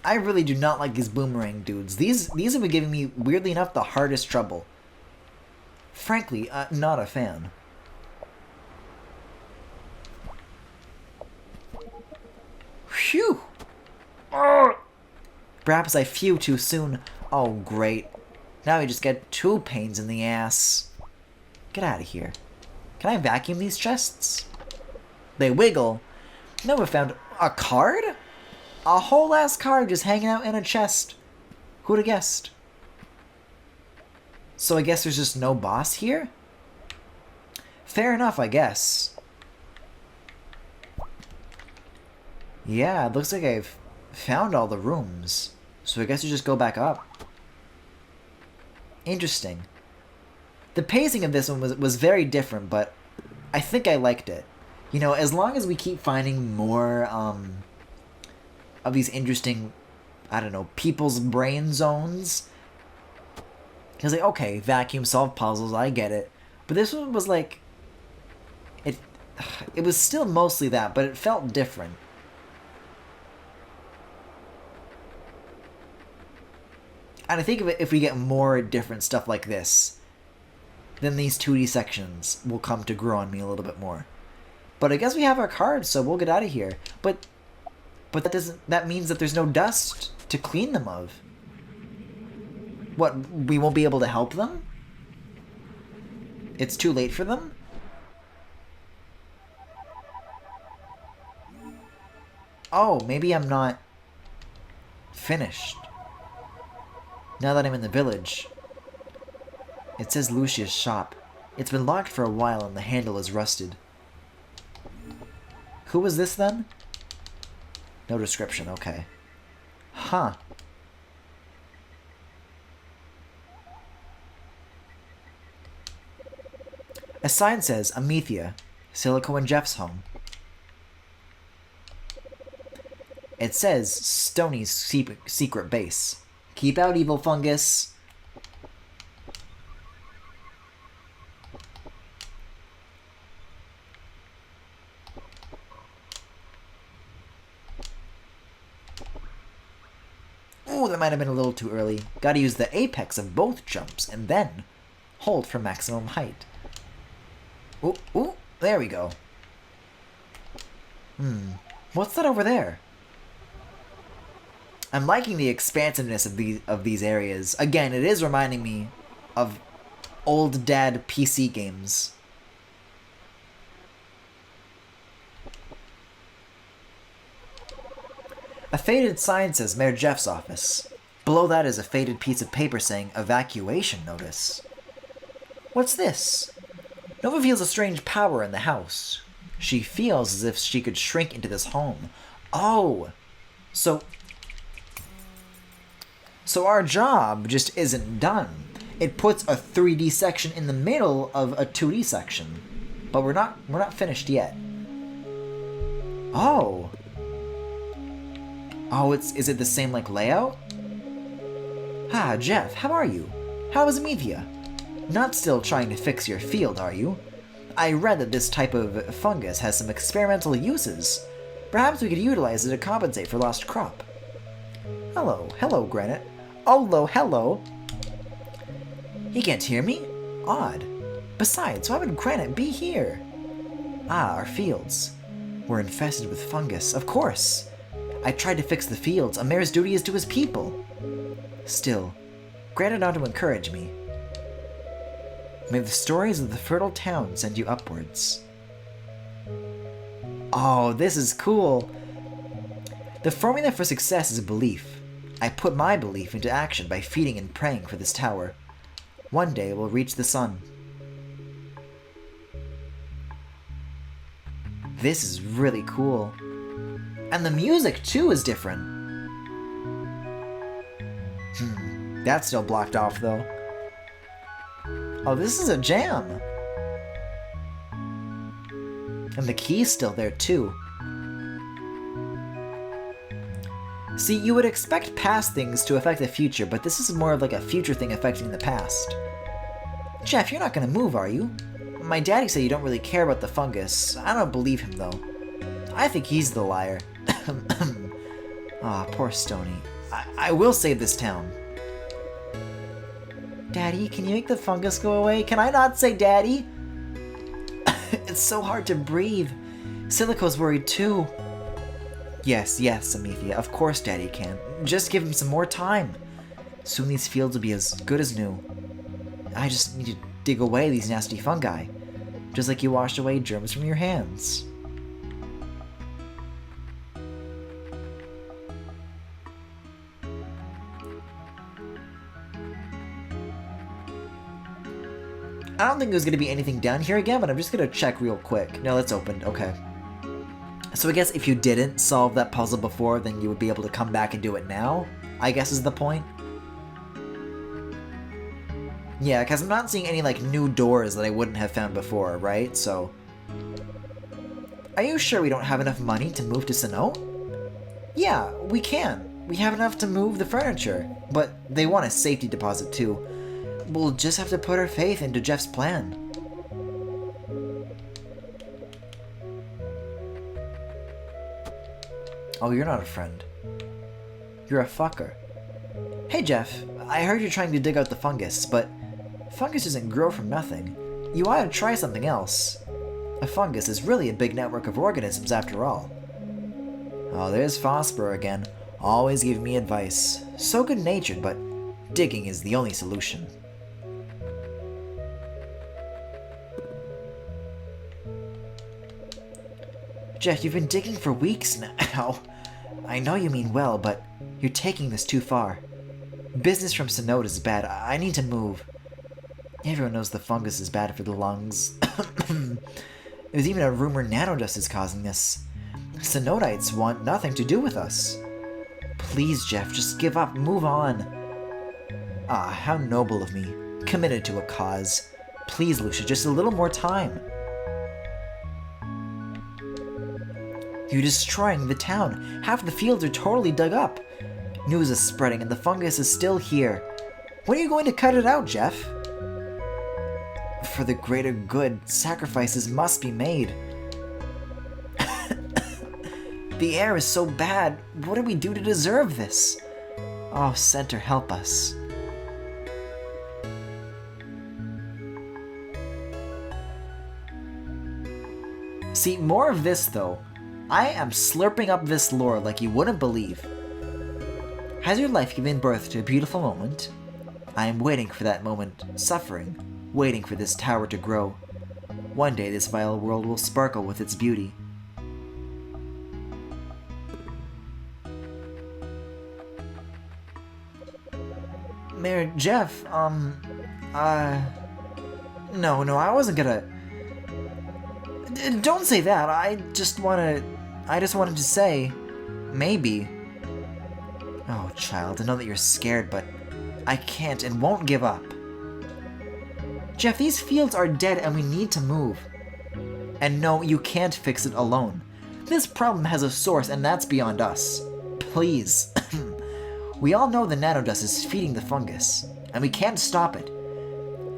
Speaker 1: I really do not like these boomerang dudes. These have been giving me, weirdly enough, the hardest trouble. Frankly, not a fan. Phew! Perhaps I flew too soon. Oh, great. Now I just get 2 pains in the ass. Get out of here. Can I vacuum these chests? They wiggle. Nova found a card? A whole ass card just hanging out in a chest. Who'd have guessed? So I guess there's just no boss here? Fair enough, I guess. Yeah, it looks like I've found all the rooms. So I guess we just go back up. Interesting. The pacing of this one was very different, but I think I liked it. You know, as long as we keep finding more of these interesting, I don't know, people's brain zones. Because, like, okay, vacuum, solve puzzles, I get it. But this one was like, it was still mostly that, but it felt different. And I think if we get more different stuff like this, then these 2D sections will come to grow on me a little bit more. But I guess we have our cards, so we'll get out of here. But that means that there's no dust to clean them of. What, we won't be able to help them? It's too late for them? Oh, maybe I'm not finished. Now that I'm in the village. It says Lucia's shop. It's been locked for a while and the handle is rusted. Who was this then? No description, okay. Huh. A sign says Amethea, Silico and Jeff's home. It says Stoney's secret base. Keep out, evil fungus. Ooh, that might have been a little too early. Gotta use the apex of both jumps, and then hold for maximum height. Ooh, there we go. What's that over there? I'm liking the expansiveness of these areas. Again, it is reminding me of old dad PC games. A faded sign says Mayor Jeff's office. Below that is a faded piece of paper saying evacuation notice. What's this? Nova feels a strange power in the house. She feels as if she could shrink into this home. Oh! So our job just isn't done. It puts a 3D section in the middle of a 2D section. But we're not finished yet. Oh. Oh, is it the same, like, layout? Ah, Jeff, how are you? How is Amethea? Not still trying to fix your field, are you? I read that this type of fungus has some experimental uses. Perhaps we could utilize it to compensate for lost crop. Hello, Granite. Oh, hello. He can't hear me? Odd. Besides, why would Granite be here? Ah, our fields. We're infested with fungus, of course. I tried to fix the fields. A mayor's duty is to his people. Still, Granite ought to encourage me. May the stories of the fertile town send you upwards. Oh, this is cool. The formula for success is belief. I put my belief into action by feeding and praying for this tower. One day we'll reach the sun. This is really cool. And the music, too, is different. That's still blocked off, though. Oh, this is a jam. And the key's still there, too. See, you would expect past things to affect the future, but this is more of like a future thing affecting the past. Jeff, you're not gonna move, are you? My daddy said you don't really care about the fungus. I don't believe him, though. I think he's the liar. Ah, poor Stony. I will save this town. Daddy, can you make the fungus go away? Can I not say Daddy? It's so hard to breathe. Silico's worried too. Yes, Amethea, of course Daddy can. Just give him some more time. Soon these fields will be as good as new. I just need to dig away these nasty fungi. Just like you washed away germs from your hands. I don't think there's going to be anything down here again, but I'm just going to check real quick. No, it's opened. Okay. So I guess if you didn't solve that puzzle before, then you would be able to come back and do it now, I guess is the point. Yeah, because I'm not seeing any, like, new doors that I wouldn't have found before, right? So... Are you sure we don't have enough money to move to Sinnoh? Yeah, we can. We have enough to move the furniture, but they want a safety deposit too. We'll just have to put our faith into Jeff's plan. Oh, you're not a friend. You're a fucker. Hey Jeff, I heard you're trying to dig out the fungus, but fungus doesn't grow from nothing. You ought to try something else. A fungus is really a big network of organisms after all. Oh, there's Phosphor again, always giving me advice. So good-natured, but digging is the only solution. Jeff, you've been digging for weeks now. I know you mean well, but you're taking this too far. Business from Sinnoh is bad. I need to move. Everyone knows the fungus is bad for the lungs. There's even a rumor nanodust is causing this. Sinnohites want nothing to do with us. Please, Jeff, just give up. Move on. Ah, how noble of me. Committed to a cause. Please, Lucia, just a little more time. You're destroying the town. Half the fields are totally dug up. News is spreading and the fungus is still here. When are you going to cut it out, Jeff? For the greater good, sacrifices must be made. The air is so bad. What do we do to deserve this? Oh, Center, help us. See, more of this, though. I am slurping up this lore like you wouldn't believe. Has your life given birth to a beautiful moment? I am waiting for that moment, suffering. waiting for this tower to grow. One day this vile world will sparkle with its beauty. Mayor Jeff, no, I wasn't gonna... Don't say that, I just wanted to say, maybe. Oh, child, I know that you're scared, but I can't and won't give up. Jeff, these fields are dead and we need to move. And no, you can't fix it alone. This problem has a source and that's beyond us. Please. We all know the nanodust is feeding the fungus, and we can't stop it.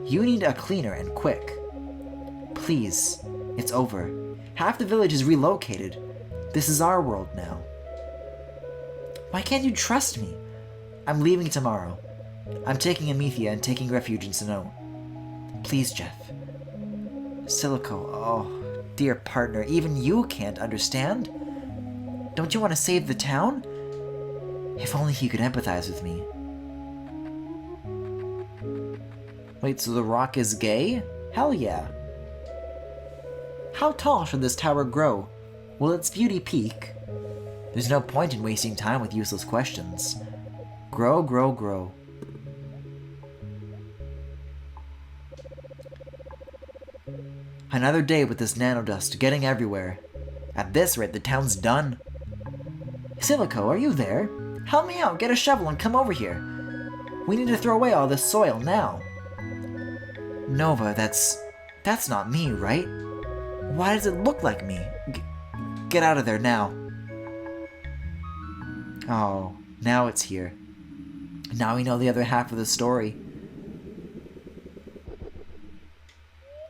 Speaker 1: You need a cleaner and quick. Please, it's over. Half the village is relocated. This is our world now. Why can't you trust me? I'm leaving tomorrow. I'm taking Amethea and taking refuge in Sinnoh. Please, Jeff. Silico, oh, dear partner, even you can't understand? Don't you want to save the town? If only he could empathize with me. Wait, so the rock is gay? Hell yeah. How tall should this tower grow? Will its beauty peak? There's no point in wasting time with useless questions. Grow, grow, grow. Another day with this nanodust getting everywhere. At this rate, the town's done. Silico, are you there? Help me out, get a shovel and come over here. We need to throw away all this soil now. Nova, that's not me, right? Why does it look like me? Get out of there now. Oh, now it's here. Now we know the other half of the story.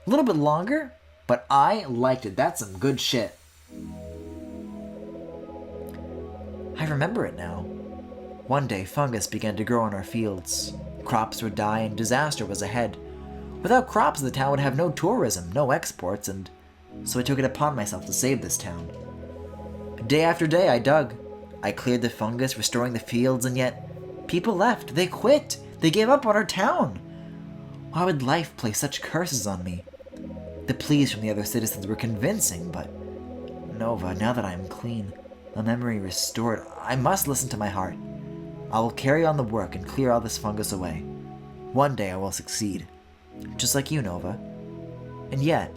Speaker 1: A little bit longer, but I liked it. That's some good shit. I remember it now. One day, fungus began to grow in our fields. Crops would die and disaster was ahead. Without crops, the town would have no tourism, no exports, and so I took it upon myself to save this town. Day after day, I dug. I cleared the fungus, restoring the fields, and yet people left. They quit. They gave up on our town. Why would life play such curses on me? The pleas from the other citizens were convincing, but Nova, now that I am clean, a memory restored, I must listen to my heart. I will carry on the work and clear all this fungus away. One day I will succeed. Just like you, Nova. And yet...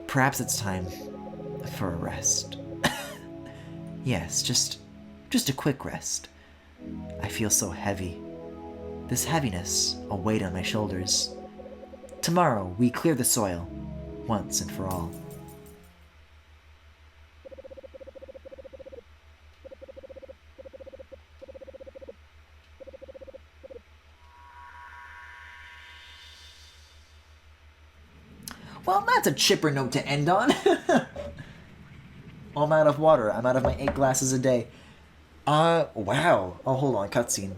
Speaker 1: perhaps it's time for a rest. Yes, just a quick rest. I feel so heavy. This heaviness, a weight on my shoulders. Tomorrow, we clear the soil, once and for all. Well, that's a chipper note to end on. I'm out of water. I'm out of my 8 glasses a day. Wow. Oh, hold on, cutscene.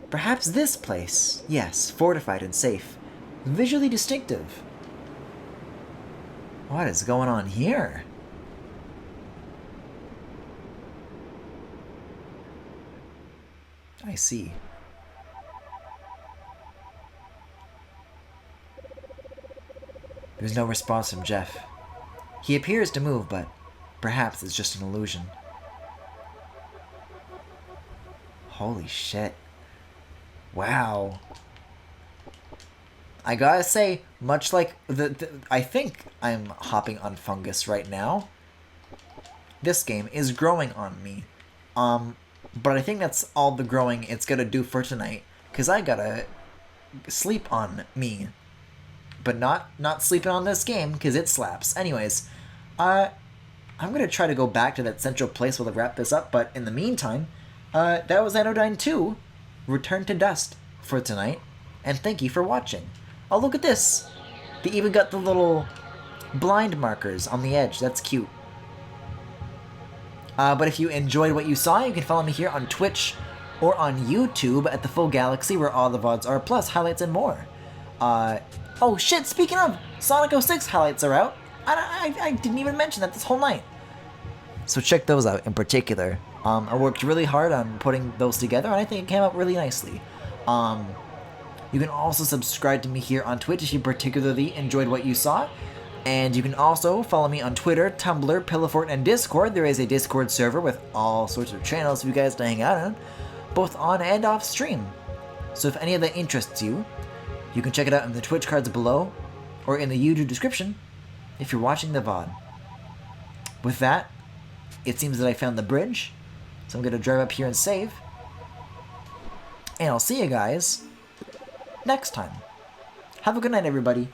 Speaker 1: Perhaps this place. Yes, fortified and safe. Visually distinctive. What is going on here? I see. There's no response from Jeff. He appears to move, but perhaps it's just an illusion. Holy shit. Wow. I gotta say, much like I think I'm hopping on fungus right now. This game is growing on me. But I think that's all the growing it's gonna do for tonight. Cause I gotta sleep on me. But not sleeping on this game, because it slaps. Anyways, I'm gonna try to go back to that central place while I wrap this up, but in the meantime, that was Anodyne 2, Return to Dust, for tonight, and thank you for watching. Oh, look at this! They even got the little blind markers on the edge, that's cute. But if you enjoyed what you saw, you can follow me here on Twitch, or on YouTube at The Full Galaxy, where all the VODs are, plus highlights and more. Oh shit, speaking of, Sonic 06 highlights are out. I didn't even mention that this whole night. So check those out in particular. I worked really hard on putting those together, and I think it came out really nicely. You can also subscribe to me here on Twitch if you particularly enjoyed what you saw. And you can also follow me on Twitter, Tumblr, Pillowfort, and Discord. There is a Discord server with all sorts of channels for you guys to hang out on, both on and off stream. So if any of that interests you, you can check it out in the Twitch cards below, or in the YouTube description, if you're watching the VOD. With that, it seems that I found the bridge, so I'm going to drive up here and save. And I'll see you guys next time. Have a good night, everybody.